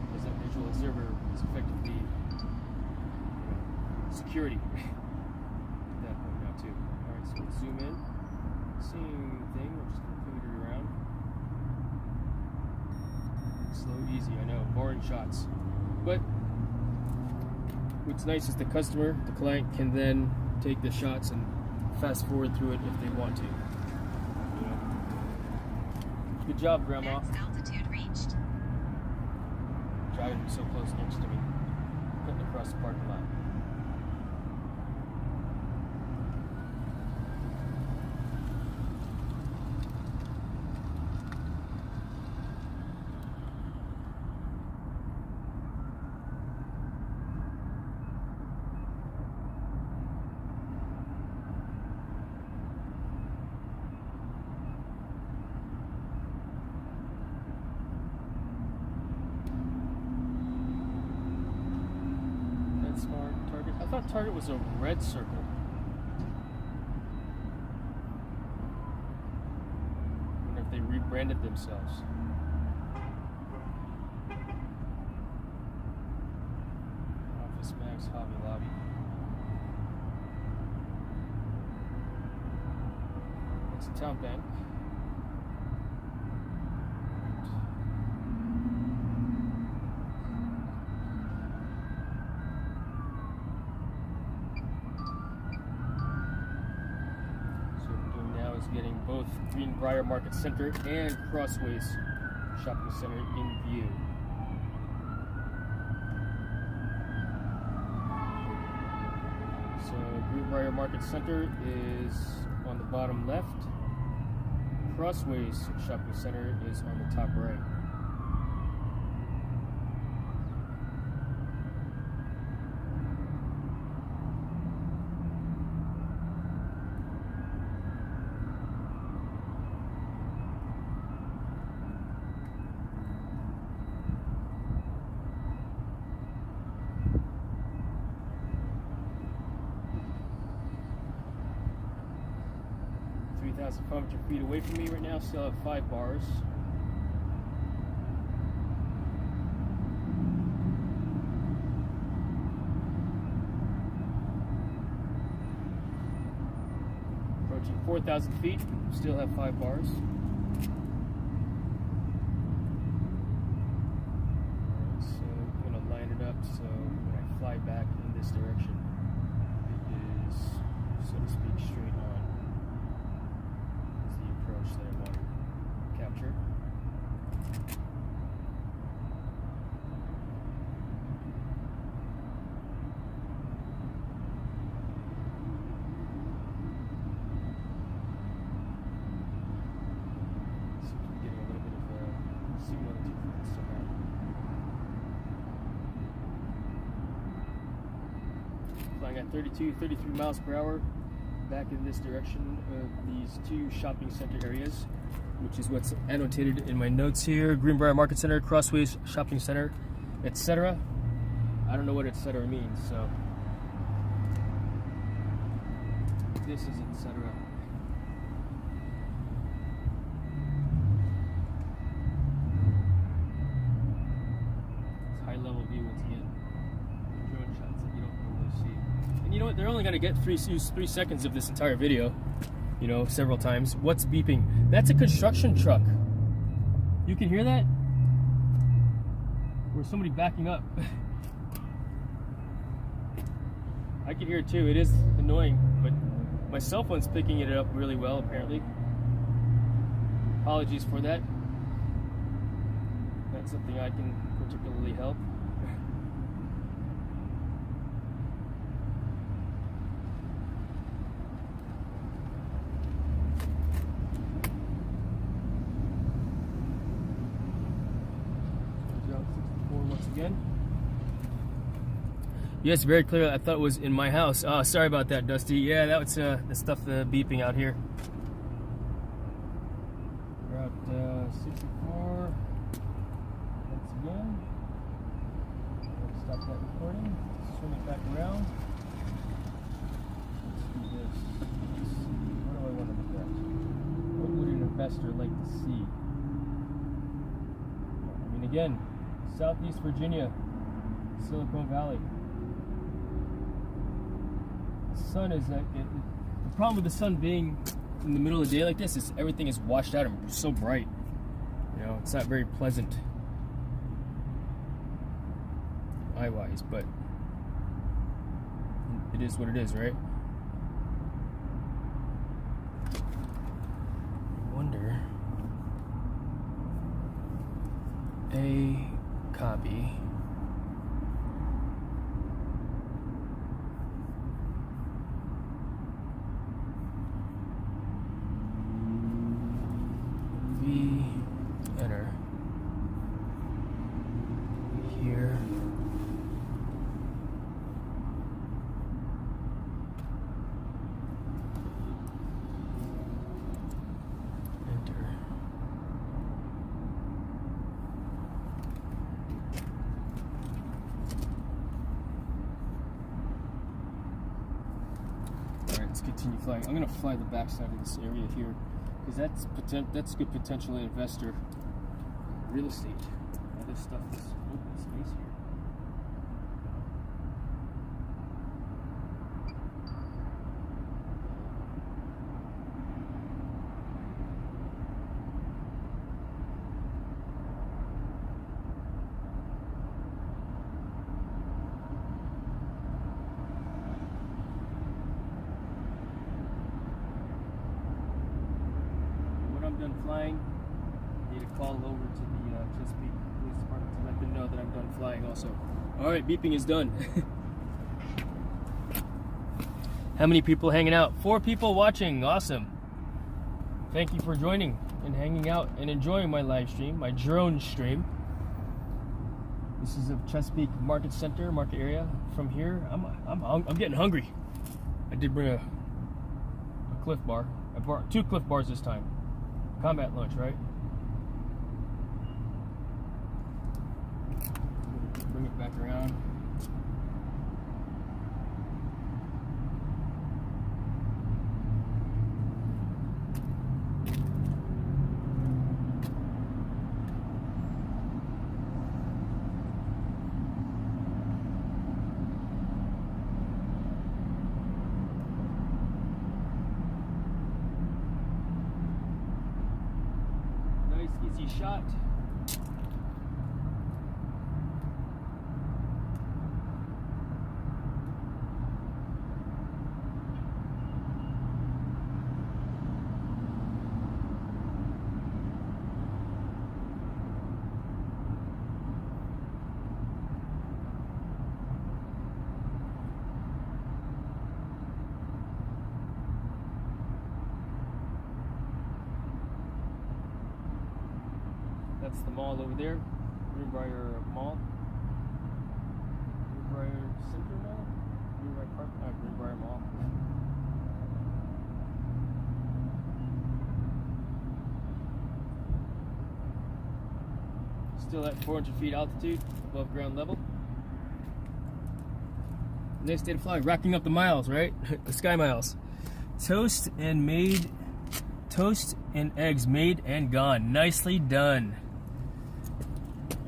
because that visual observer is effectively security at that point now too. Alright, so let's zoom in. Same thing, we're just going to pivot it around. Slow, easy, I know, boring shots. But what's nice is the customer, the client, can then take the shots and fast forward through it if they want to. Good job, Grandma. Max altitude reached. Driving so close next to me, cutting across the parking lot. Smart target. I thought target was a red circle. I wonder if they rebranded themselves. Office Max Hobby Lobby. It's a town bank. getting both Greenbrier Market Center and Crossways Shopping Center in view. So Greenbrier Market Center is on the bottom left. Crossways Shopping Center is on the top right. Feet away from me right now, still have 5 bars. Approaching 4,000 feet, still have 5 bars. Alright, so I'm going to line it up so when I fly back in this direction, it is, so to speak, straight on. That I want to capture. Seems to be getting a little bit of a signal difference somehow. Flying at 33 miles per hour. Back in this direction of these 2 shopping center areas, which is what's annotated in my notes here. Greenbrier Market Center, Crossways Shopping Center, etc. I don't know what etc. means, so this is etc. It's high level view once again. Drone shots that you don't normally see. You know what? They're only going to get 3 seconds of this entire video, you know, several times. What's beeping? That's a construction truck. You can hear that? Or somebody backing up. I can hear it too. It is annoying, but my cell phone's picking it up really well, apparently. Apologies for that. That's something I can particularly help. Again. Yes, very clear. I thought it was in my house. Oh, sorry about that, Dusty. Yeah, that was the stuff beeping out here. Route 64. Once again. Stop that recording. Swing it back around. Let's do this. What do I want to look at? What would an investor like to see? I mean, again, Southeast Virginia, Silicon Valley. The sun is the problem with the sun being in the middle of the day like this is everything is washed out and so bright. You know, it's not very pleasant eye-wise, but it is what it is, right? I wonder. Copy. V, enter. Here. Enter. Continue flying. I'm going to fly the backside of this area here because that's good potential investor real estate. All this stuff is open space here. flying, I need to call over to the Chesapeake Police Department to let them know that I'm done flying also. Alright, beeping is done. How many people hanging out? 4 people watching. Awesome. Thank you for joining and hanging out and enjoying my live stream, my drone stream. This is of Chesapeake Market Center, market area. From here, I'm getting hungry. I did bring a Cliff Bar. I brought 2 Cliff Bars this time. Combat lunch, right? Bring it back around. Easy shot. That's the mall over there, Greenbrier Mall. Greenbrier Center Mall? Greenbrier Park? Greenbrier Mall. Still at 400 feet altitude, above ground level. Nice day to fly, racking up the miles, right? The sky miles. Toast and eggs made and gone. Nicely done.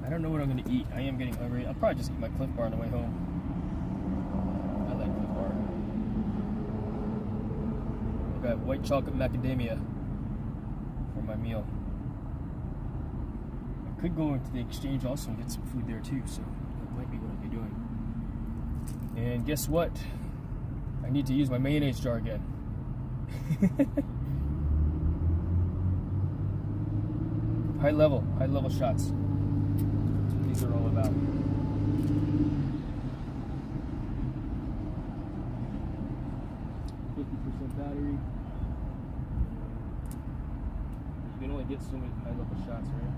I don't know what I'm going to eat. I am getting hungry. I'll probably just eat my Cliff Bar on the way home. I like Cliff Bar. I got white chocolate macadamia for my meal. I could go into the exchange also and get some food there too, so that might be what I'll be doing. And guess what? I need to use my mayonnaise jar again. High level shots. These are all about. 50% battery. You can only get so many high level shots, right?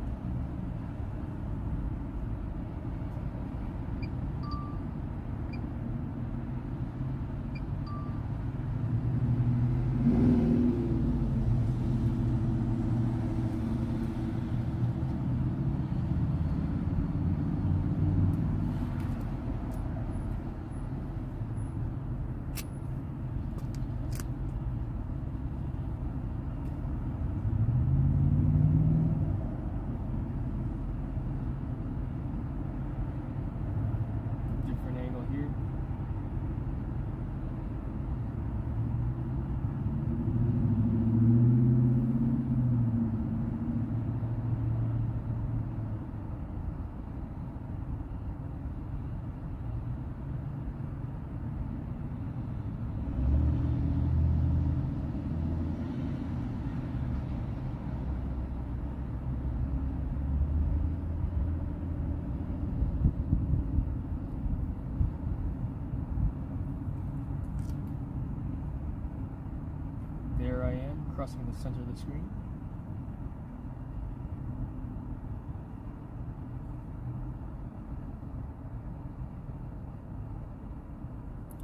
There I am, crossing the center of the screen.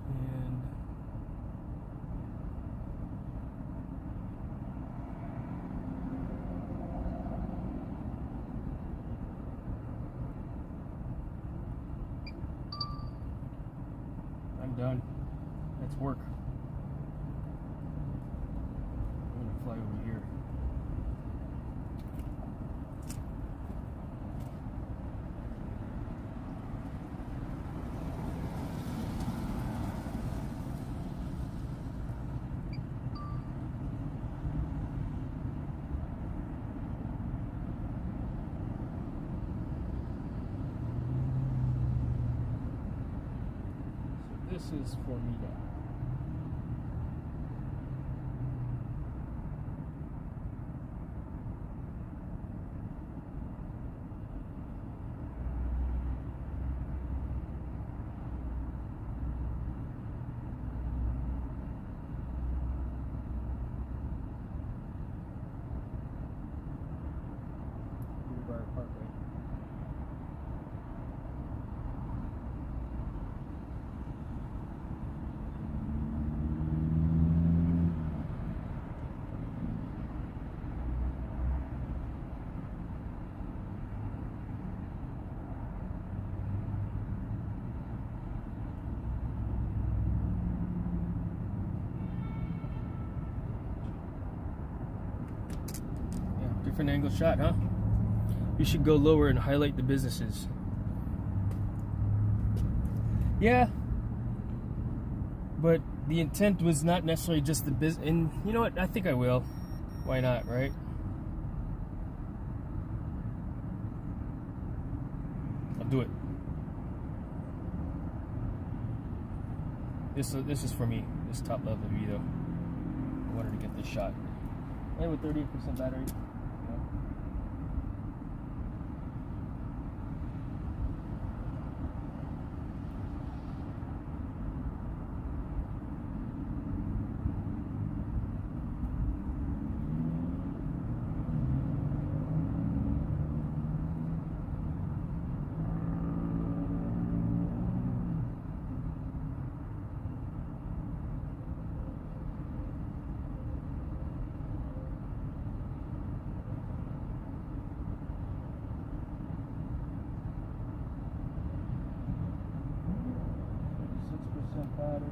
And I'm done. That's work. Fly over here. So this is for me now. different angle shot, huh? You should go lower and highlight the businesses. Yeah, but the intent was not necessarily just the business. And you know what? I think I will. Why not, right? I'll do it. This is for me. This top level view, though. I wanted to get this shot. And with 38% battery. Battery.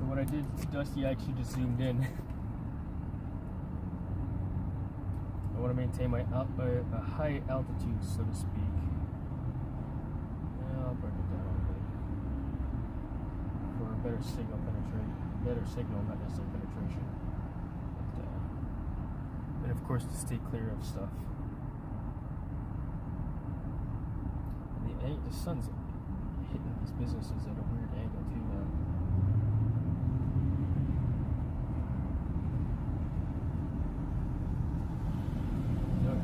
What I did, Dusty, I actually just zoomed in. I want to maintain my a high altitude, so to speak. Yeah, I'll bring it down a bit for a better signal penetration. Better signal, not necessarily penetration. But, and of course, to stay clear of stuff. The sun's hitting these businesses at a weird angle too now.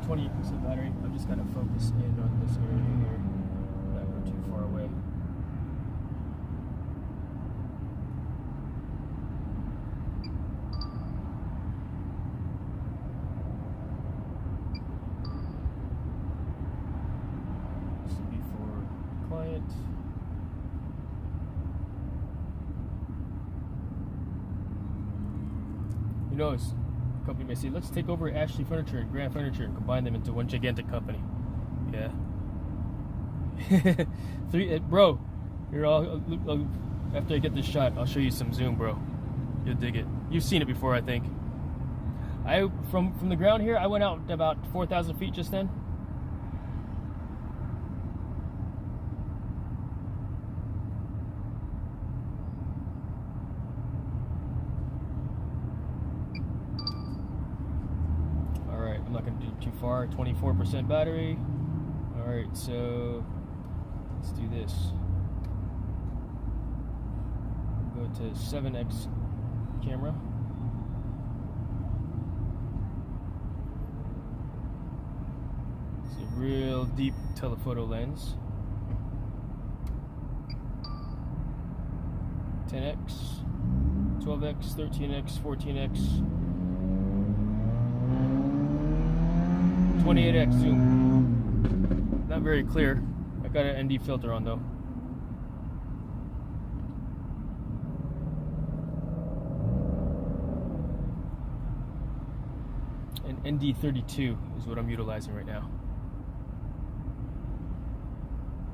28% battery. I'm just gonna focus in on this area here. Not go too far away. This will be for client. Who knows? Company may say, let's take over Ashley Furniture and Grand Furniture and combine them into one gigantic company. Yeah. Bro, here, after I get this shot, I'll show you some zoom, bro. You'll dig it. You've seen it before, I think. From the ground here, I went out about 4,000 feet just then. I'm not going to do too far. 24% battery. Alright, so let's do this. Go to 7x camera. It's a real deep telephoto lens. 10x, 12x, 13x, 14x. 28x zoom. Not very clear. I got an ND filter on though. An ND32 is what I'm utilizing right now.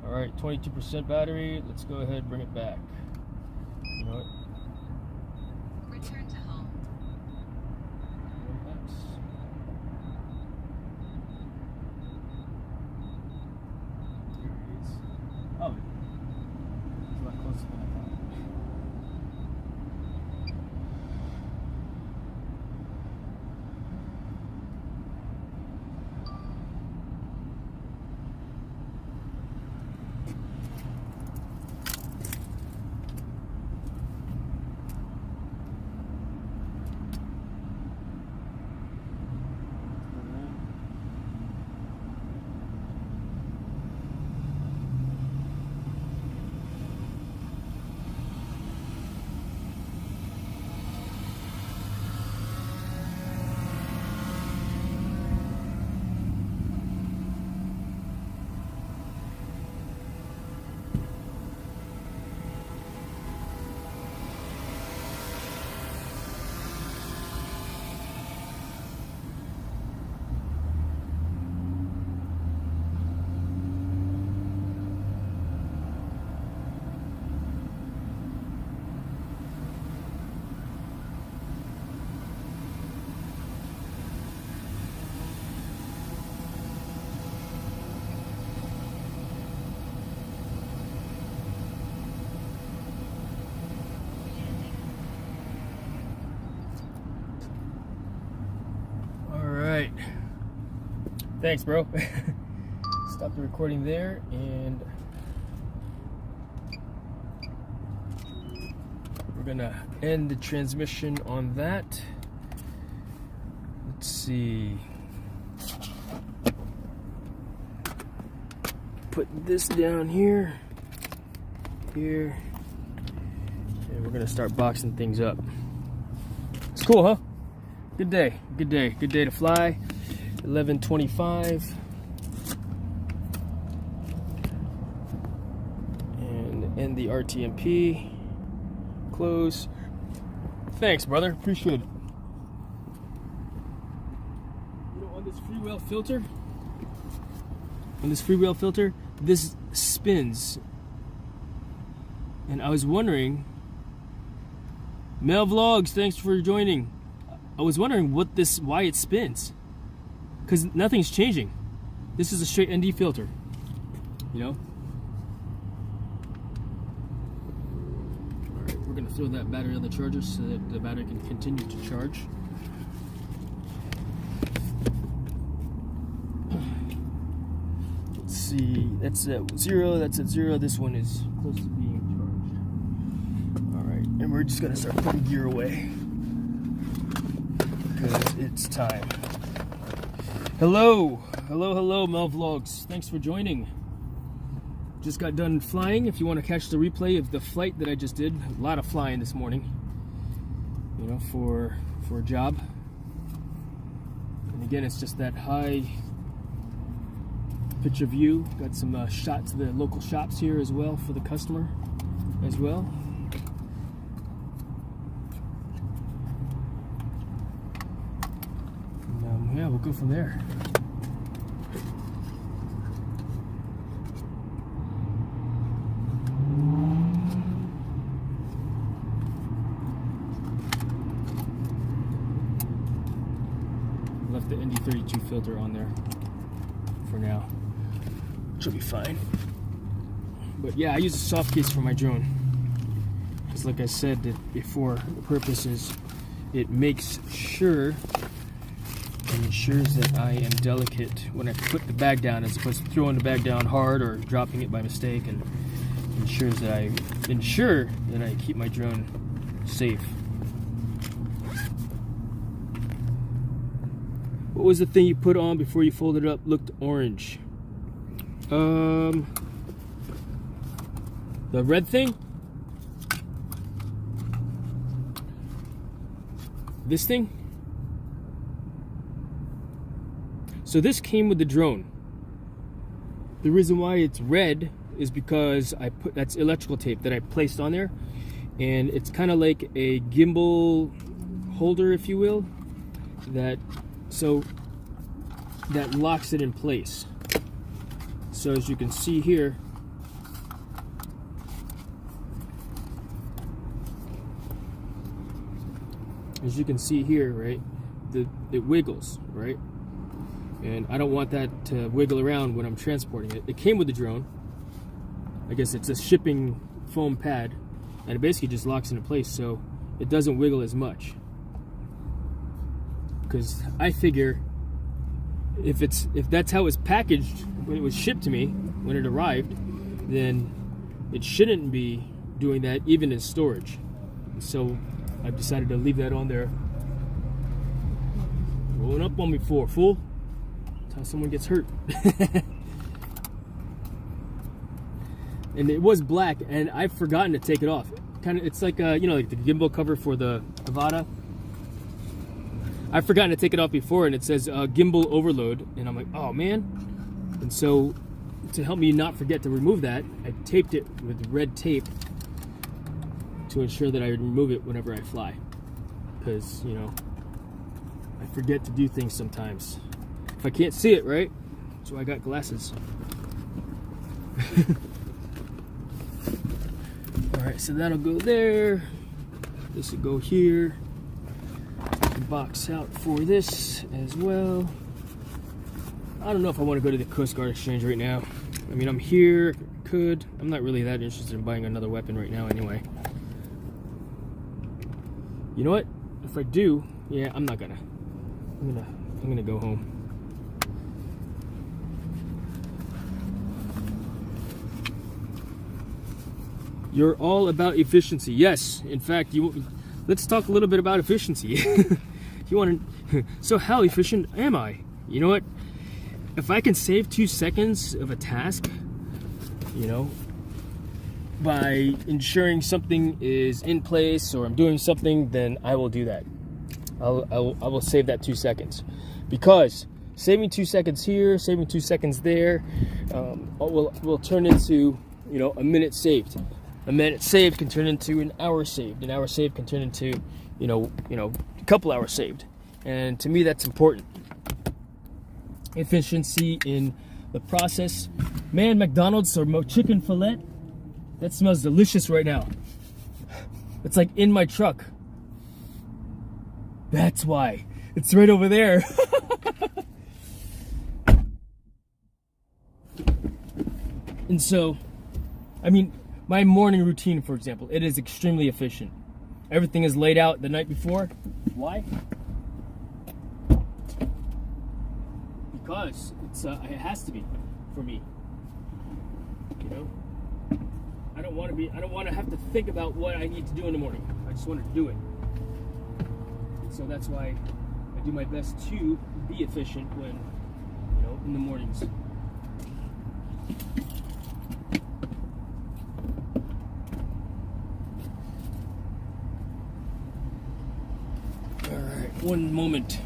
Alright, 22% battery. Let's go ahead and bring it back. You know what? Return to home. Here it is. Oh, it's a lot closer than I thought. Alright. Thanks, bro. Stop the recording there, and we're gonna end the transmission on that. Let's see. Put this down here, and we're gonna start boxing things up. It's cool, huh? Good day, good day, good day to fly. 11:25, and end the RTMP. Close. Thanks, brother. Appreciate it. You know, on this freewheel filter, this spins, and I was wondering. Mel Vlogs, thanks for joining. I was wondering why it spins, because nothing's changing. This is a straight ND filter, you know. All right, we're gonna throw that battery on the charger so that the battery can continue to charge. Let's see, that's at 0. That's at 0. This one is close to being charged. All right, and we're just gonna start putting gear away, because it's time. Hello, Mel Vlogs. Thanks for joining. Just got done flying. If you want to catch the replay of the flight that I just did, a lot of flying this morning, you know, for a job. And again, it's just that high picture view. Got some shots of the local shops here as well for the customer as well. Yeah, we'll go from there. Left the ND32 filter on there for now. Should be fine. But yeah, I use a soft case for my drone, because like I said before, the purpose is it makes sure and ensures that I am delicate when I put the bag down, as opposed to throwing the bag down hard or dropping it by mistake, and ensures that I keep my drone safe. What was the thing you put on before you folded it up? Looked orange. The red thing? This thing? So this came with the drone. the reason why it's red is because that's electrical tape that I placed on there, and it's kind of like a gimbal holder, if you will, that locks it in place. So as you can see here, right, it wiggles, right? And I don't want that to wiggle around when I'm transporting it. It came with the drone. I guess it's a shipping foam pad, and it basically just locks into place so it doesn't wiggle as much. Because I figure if that's how it's packaged when it was shipped to me, when it arrived, then it shouldn't be doing that even in storage. So I've decided to leave that on there. Rolling up on me for fool. That's how someone gets hurt. And it was black, and I've forgotten to take it off. It's like like the gimbal cover for the Avata. I've forgotten to take it off before, and it says gimbal overload, and I'm like, oh man. And so to help me not forget to remove that, I taped it with red tape to ensure that I would remove it whenever I fly, because I forget to do things sometimes if I can't see it, right? So I got glasses. Alright, so that'll go there. This will go here. Box out for this as well. I don't know if I want to go to the Coast Guard Exchange right now. I mean, I'm here, I'm not really that interested in buying another weapon right now anyway. You know what? If I do, yeah, I'm not gonna. I'm gonna go home. You're all about efficiency. Yes, in fact, let's talk a little bit about efficiency. You want to? So how efficient am I? You know what? If I can save 2 seconds of a task, by ensuring something is in place or I'm doing something, then I will do that. I will save that 2 seconds, because saving 2 seconds here, saving 2 seconds there, will turn into a minute saved. A minute saved can turn into an hour saved. An hour saved can turn into a couple hours saved. And to me, that's important. Efficiency in the process. Man, McDonald's or chicken fillet, that smells delicious right now. It's like in my truck. That's why. It's right over there. And so, I mean, my morning routine, for example, it is extremely efficient. Everything is laid out the night before. Why? Because it has to be for me. I don't want to have to think about what I need to do in the morning. I just want to do it. And so that's why I do my best to be efficient when, in the mornings. One moment.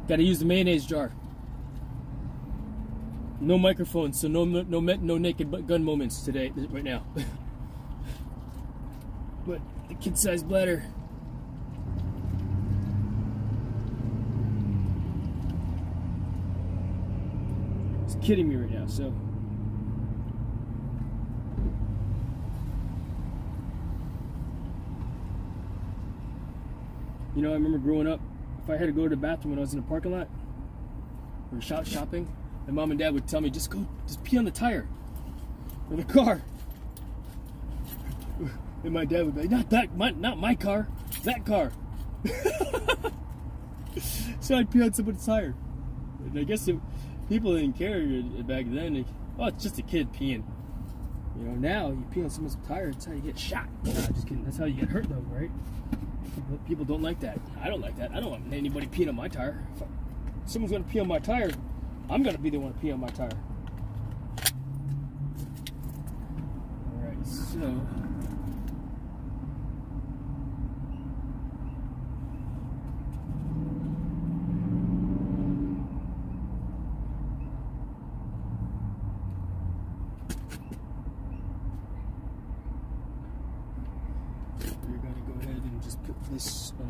Got to use the mayonnaise jar. No microphones, so no naked gun moments today, right now. But the kid-sized bladder. Kidding me right now, so I remember growing up, if I had to go to the bathroom when I was in a parking lot or shopping, my mom and dad would tell me, just pee on the tire or the car. And my dad would be like, not my car, that car. So I'd pee on somebody's tire. And I guess people didn't care back then. It's just a kid peeing. Now you pee on someone's tire, that's how you get shot. No, just kidding. That's how you get hurt, though, right? People don't like that. I don't like that. I don't want anybody peeing on my tire. If someone's gonna pee on my tire, I'm gonna be the one to pee on my tire. All right, so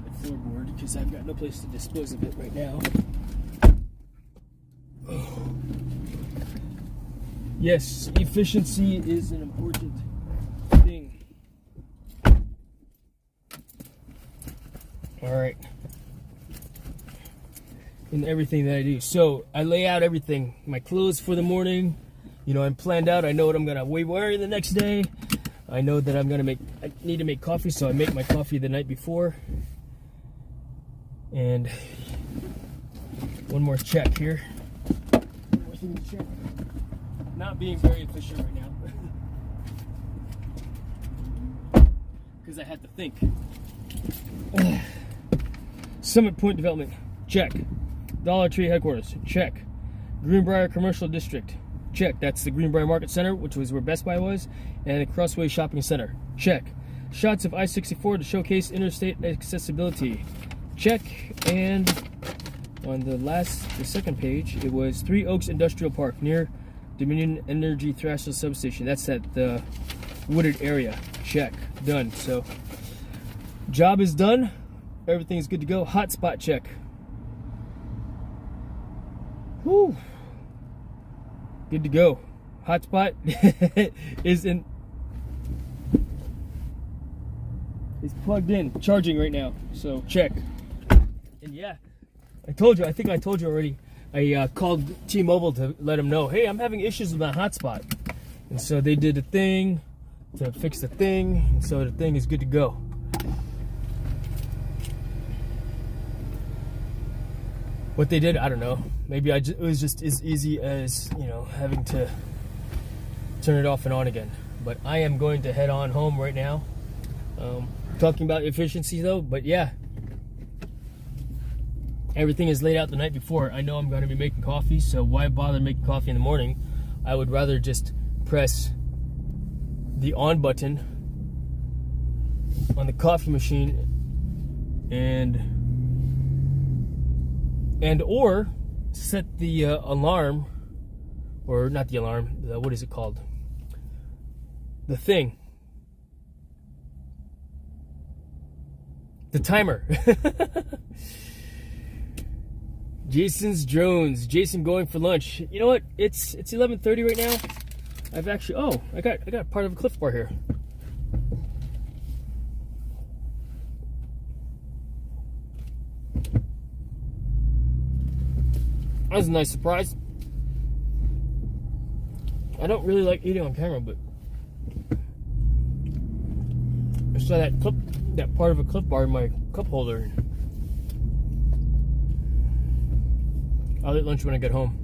the floorboard because I've got no place to dispose of it right now. Oh. Yes, efficiency is an important thing. All right. In everything that I do. So I lay out everything, my clothes for the morning. You know, I'm planned out. I know what I'm gonna be wearing the next day. I know that I need to make coffee, so I make my coffee the night before. And one more check here. One more thing to check. Not being very efficient right now. Because I had to think. Summit Point Development, check. Dollar Tree headquarters, check. Greenbrier Commercial District, check. That's the Greenbrier Market Center, which was where Best Buy was, and the Crossway Shopping Center, check. Shots of I-64 to showcase interstate accessibility, check. And on the second page, it was Three Oaks Industrial Park near Dominion Energy Thrasher Substation. That's at the wooded area, check. Done. So job is done. Everything's good to go. Hotspot check. Whew. Good to go. Hotspot is plugged in, charging right now. So check. And yeah, I think I told you already. I called T-Mobile to let them know, hey, I'm having issues with my hotspot. And so they did a thing to fix the thing, and so the thing is good to go. What they did, I don't know. Maybe it was just as easy as, you know, having to turn it off and on again. But I am going to head on home right now. Talking about efficiency though, but yeah. Everything is laid out the night before. I know I'm going to be making coffee, so why bother making coffee in the morning? I would rather just press the on button on the coffee machine or set the alarm, or not the alarm, what is it called? The thing. The timer. Jason's drones. Jason going for lunch. You know what? It's 11:30 right now. I've actually I got part of a Cliff Bar here. That was a nice surprise. I don't really like eating on camera, but I saw that part of a Cliff Bar in my cup holder. I'll eat lunch when I get home.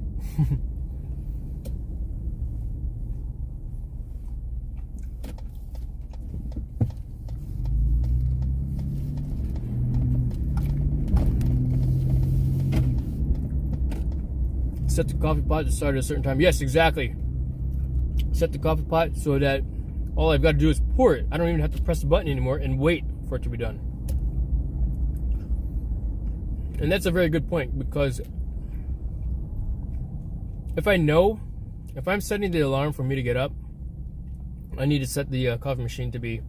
Set the coffee pot to start at a certain time. Yes, exactly. Set the coffee pot so that all I've got to do is pour it. I don't even have to press the button anymore and wait for it to be done. And that's a very good point, because if I'm setting the alarm for me to get up, I need to set the coffee machine to be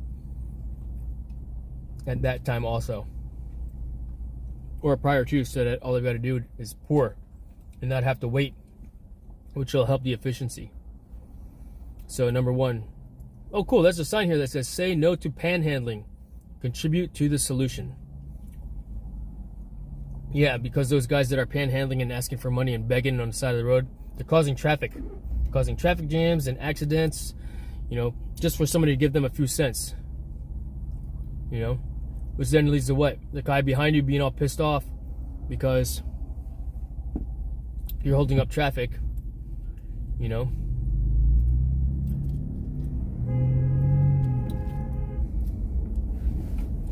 at that time also, or prior to, so that all I've got to do is pour and not have to wait, which will help the efficiency. So number one, oh cool, there's a sign here that says say no to panhandling, contribute to the solution. Yeah, because those guys that are panhandling and asking for money and begging on the side of the road, they're causing traffic jams and accidents, you know, just for somebody to give them a few cents, you know, which then leads to what? The guy behind you being all pissed off because you're holding up traffic, you know.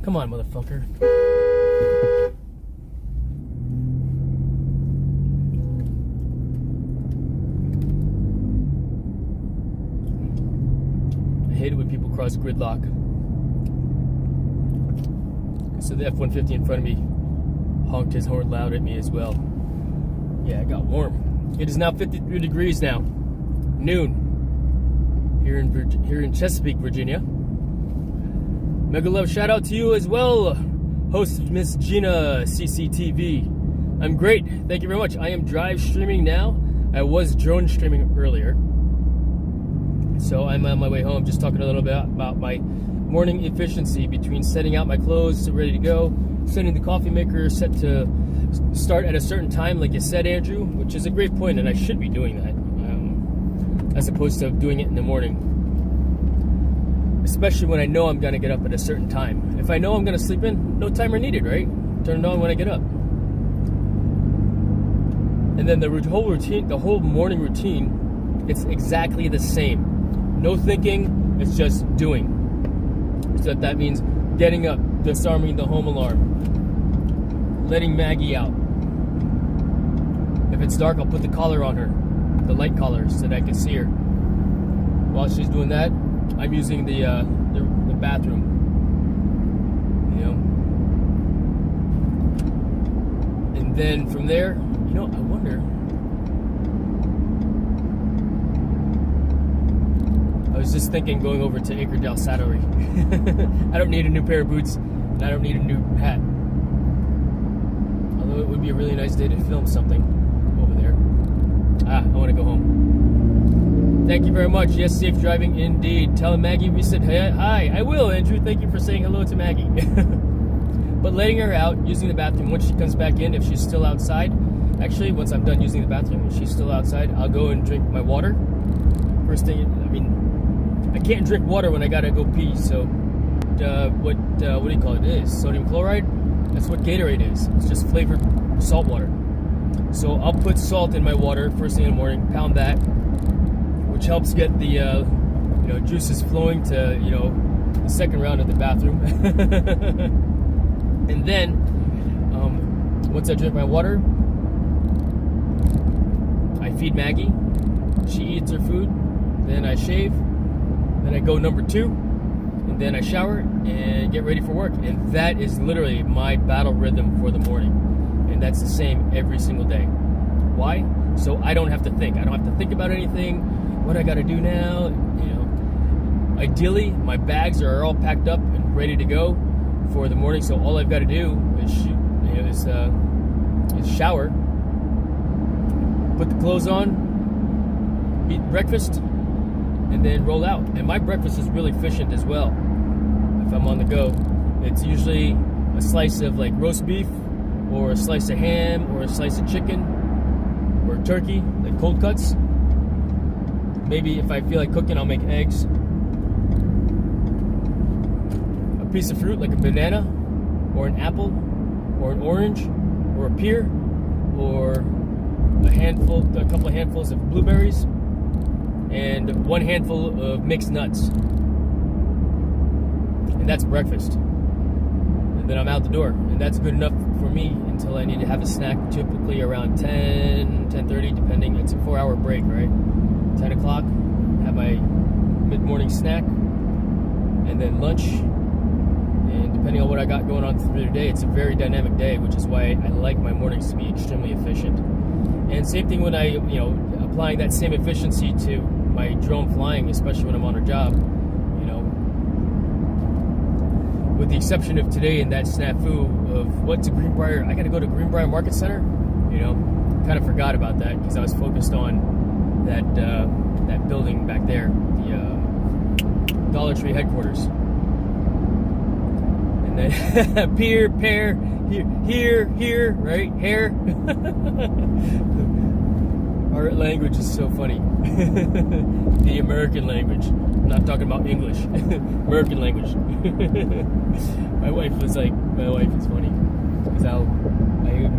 Come on, motherfucker. I hate it when people cross gridlock. So the F-150 in front of me honked his horn loud at me as well. Yeah, it got warm. It is now 53 degrees now. Noon. Here in Chesapeake, Virginia. Mega love shout out to you as well. host of Miss Gina CCTV. I'm great, thank you very much. I am drive streaming now. I was drone streaming earlier. So I'm on my way home, just talking a little bit about my morning efficiency between setting out my clothes ready to go, setting the coffee maker set to start at a certain time, like you said, Andrew, which is a great point, and I should be doing that, as opposed to doing it in the morning. Especially when I know I'm going to get up at a certain time. If I know I'm going to sleep in, no timer needed, right? Turn it on when I get up. And then the whole routine, the whole morning routine, it's exactly the same. No thinking, it's just doing. So that means getting up, disarming the home alarm, letting Maggie out. If it's dark, I'll put the collar on her, the light collar, so that I can see her. While she's doing that, I'm using the bathroom, you know. And then from there, you know, I wonder. I was just thinking going over to Acredale Saddlery. I don't need a new pair of boots, and I don't need a new hat. Although it would be a really nice day to film something over there. I want to go home. Thank you very much. Yes, safe driving indeed. Tell Maggie we said hi. I will, Andrew. Thank you for saying hello to Maggie. But letting her out, using the bathroom, once she comes back in, if she's still outside, actually, once I'm done using the bathroom, if she's still outside, I'll go and drink my water. First thing, I mean, I can't drink water when I gotta go pee, so what do you call it? It is sodium chloride? That's what Gatorade is. It's just flavored salt water. So I'll put salt in my water first thing in the morning, pound that, which helps get the juices flowing to, you know, the second round of the bathroom. And then once I drink my water, I feed Maggie. She eats her food. Then I shave. Then I go number 2. And then I shower and get ready for work. And that is literally my battle rhythm for the morning. And that's the same every single day. Why? So I don't have to think. I don't have to think about anything. What I got to do now, you know. Ideally, my bags are all packed up and ready to go for the morning. So all I've got to do is shower, put the clothes on, eat breakfast, and then roll out. And my breakfast is really efficient as well. If I'm on the go, it's usually a slice of like roast beef, or a slice of ham, or a slice of chicken, or turkey, like cold cuts. Maybe if I feel like cooking, I'll make eggs. A piece of fruit like a banana, or an apple, or an orange, or a pear, or a couple of handfuls of blueberries, and 1 handful of mixed nuts. And that's breakfast. And then I'm out the door. And that's good enough for me until I need to have a snack, typically around 10:30, depending. It's a 4-hour break, right? 10 o'clock, have my mid-morning snack, and then lunch. And depending on what I got going on through the day, it's a very dynamic day, which is why I like my mornings to be extremely efficient. And same thing when I, applying that same efficiency to my drone flying, especially when I'm on a job, with the exception of today and that snafu of what's a Greenbrier. I got to go to Greenbrier Market Center, kind of forgot about that because I was focused on that building back there, the Dollar Tree headquarters. And then pear, here, right? Hair. Our language is so funny. The American language. I'm not talking about English. American language. My wife is funny because I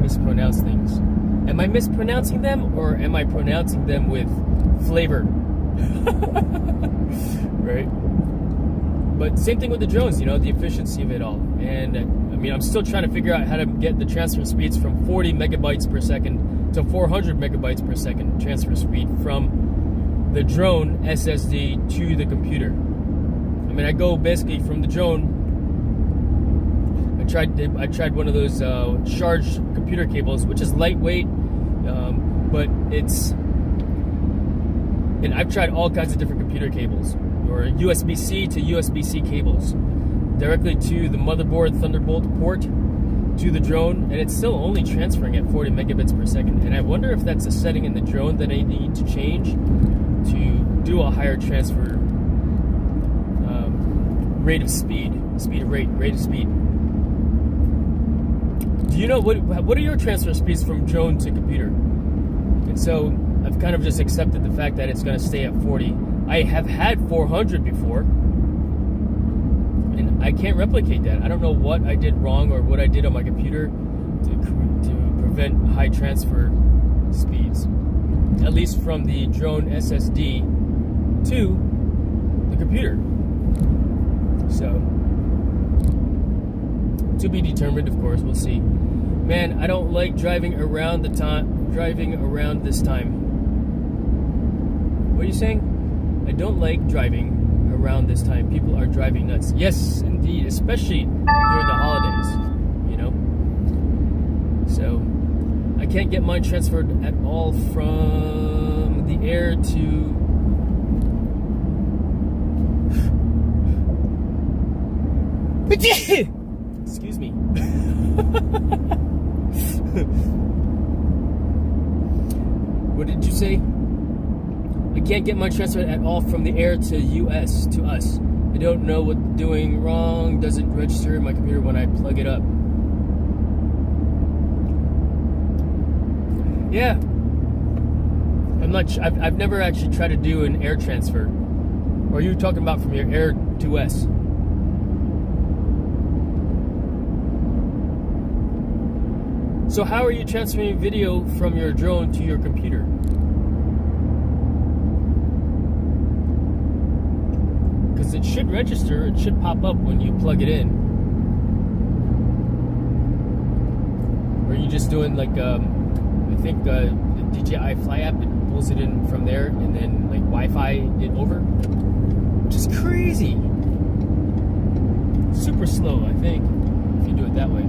mispronounce things. Am I mispronouncing them, or am I pronouncing them with flavor? Right? But same thing with the drones, the efficiency of it all. And I'm still trying to figure out how to get the transfer speeds from 40 megabytes per second to 400 megabytes per second transfer speed from the drone SSD to the computer. I go basically from the drone. I tried one of those charged computer cables, which is lightweight, but and I've tried all kinds of different computer cables, or USB-C to USB-C cables. directly to the motherboard Thunderbolt port to the drone, and it's still only transferring at 40 megabits per second. And I wonder if that's a setting in the drone that I need to change to do a higher transfer rate of speed of speed. Do you know what are your transfer speeds from drone to computer? And so I've kind of just accepted the fact that it's going to stay at 40. I have had 400 before, and I can't replicate that. I don't know what I did wrong or what I did on my computer to prevent high transfer speeds, at least from the drone SSD to the computer. So, to be determined, of course. We'll see. Man, I don't like driving around this time. What are you saying? I don't like driving around this time. People are driving nuts. Yes, indeed, especially during the holidays, you know. So, I can't get mine transferred at all from the air to... Excuse me. What did you say? I can't get my transfer at all from the air to US to us. I don't know what doing wrong. Doesn't register in my computer when I plug it up. Yeah. I've never actually tried to do an air transfer. Or are you talking about from your air to us? So how are you transferring video from your drone to your computer? Because it should register, it should pop up when you plug it in. Or are you just doing like, I think the DJI Fly app, it pulls it in from there and then like Wi-Fi it over? Which is crazy. Super slow, I think, if you do it that way.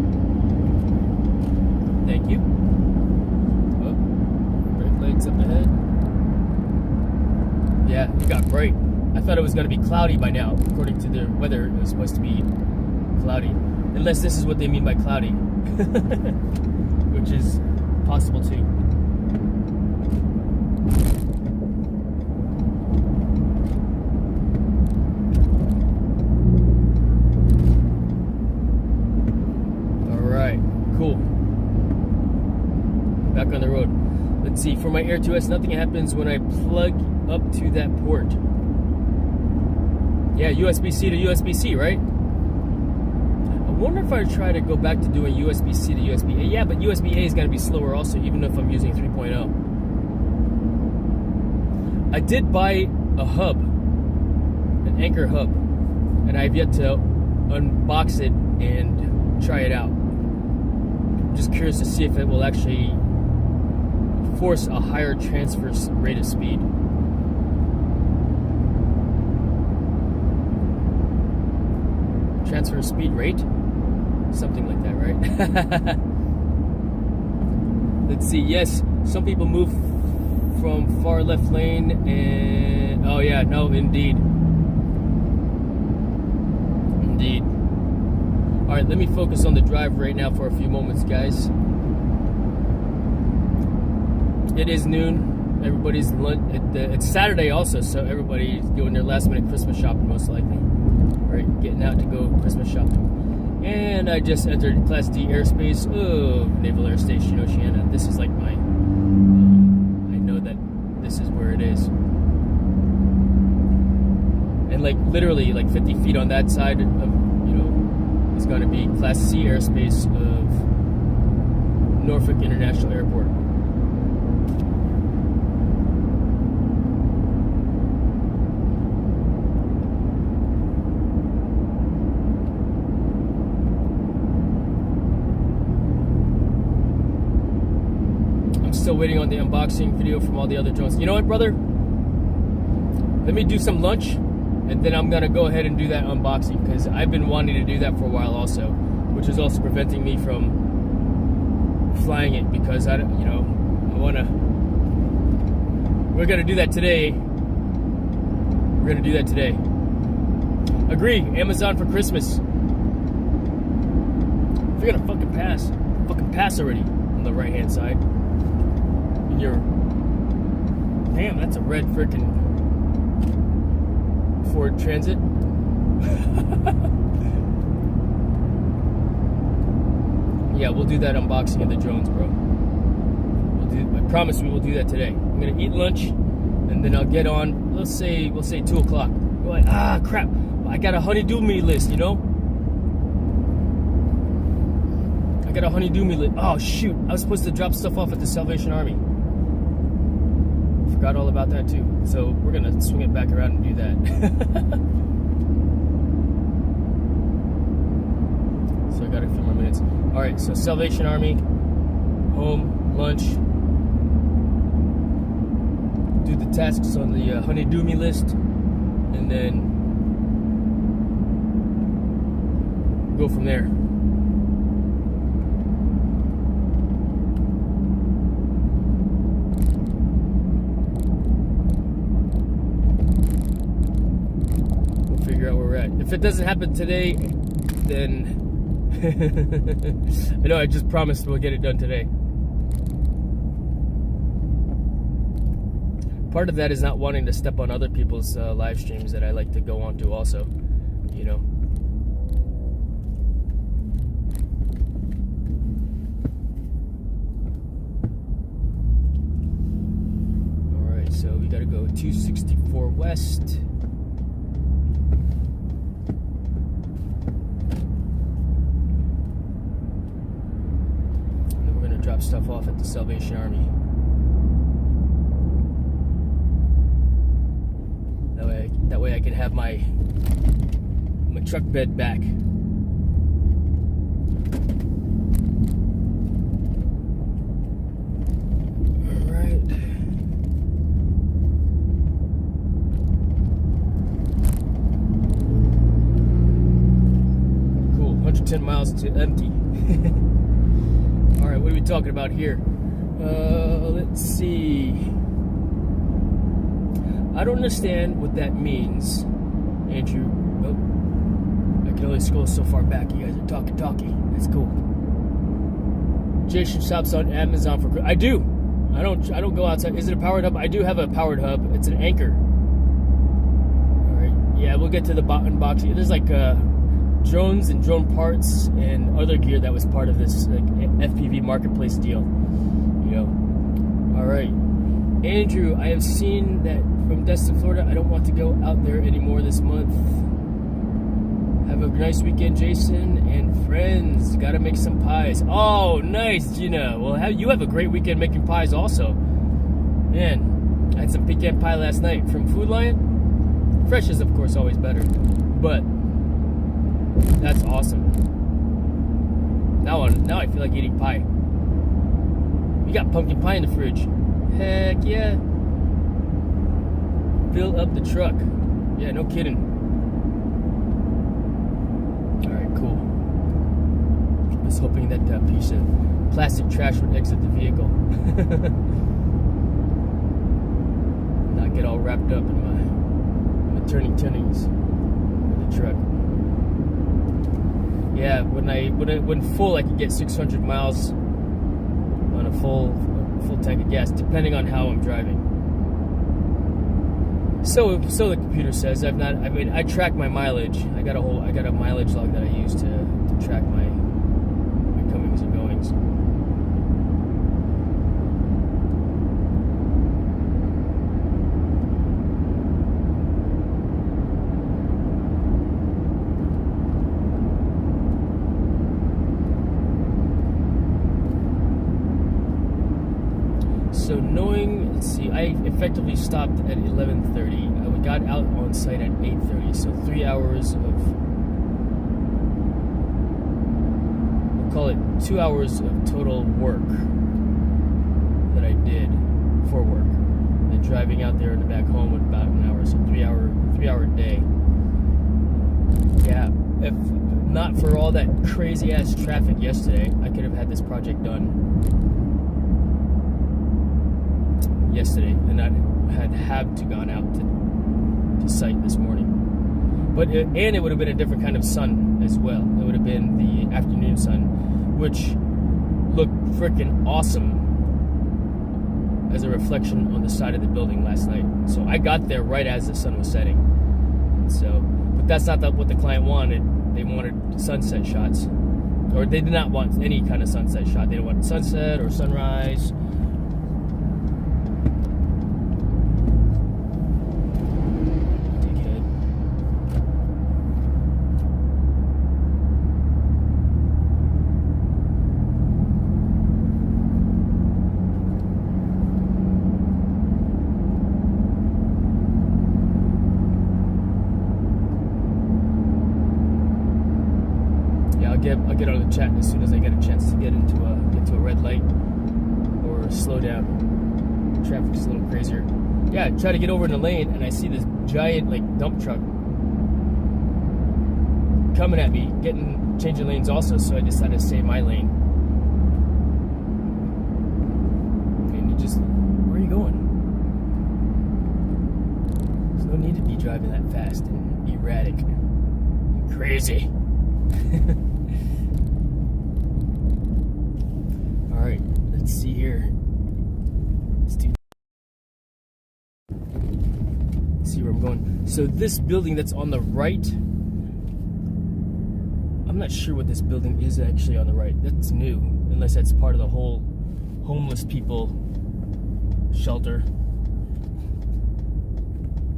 Thank you. Oh, brake lights up ahead. Yeah, it got bright. I thought it was going to be cloudy by now. According to the weather, it was supposed to be cloudy. Unless this is what they mean by cloudy. Which is possible too. Alright, cool. Back on the road. Let's see, for my Air 2S, nothing happens when I plug up to that port. Yeah, USB-C to USB-C, right? I wonder if I try to go back to doing USB-C to USB-A. Yeah, but USB-A is going to be slower also, even if I'm using 3.0. I did buy a hub, an Anchor hub, and I've yet to unbox it and try it out. I'm just curious to see if it will actually force a higher transfer rate of speed. Transfer speed rate? Something like that, right? Let's see. Yes, some people move from far left lane and... Oh yeah, no, indeed. Indeed. Alright, let me focus on the drive right now for a few moments, guys. It is noon. Everybody's it's Saturday also, so everybody's doing their last minute Christmas shopping most likely. Right, getting out to go Christmas shopping. And I just entered Class D airspace of Naval Air Station Oceana. This is like my, I know that this is where it is. And like literally like 50 feet on that side of, you know, is going to be Class C airspace of Norfolk International Airport. Still waiting on the unboxing video from all the other drones. You know what, brother? Let me do some lunch, and then I'm gonna go ahead and do that unboxing because I've been wanting to do that for a while also, which is also preventing me from flying it because I wanna. We're gonna do that today. We're gonna do that today. Agree. Amazon for Christmas. If you're gonna fucking pass already on the right hand side. And you're, damn, that's a red freaking Ford Transit. Yeah, we'll do that unboxing of the drones, bro. I promise we will do that today. I'm gonna eat lunch, and then I'll get on. We'll say 2 o'clock. We're like, crap! I got a honey-do me list, you know. I got a honey-do me list. Oh shoot! I was supposed to drop stuff off at the Salvation Army. Forgot all about that too. So we're gonna swing it back around and do that. So I got a few more minutes. All right. So Salvation Army, home, lunch. Do the tasks on the honey-do me list, and then go from there. We'll figure out where we're at. If it doesn't happen today, then I know I just promised we'll get it done today. Part of that is not wanting to step on other people's live streams that I like to go on to also, you know. Alright, so we gotta go 264 West. And then we're gonna drop stuff off at the Salvation Army. That way I can have my truck bed back. All right. Cool. 110 miles to empty. All right. What are we talking about here? Let's see. I don't understand what that means, Andrew. Oh, I can only scroll so far back. You guys are talking. That's cool. Jason shops on Amazon for. I do. I don't go outside. Is it a powered hub? I do have a powered hub. It's an Anchor. All right. Yeah, we'll get to the unboxing. There's like drones and drone parts and other gear that was part of this like FPV marketplace deal. You know. All right. Andrew, I have seen that from Destin, Florida. I don't want to go out there anymore this month. Have a nice weekend, Jason and friends. Gotta make some pies. Oh, nice, Gina. Well, you have a great weekend making pies also. Man, I had some pecan pie last night from Food Lion. Fresh is, of course, always better. But that's awesome. Now I feel like eating pie. You got pumpkin pie in the fridge. Heck yeah. Fill up the truck. Yeah, no kidding. Alright, cool. I was hoping that piece of plastic trash would exit the vehicle. Not get all wrapped up in my turning-turnings with the truck. Yeah, when full, I could get 600 miles on a full tank of gas, depending on how I'm driving. So the computer says. I track my mileage. I got a mileage log that I use to track my comings and goings. So let's see, I effectively stopped at 11:30. We got out on site at 8:30. So 3 hours of, we'll call it 2 hours of total work that I did for work. And driving out there and back home with about an hour, so 3 hour day. Yeah, if not for all that crazy ass traffic yesterday, I could have had this project done yesterday, and I had to gone out to site this morning. But it would have been a different kind of sun as well. It would have been the afternoon sun, which looked freaking awesome as a reflection on the side of the building last night. So I got there right as the sun was setting. So, but that's not what the client wanted. They wanted sunset shots, or they did not want any kind of sunset shot. They didn't want sunset or sunrise. I'll get on the chat as soon as I get a chance to get to a red light or slow down. Traffic's a little crazier. Yeah, I try to get over in the lane and I see this giant like dump truck coming at me, changing lanes also. So I decided to stay in my lane. And you just, where are you going? There's no need to be driving that fast and erratic and crazy. All right, let's see here. Let's see where I'm going. So this building that's on the right, I'm not sure what this building is actually on the right. That's new, unless that's part of the whole homeless people shelter.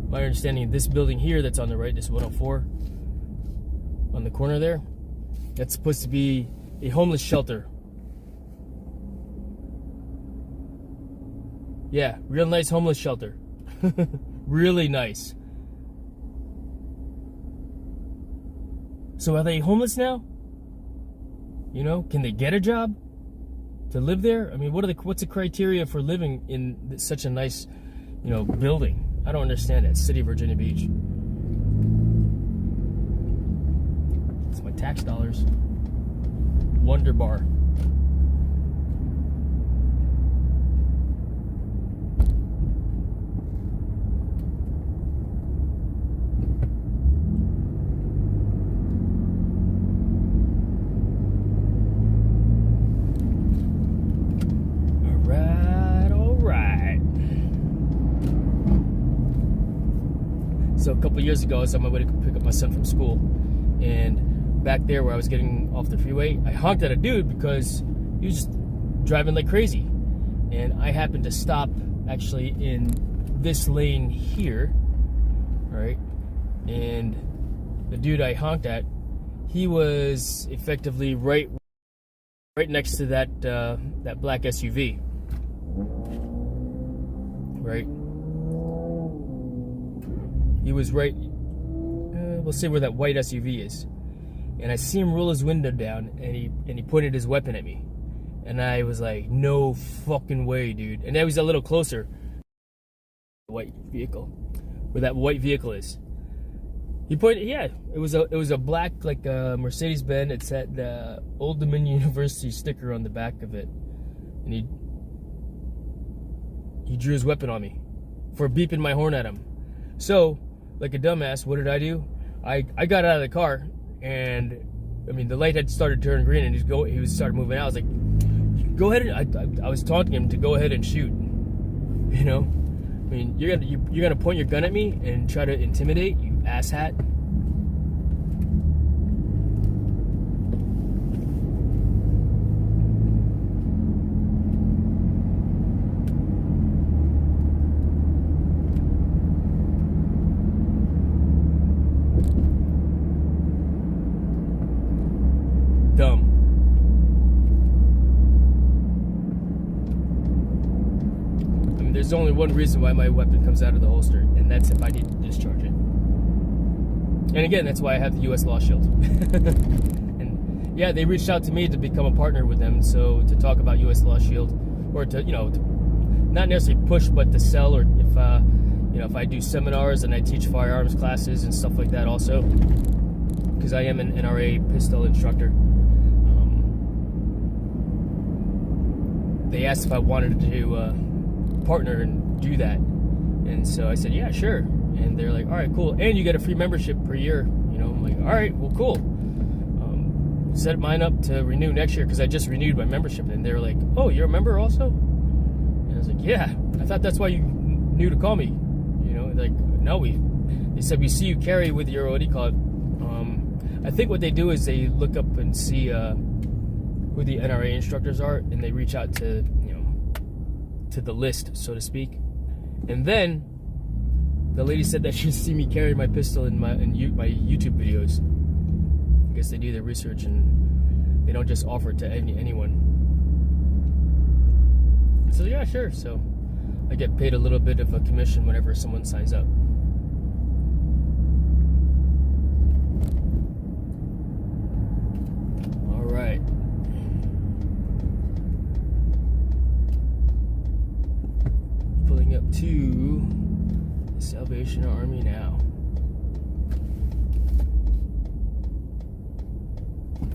My understanding of this building here that's on the right, this 104 on the corner there, that's supposed to be a homeless shelter. Yeah, real nice homeless shelter. Really nice. So are they homeless now? You know, can they get a job to live there? I mean, what's the criteria for living in such a nice, building? I don't understand that. City of Virginia Beach. It's my tax dollars. Wonder Bar. So a couple years ago, I was on my way to pick up my son from school, and back there where I was getting off the freeway, I honked at a dude because he was just driving like crazy, and I happened to stop actually in this lane here, right? And the dude I honked at, he was effectively right next to that black SUV, right? He was right, we'll say where that white SUV is. And I see him roll his window down, and he pointed his weapon at me. And I was like, no fucking way, dude. And then he was a little closer. The white vehicle, where that white vehicle is. He pointed, yeah, it was a black, like Mercedes-Benz. It's had the Old Dominion University sticker on the back of it. And he drew his weapon on me for beeping my horn at him. So, like a dumbass, what did I do? I got out of the car, and I mean the light had started turning green, and he was started moving out. I was like, go ahead, and I was taunting him to go ahead and shoot. You know, I mean, you're gonna point your gun at me and try to intimidate, you asshat. Dumb. I mean, there's only one reason why my weapon comes out of the holster, and that's if I need to discharge it. And again, that's why I have the U.S. Law Shield. And yeah, they reached out to me to become a partner with them, so to talk about U.S. Law Shield, or to, not necessarily push, but to sell, or if I do seminars and I teach firearms classes and stuff like that also, because I am an NRA pistol instructor. They asked if I wanted to partner and do that, and so I said, yeah, sure. And they're like, all right, cool. And you get a free membership per year. You know, I'm like, all right, well, cool. Set mine up to renew next year because I just renewed my membership. And they're like, oh, you're a member also? And I was like, yeah. I thought that's why you knew to call me. You know, like, no, they said we see you carry with your, what do you call it? I think what they do is they look up and see who the NRA instructors are, and they reach out to, you know, to the list, so to speak. And then the lady said that she'd see me carry my pistol in my YouTube videos. I guess they do their research and they don't just offer it to anyone. So yeah, sure. So I get paid a little bit of a commission whenever someone signs up. All right. Pulling up to the Salvation Army now.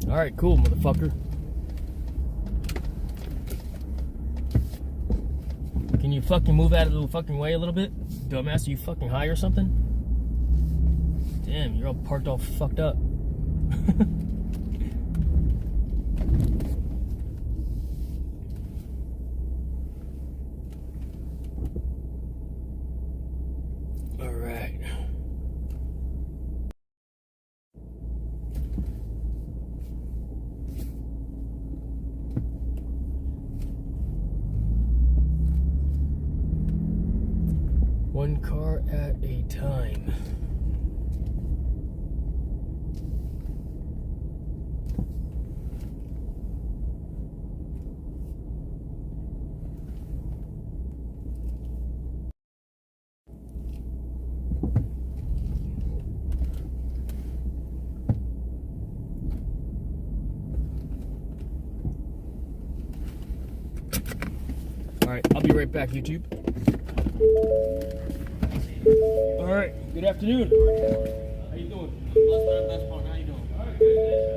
All right, cool, motherfucker. Can you fucking move out of the fucking way a little bit? Dumbass, are you fucking high or something? Damn, you're all parked all fucked up. All right. One car at a time. All right, I'll be right back, YouTube. All right, good afternoon. How you doing? That's fine. How you doing? All right, good.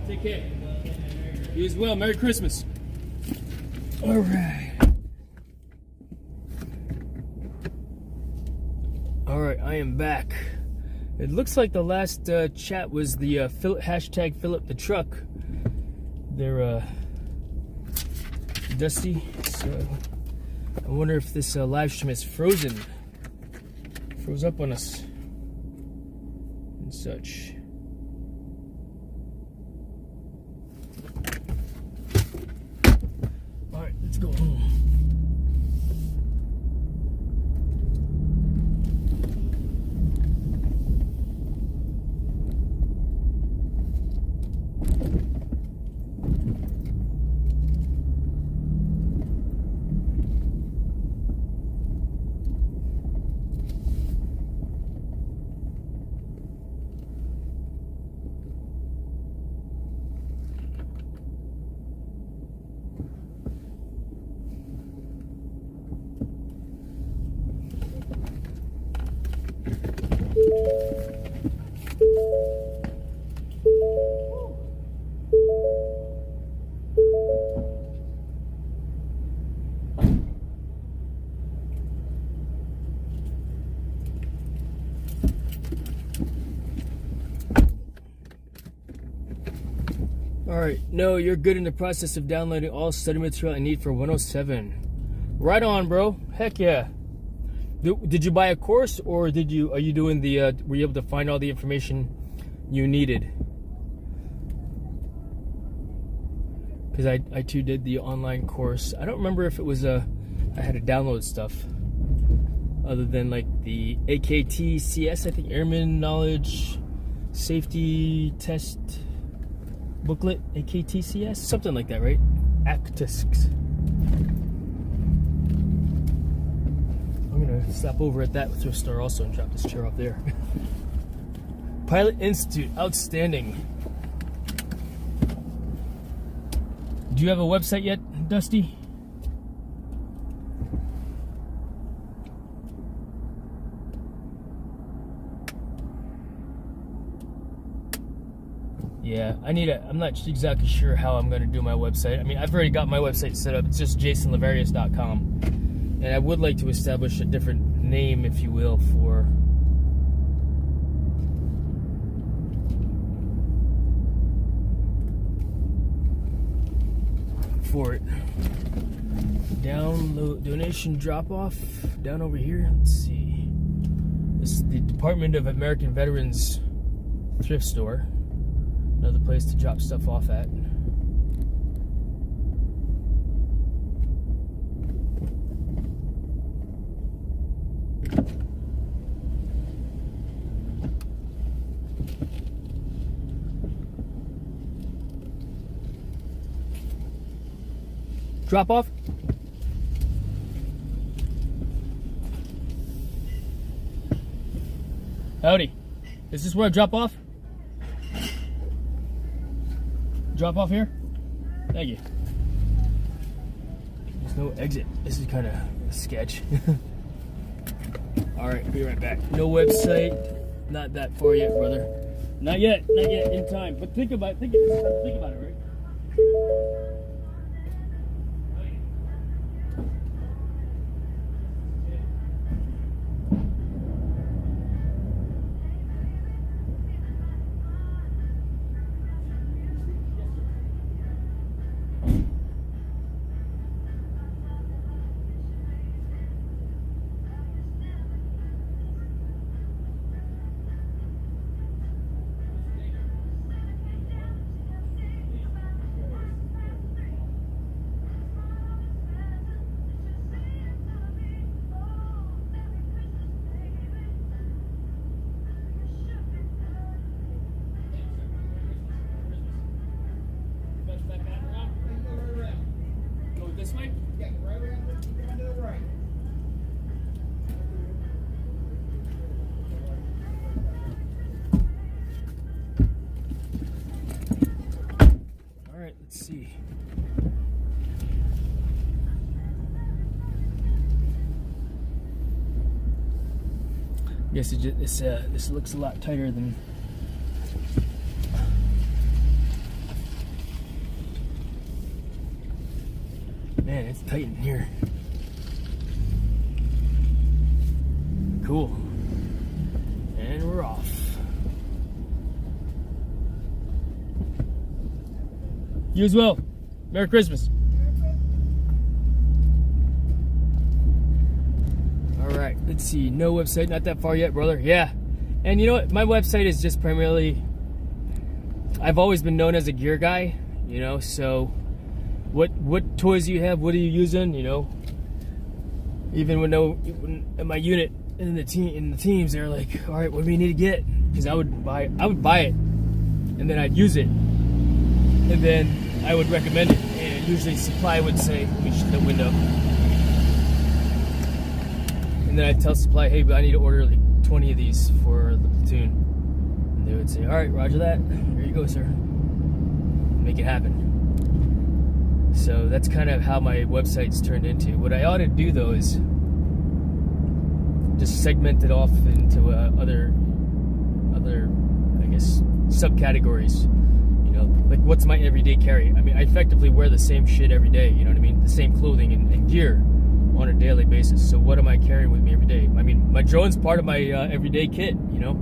Take care. You as well. Merry Christmas. All right. All right, I am back. It looks like the last chat was the hashtag fill up the truck. They're dusty, so I wonder if this live stream is froze up on us and such. All right, let's go home. Alright, no, you're good in the process of downloading all study material I need for 107. Right on, bro. Heck yeah. Did you buy a course, or are you doing the, were you able to find all the information you needed? Because I too did the online course. I don't remember if it was I had to download stuff other than like the AKTCS, I think, Airman Knowledge Safety Test booklet, AKTCS, something like that, right? ACTIS. I'm gonna stop over at that thrift store also and drop this chair off there. Pilot Institute, outstanding. Do you have a website yet, Dusty? Yeah, I'm not exactly sure how I'm going to do my website. I mean, I've already got my website set up. It's just jasonlavarius.com. And I would like to establish a different name, if you will, for it. Download, donation drop off, down over here. Let's see. This is the Department of American Veterans thrift store. Another place to drop stuff off at. Drop off? Howdy. Is this where I drop off? Drop off here? Thank you. There's no exit. This is kind of a sketch. Alright, be right back. No website. Not that far yet, brother. Not yet. Not yet. In time. But think about it, right? This way? Yeah, right around to the right. All right, let's see. I guess this looks a lot tighter than Man, it's tight in here. Cool. And we're off. You as well. Merry Christmas. Alright, let's see. No website, not that far yet, brother. Yeah. And you know what? My website is just primarily, I've always been known as a gear guy, you know, so what toys do you have? What are you using? You know, even when in my unit in the teams, they're like, all right, what do we need to get? Because I would buy it, and then I'd use it, and then I would recommend it, and usually supply would say, let me shut the window, and then I'd tell supply, hey, but I need to order like 20 of these for the platoon, and they would say, all right, roger that, here you go, sir, make it happen. So that's kind of how my website's turned into. What I ought to do though is just segment it off into other I guess subcategories. You know, like what's my everyday carry? I mean, I effectively wear the same shit every day. You know what I mean? The same clothing and gear on a daily basis. So what am I carrying with me every day? I mean, my drone's part of my everyday kit. You know, I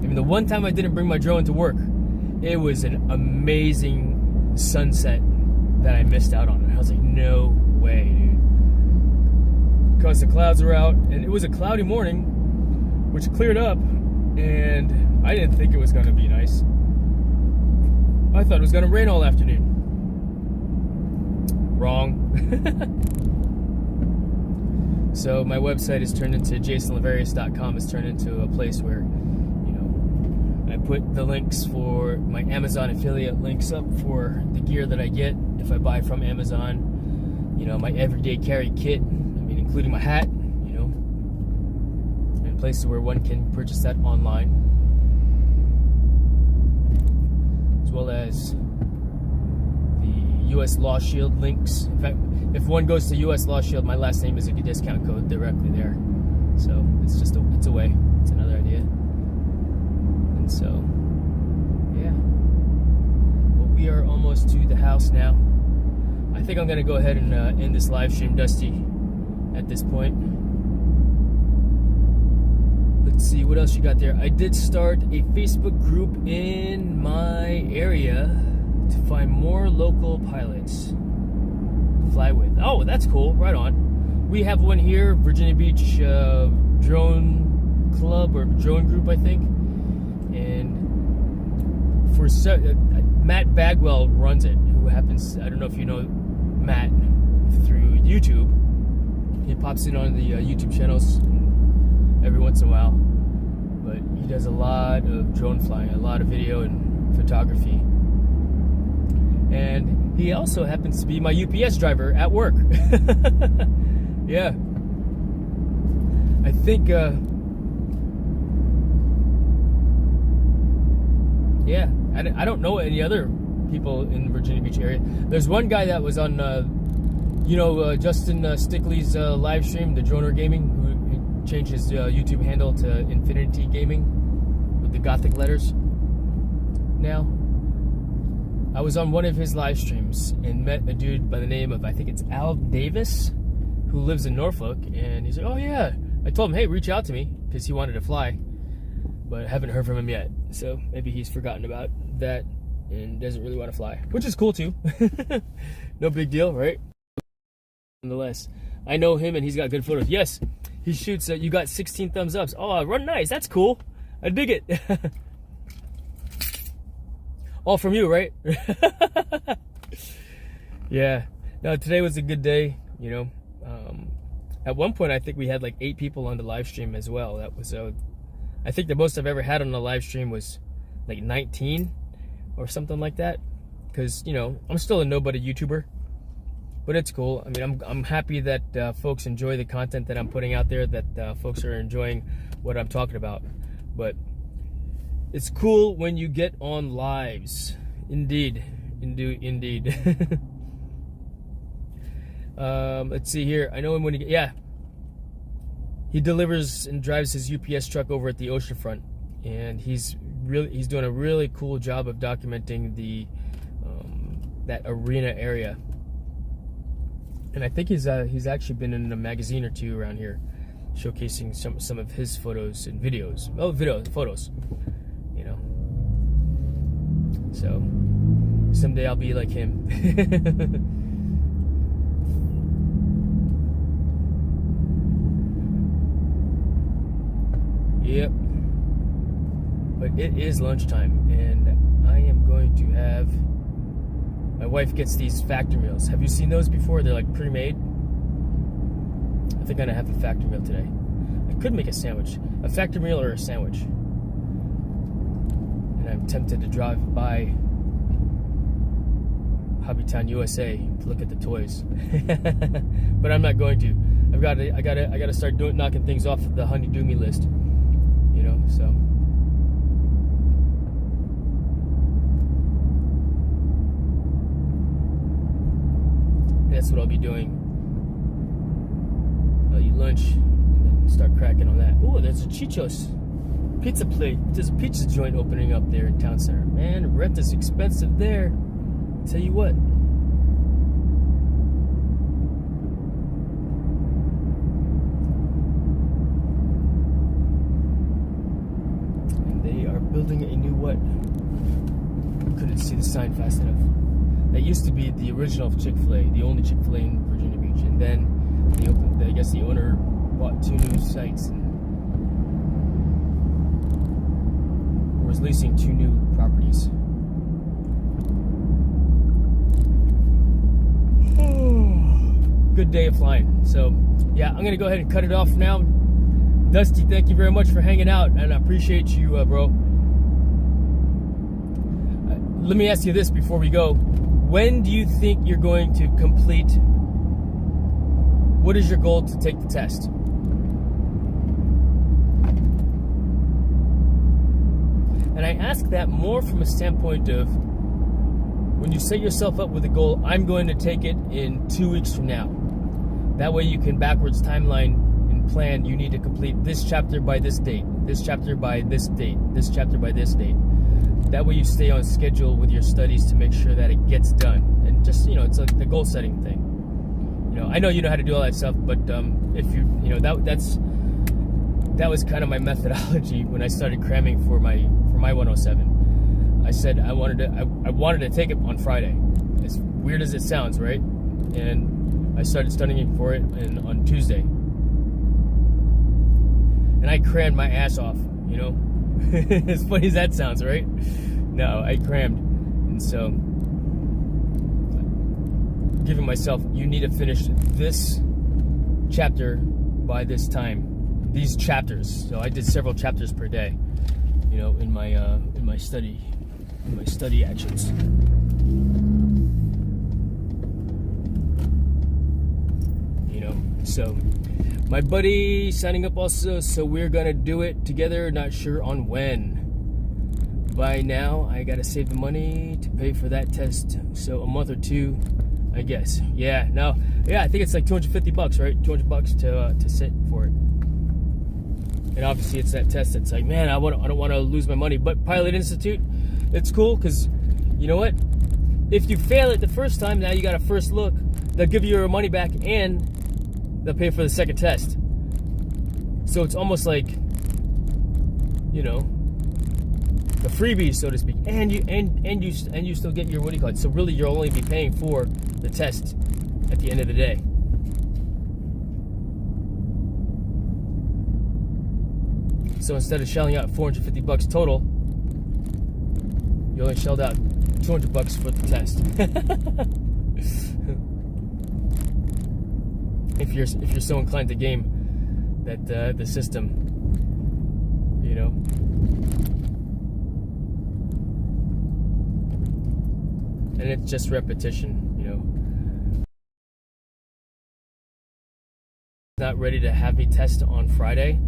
mean, the one time I didn't bring my drone to work, it was an amazing sunset that I missed out on. I was like, no way, dude. Because the clouds were out, and it was a cloudy morning, which cleared up, and I didn't think it was going to be nice. I thought it was going to rain all afternoon. Wrong. So my website is turned into jasonlavarius.com. It's turned into a place where, you know, I put the links for my Amazon affiliate links up for the gear that I get if I buy from Amazon. You know, my everyday carry kit, including my hat, you know, and places where one can purchase that online, as well as the U.S. Law Shield links. In fact, if one goes to U.S. Law Shield, my last name is a discount code directly there. So it's just it's a way. It's another idea. And so, yeah. Well, we are almost to the house now. I think I'm gonna go ahead and end this live stream, Dusty, at this point. Let's see what else you got there. I did start a Facebook group in my area to find more local pilots to fly with. Oh, that's cool. Right on. We have one here, Virginia Beach Drone Club or Drone Group, I think. And for Matt Bagwell runs it, who happens, I don't know if you know Matt through YouTube. He pops in on the YouTube channels every once in a while, but he does a lot of drone flying, a lot of video and photography. And he also happens to be my UPS driver at work. Yeah. I think, yeah, I don't know any other people in the Virginia Beach area. There's one guy that was on, you know, Justin Stickley's live stream, the Droner Gaming, who changed his YouTube handle to Infinity Gaming with the Gothic letters now. I was on one of his live streams and met a dude by the name of, I think it's Al Davis, who lives in Norfolk, and he's like, oh yeah. I told him, hey, reach out to me, because he wanted to fly, but I haven't heard from him yet, so maybe he's forgotten about that and doesn't really want to fly, which is cool too. No big deal, right? Nonetheless, I know him and he's got good photos. Yes, he shoots. You got 16 thumbs ups. Oh, run nice. That's cool. I dig it. All from you, right? Yeah. No, today was a good day. You know, at one point I think we had like 8 people on the live stream as well. That was I think the most I've ever had on the live stream was like 19 or something like that. Because, you know, I'm still a nobody YouTuber. But it's cool. I mean, I'm happy that folks enjoy the content that I'm putting out there, that folks are enjoying what I'm talking about. But it's cool when you get on lives. Indeed. Indeed. Let's see here. I know him when he... Yeah. He delivers and drives his UPS truck over at the oceanfront. And he's doing a really cool job of documenting the that arena area. And I think he's actually been in a magazine or two around here, showcasing some of his photos and videos. Oh, photos. You know. So someday I'll be like him. Yep. But it is lunchtime, and I am going to have. My wife gets these factor meals. Have you seen those before? They're like pre-made. I think I'm gonna have a factor meal today. I could make a sandwich, a factor meal or a sandwich. And I'm tempted to drive by Hobbytown USA to look at the toys, but I'm not going to. I gotta start knocking things off the honey-do me list. You know, so. That's what I'll be doing. I'll eat lunch and then start cracking on that. Oh, there's a Chicho's pizza place. There's a pizza joint opening up there in Town Center. Man, rent is expensive there. Tell you what. And they are building a new what? Couldn't see the sign fast enough. That used to be the original Chick-fil-A, the only Chick-fil-A in Virginia Beach, and then they opened. I guess the owner bought 2 new sites and was leasing 2 new properties. Good day of flying. So yeah, I'm gonna go ahead and cut it off now. Dusty, thank you very much for hanging out, and I appreciate you, bro. Let me ask you this before we go. When do you think you're going to complete? What is your goal to take the test? And I ask that more from a standpoint of when you set yourself up with a goal, I'm going to take it in 2 weeks from now. That way you can backwards timeline and plan, you need to complete this chapter by this date, this chapter by this date, this chapter by this date. That way you stay on schedule with your studies to make sure that it gets done. And just, you know, it's like the goal setting thing. You know, I know you know how to do all that stuff, but if you know, that was kind of my methodology when I started cramming for my 107. I said I wanted to take it on Friday. As weird as it sounds, right? And I started studying for it on Tuesday. And I crammed my ass off, you know? As funny as that sounds, right? No, I crammed. And so, giving myself, you need to finish this chapter by this time. These chapters. So I did several chapters per day, you know, in my study actions. You know, so my buddy signing up also, so we're gonna do it together, not sure on when. By now, I gotta save the money to pay for that test, so a month or 2, I guess. Yeah, no, yeah, I think it's like $250, right? $200 to sit for it. And obviously, it's that test that's like, man, I don't want to lose my money. But Pilot Institute, it's cool because, you know what? If you fail it the first time, now you got a first look. They'll give you your money back and they'll pay for the second test. So it's almost like, you know, the freebie, so to speak. And you still get your, what do you call it? So really, you'll only be paying for the test at the end of the day. So instead of shelling out $450 total, you only shelled out $200 for the test. if you're so inclined to game that the system, you know. And it's just repetition, you know. Not ready to have me test on Friday,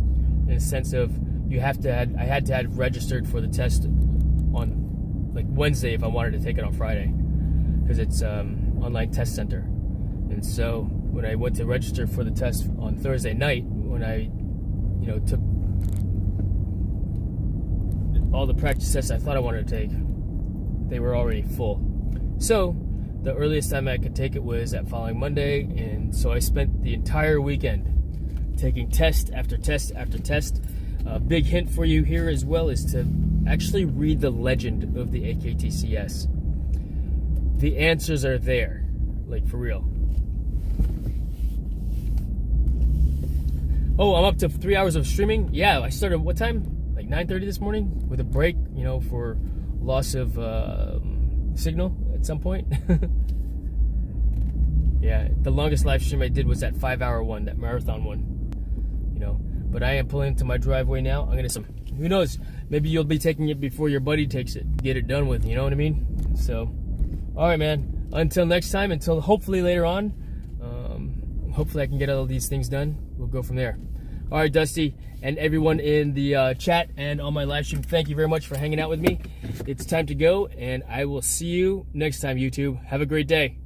in a sense of I had to have registered for the test on like Wednesday if I wanted to take it on Friday, because it's online test center. And so when I went to register for the test on Thursday night, when I, you know, took all the practice tests I thought I wanted to take, they were already full. So the earliest time I could take it was that following Monday, and so I spent the entire weekend taking test after test after test. A big hint for you here as well is to actually read the legend of the AKTCS. The answers are there, like for real. Oh, I'm up to 3 hours of streaming. Yeah, I started what time? Like 9:30 this morning with a break, you know, for loss of signal at some point. Yeah, the longest live stream I did was that 5-hour one, that marathon one, you know. But I am pulling into my driveway now. I'm gonna who knows, maybe you'll be taking it before your buddy takes it. Get it done with, you know what I mean? So, all right, man. Until next time, until hopefully later on, hopefully I can get all of these things done. We'll go from there. All right, Dusty, and everyone in the chat and on my live stream, thank you very much for hanging out with me. It's time to go, and I will see you next time, YouTube. Have a great day.